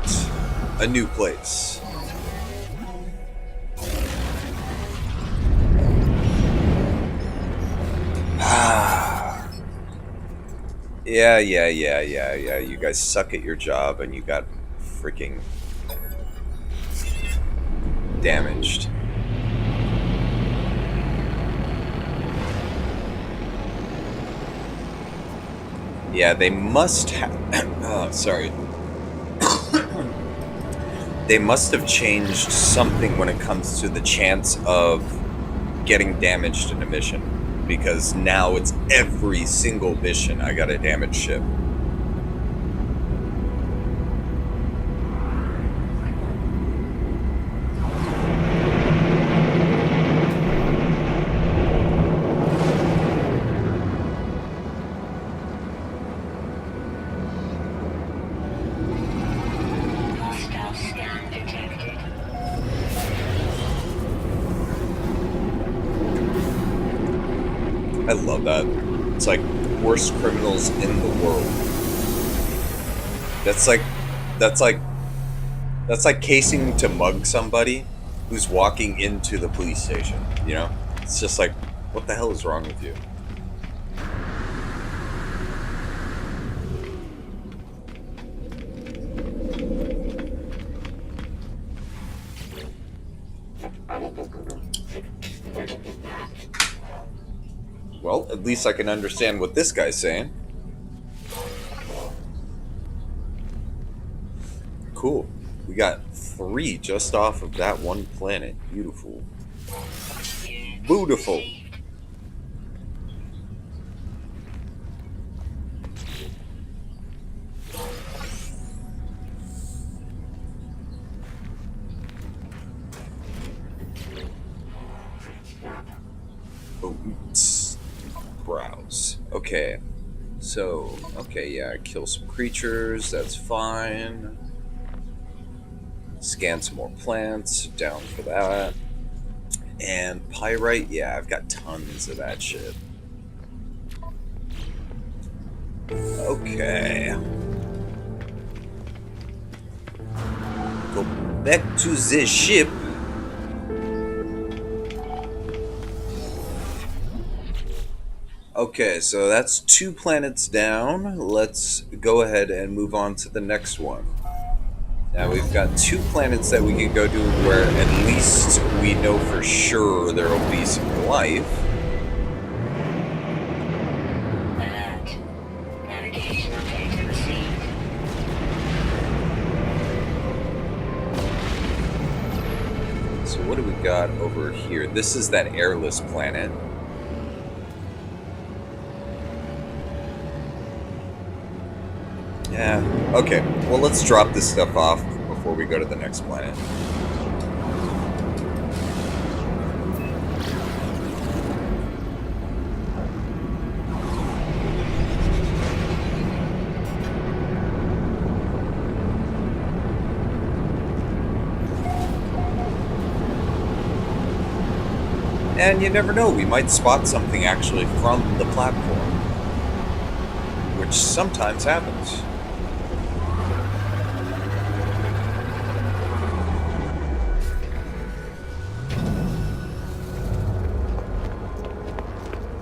a new place. Yeah. You guys suck at your job and you got freaking damaged. Yeah, they must have. Oh, sorry. They must have changed something when it comes to the chance of getting damaged in a mission. Because now it's every single mission I got a damaged ship. Hostile scan detected. I love that. It's like worst criminals in the world. That's like that's like that's like casing to mug somebody who's walking into the police station, you know? It's just like, what the hell is wrong with you? Well, at least I can understand what this guy's saying. Cool. We got 3 just off of that one planet. Beautiful. Beautiful. Oops. Browse. Okay. So, okay, yeah, kill some creatures. That's fine. Scan some more plants. Down for that. And pyrite, yeah, I've got tons of that shit. Okay. Go back to the ship. Okay, so that's 2 planets down. Let's go ahead and move on to the next one. Now we've got 2 planets that we can go to where at least we know for sure there will be some life. Alert. Navigation update received. So what do we got over here? This is that airless planet. Yeah, okay. Well, let's drop this stuff off before we go to the next planet. And you never know, we might spot something actually from the platform, which sometimes happens.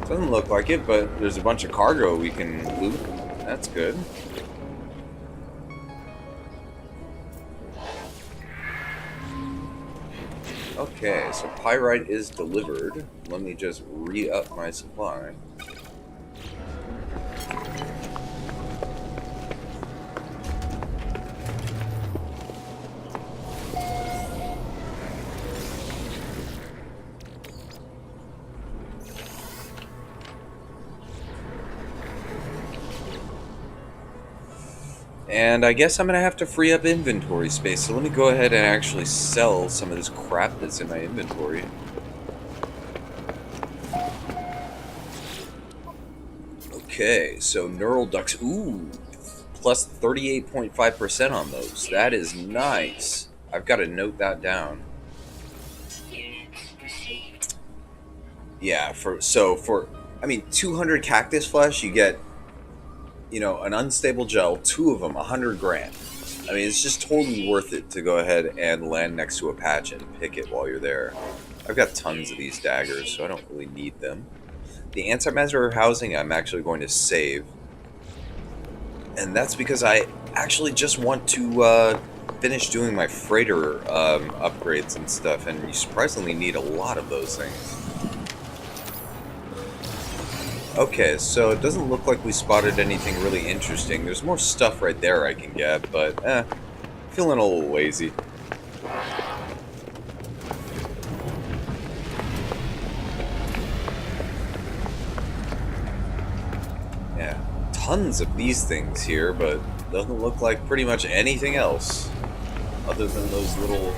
Doesn't look like it, but there's a bunch of cargo we can loot. That's good. Okay, so pyrite is delivered. Let me just re-up my supply. And I guess I'm going to have to free up inventory space, so let me go ahead and actually sell some of this crap that's in my inventory. Okay, so neural ducts, ooh, plus 38.5% on those. That is nice. I've got to note that down. Units received. Yeah, for 200 cactus flesh, you get, an unstable gel, 2 of them, 100 grand. I mean, it's just totally worth it to go ahead and land next to a patch and pick it while you're there. I've got tons of these daggers, so I don't really need them. The antimatter housing I'm actually going to save. And that's because I actually just want to finish doing my freighter upgrades and stuff, and you surprisingly need a lot of those things. Okay, so it doesn't look like we spotted anything really interesting. There's more stuff right there I can get, but feeling a little lazy. Yeah, tons of these things here, but doesn't look like pretty much anything else other than those little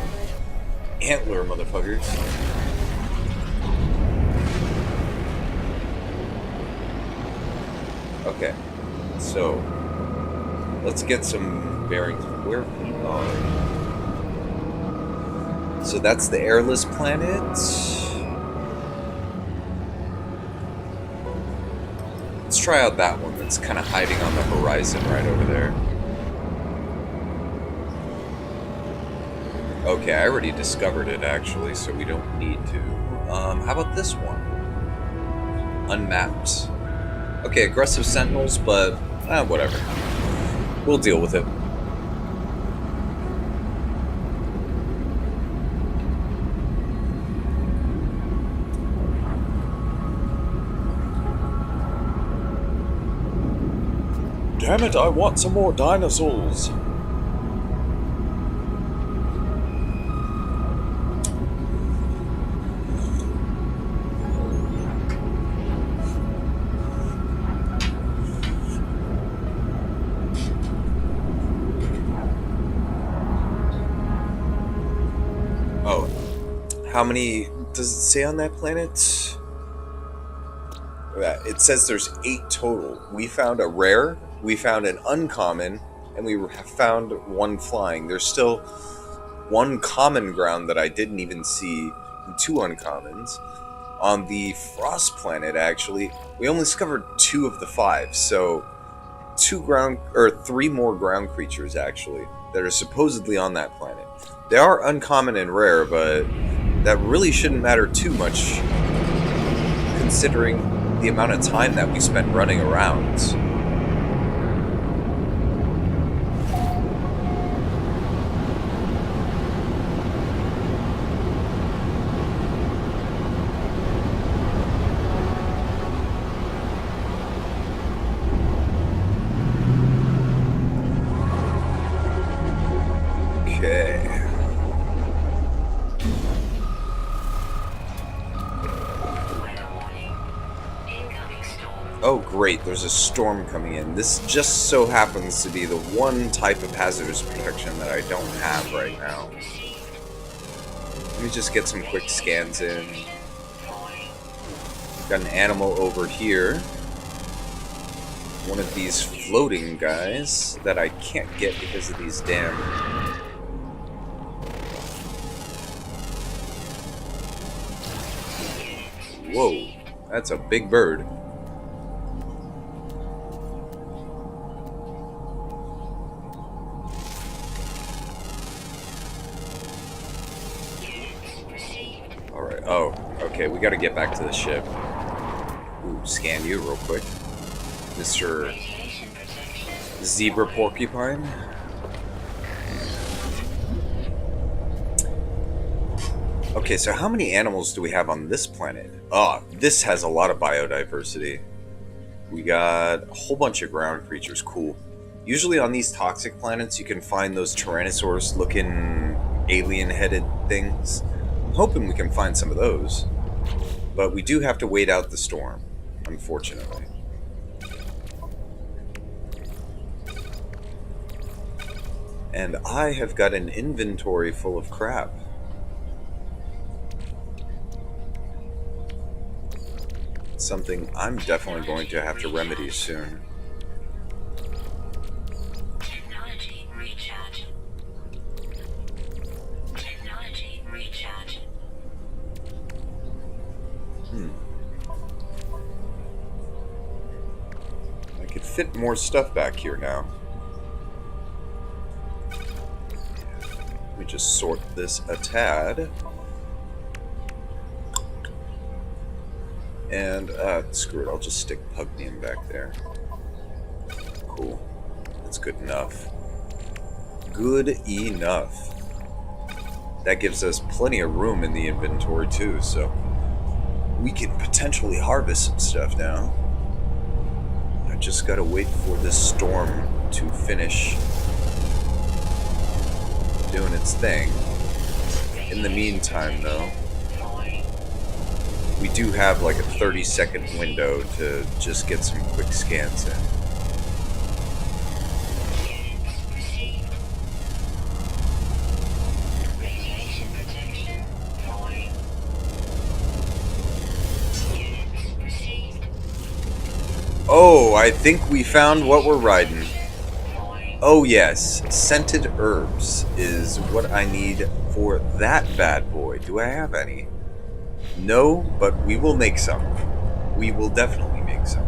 antler motherfuckers. Okay, so let's get some bearings where we are. So that's the airless planet. Let's try out that one that's kind of hiding on the horizon right over there. Okay, I already discovered it actually, so we don't need to. How about this one? Unmapped. Okay, aggressive sentinels, but whatever. We'll deal with it. Damn it, I want some more dinosaurs. Oh, how many does it say on that planet? It says there's 8 total. We found a rare, we found an uncommon, and we have found 1 flying. There's still one common ground that I didn't even see, and two uncommons. On the Frost planet, actually, we only discovered 2 of the 5, so three more ground creatures actually that are supposedly on that planet. They are uncommon and rare, but that really shouldn't matter too much considering the amount of time that we spent running around. Okay. Weather warning. Incoming storm. Oh great, there's a storm coming in. This just so happens to be the one type of hazardous protection that I don't have right now. Let me just get some quick scans in. Got an animal over here. One of these floating guys that I can't get because of these damn... Whoa, that's a big bird. Alright, oh, okay, we gotta get back to the ship. Ooh, scan you real quick. Mr. Radiation protection. Zebra Porcupine. Okay, so how many animals do we have on this planet? Ah, this has a lot of biodiversity. We got a whole bunch of ground creatures, cool. Usually on these toxic planets you can find those Tyrannosaurus looking alien headed things. I'm hoping we can find some of those. But we do have to wait out the storm, unfortunately. And I have got an inventory full of crap. Something I'm definitely going to have to remedy soon. Technology recharge. Technology recharge. I could fit more stuff back here now. Let me just sort this a tad. And, screw it, I'll just stick Pugnium back there. Cool. That's good enough. Good enough. That gives us plenty of room in the inventory, too, so we can potentially harvest some stuff now. I just gotta wait for this storm to finish doing its thing. In the meantime, though, we do have like a 30-second window to just get some quick scans in. Radiation protection. Falling. Units received. Oh, I think we found what we're riding. Falling. Oh yes, scented herbs is what I need for that bad boy. Do I have any? No, but we will make some. We will definitely make some.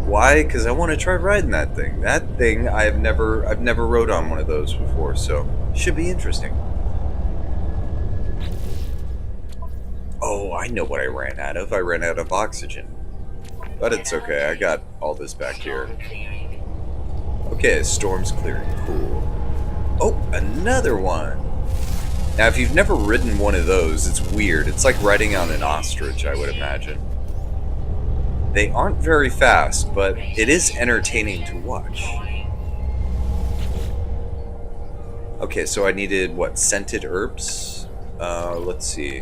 Why? Because I want to try riding that thing. That thing I've never rode on one of those before, so should be interesting. Oh, I know what I ran out of. I ran out of oxygen. But it's okay, I got all this back here. Storm clearing. Okay, storm's clearing. Cool. Oh, another one! Now, if you've never ridden one of those, it's weird. It's like riding on an ostrich, I would imagine. They aren't very fast, but it is entertaining to watch. Okay, so I needed, what, scented herbs? Let's see.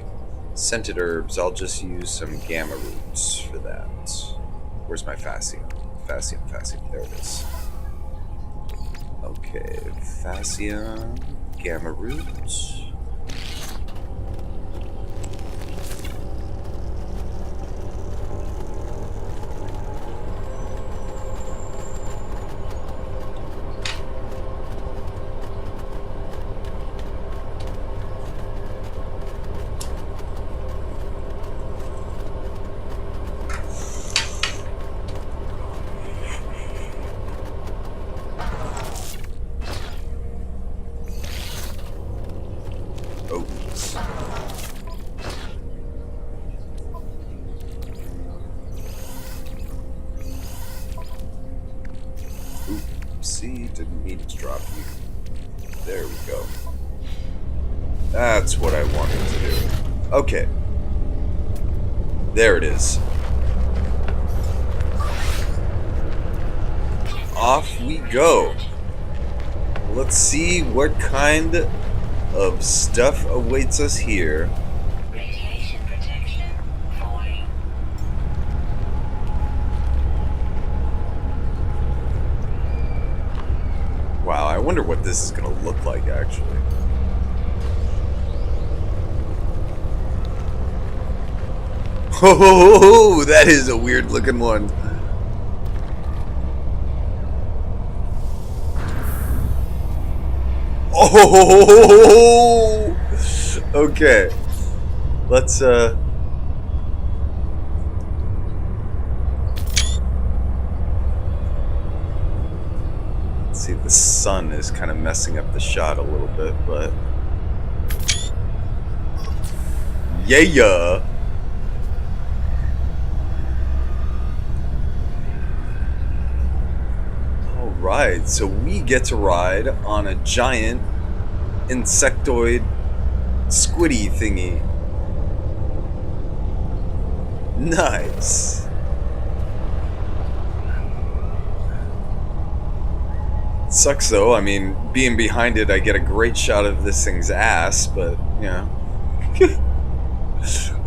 Scented herbs, I'll just use some gamma roots for that. Where's my fascium? Fascium, there it is. Okay, fascium, gamma roots. Oopsie, didn't mean to drop you. There we go. That's what I wanted to do. Okay. There it is. Off we go. Let's see what kind of stuff awaits us here. Radiation protection falling. Wow, I wonder what this is going to look like, actually. Oh, that is a weird looking one. Oh, okay. Let's let's see. The sun is kind of messing up the shot a little bit, but yeah. Alright, so we get to ride on a giant insectoid squiddy thingy. Nice. Sucks though, I mean, being behind it, I get a great shot of this thing's ass, but, you know.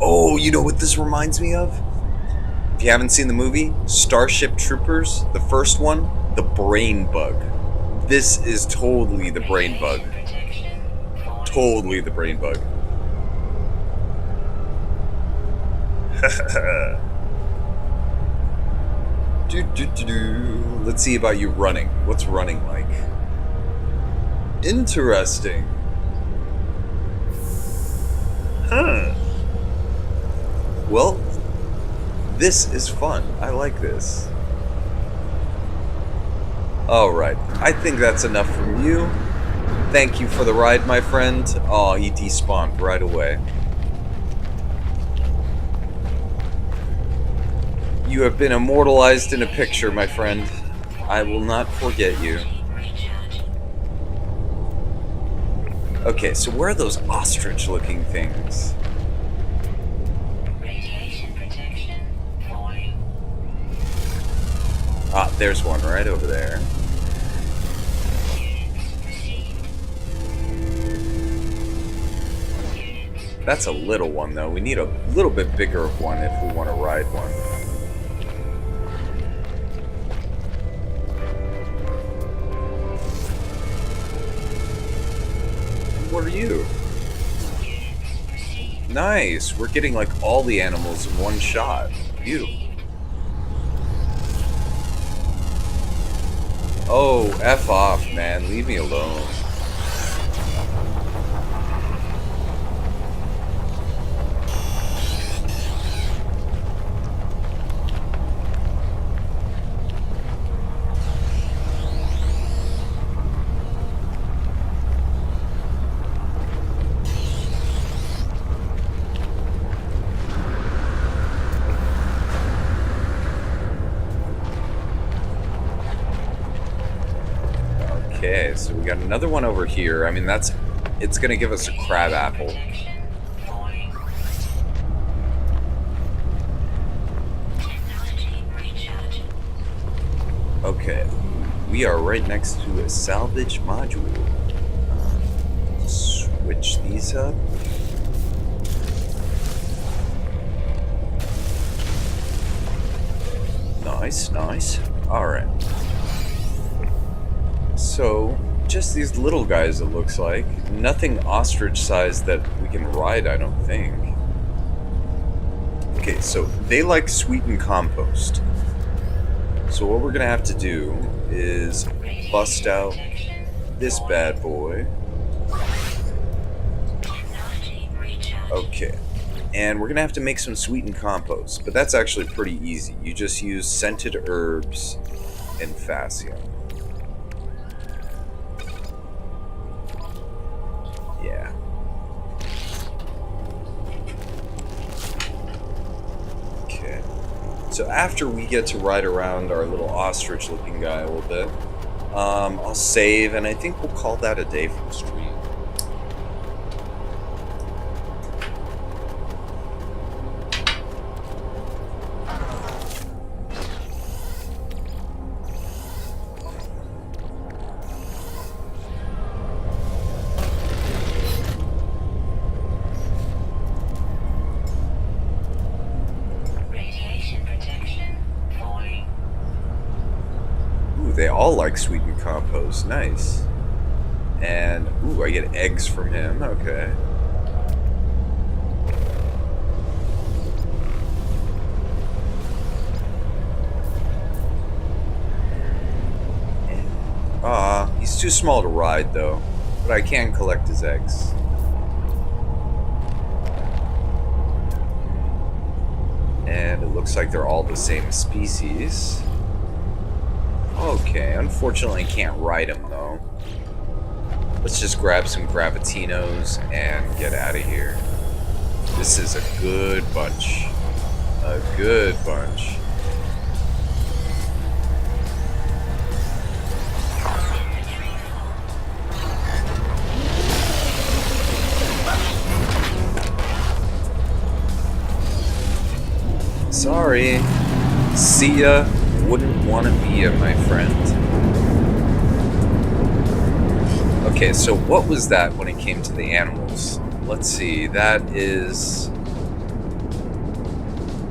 Oh, you know what this reminds me of? If you haven't seen the movie, Starship Troopers, the first one, the brain bug. This is totally the brain bug. Totally the brain bug. Let's see about you running. What's running like? Interesting. Huh. Well, this is fun. I like this. Alright, I think that's enough from you. Thank you for the ride, my friend. Aw, he despawned right away. You have been immortalized in a picture, my friend. I will not forget you. Okay, so where are those ostrich-looking things? Radiation protection falling. Ah, there's one right over there. That's a little one, though. We need a little bit bigger of one if we want to ride one. What are you? Nice. We're getting like all the animals in one shot. Beautiful. Oh, F off, man. Leave me alone. Okay, so we got another one over here. I mean, it's gonna give us a crab apple. Okay, we are right next to a salvage module. Switch these up. Nice, nice. Alright. So, just these little guys, it looks like. Nothing ostrich-sized that we can ride, I don't think. Okay, so they like sweetened compost. So what we're gonna have to do is bust out this bad boy. Okay. And we're gonna have to make some sweetened compost, but that's actually pretty easy. You just use scented herbs and fascia. Yeah. Okay. So after we get to ride around our little ostrich-looking guy a little bit, I'll save, and I think we'll call that a day for the stream. Radiation protection falling. Ooh, they all like sweetened compost. Nice. And, ooh, I get eggs from him. Okay. He's too small to ride, though. But I can collect his eggs. And it looks like they're all the same species. Okay, unfortunately I can't ride him, though. Let's just grab some Gravitinos and get out of here. This is a good bunch. A good bunch. Sorry. See ya. Wouldn't want to be ya, my friend. Okay, so what was that when it came to the animals? Let's see, that is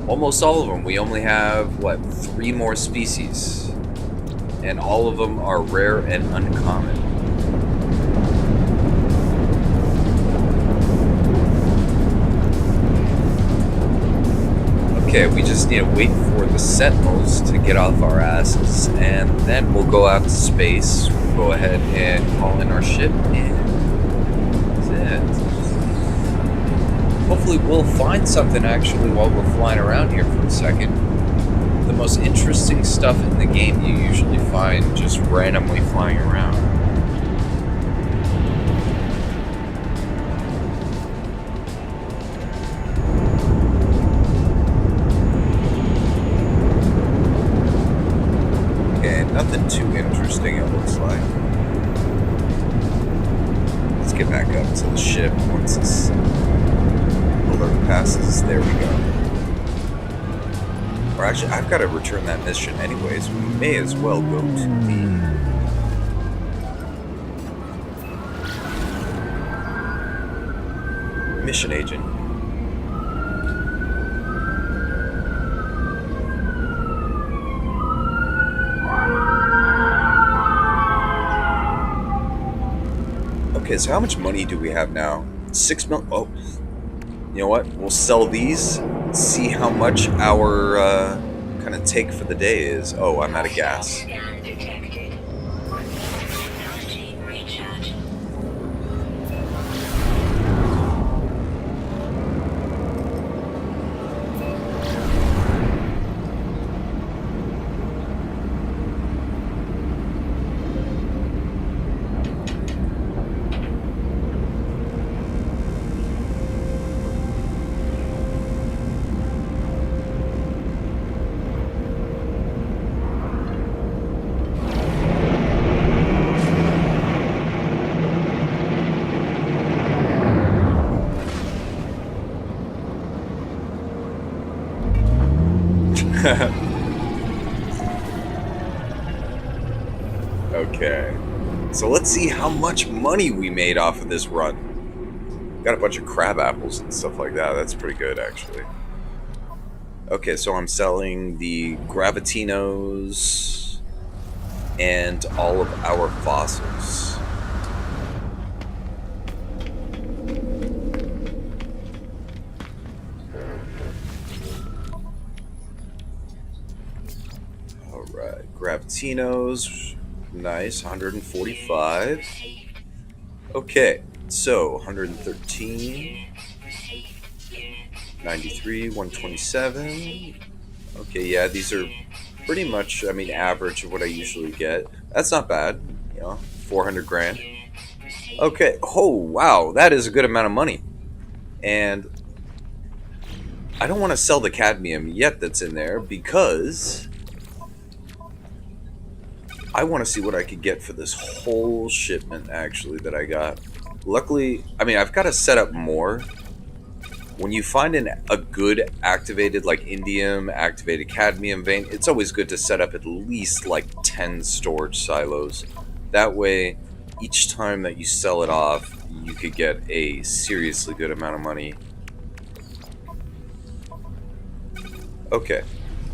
almost all of them. We only have, what, 3 more species. And all of them are rare and uncommon. Okay, we just need to wait for the sentinels to get off our asses, and then we'll go out to space. We'll go ahead and call in our ship, and that's it. Hopefully we'll find something actually while we're flying around here for a second. The most interesting stuff in the game you usually find just randomly flying around. Nothing too interesting, it looks like. Let's get back up to the ship once this alert passes. There we go. Or actually, I've got to return that mission anyways. We may as well go to the... mission agent. Okay, so how much money do we have now? 6 mil. Oh, you know what? We'll sell these. See how much our kind of take for the day is. Oh, I'm out of gas. Scan detected. Energy recharge. Okay. So let's see how much money we made off of this run. Got a bunch of crab apples and stuff like that. That's pretty good, actually. Okay, so I'm selling the Gravitinos and all of our fossils. Alright, Gravitinos. Nice, 145. Okay, so 113. 93, 127. Okay, yeah, these are pretty much, I mean, average of what I usually get. That's not bad, you know, 400 grand. Okay, oh, wow, that is a good amount of money. And I don't want to sell the cadmium yet that's in there because I want to see what I could get for this whole shipment, actually, that I got. Luckily, I mean, I've got to set up more. When you find a good activated, like indium, activated cadmium vein, it's always good to set up at least like 10 storage silos. That way, each time that you sell it off, you could get a seriously good amount of money. Okay,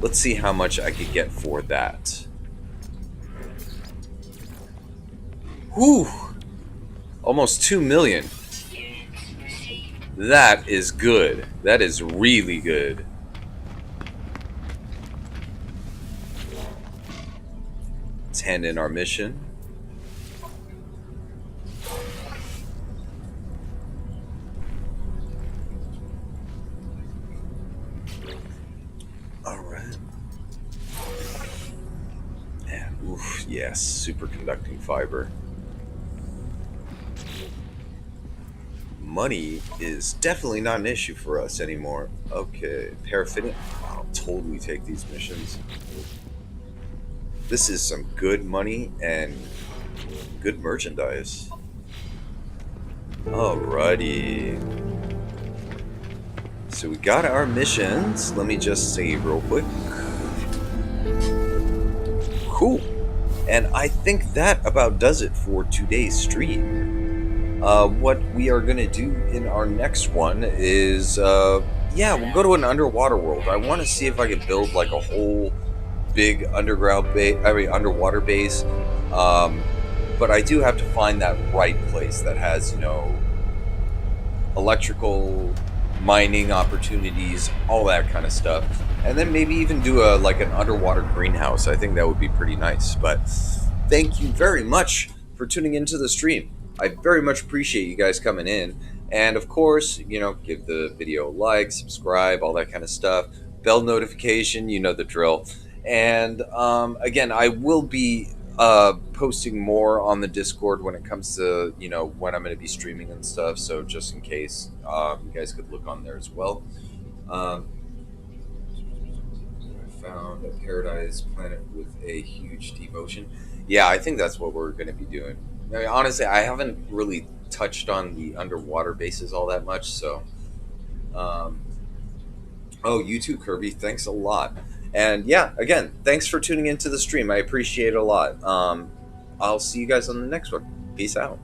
let's see how much I could get for that. Whew! Almost 2 million. That is good. That is really good. Let's hand in our mission. Alright. And, oof, yes, superconducting fiber. Money is definitely not an issue for us anymore. Okay, paraffinium. I'll totally take these missions. This is some good money and good merchandise. Alrighty. So we got our missions. Let me just save real quick. Cool. And I think that about does it for today's stream. What we are going to do in our next one is, yeah, we'll go to an underwater world. I want to see if I can build like a whole big underground base, I mean, underwater base. But I do have to find that right place that has, you know, electrical mining opportunities, all that kind of stuff. And then maybe even do a like an underwater greenhouse. I think that would be pretty nice. But thank you very much for tuning into the stream. I very much appreciate you guys coming in. And of course, you know, give the video a like, subscribe, all that kind of stuff. Bell notification, you know the drill. And again, I will be posting more on the Discord when it comes to, you know, when I'm going to be streaming and stuff. So just in case, you guys could look on there as well. I found a paradise planet with a huge deep ocean. Yeah, I think that's what we're going to be doing. I mean, honestly, I haven't really touched on the underwater bases all that much. So, oh, you too, Kirby. Thanks a lot. And yeah, again, thanks for tuning into the stream. I appreciate it a lot. I'll see you guys on the next one. Peace out.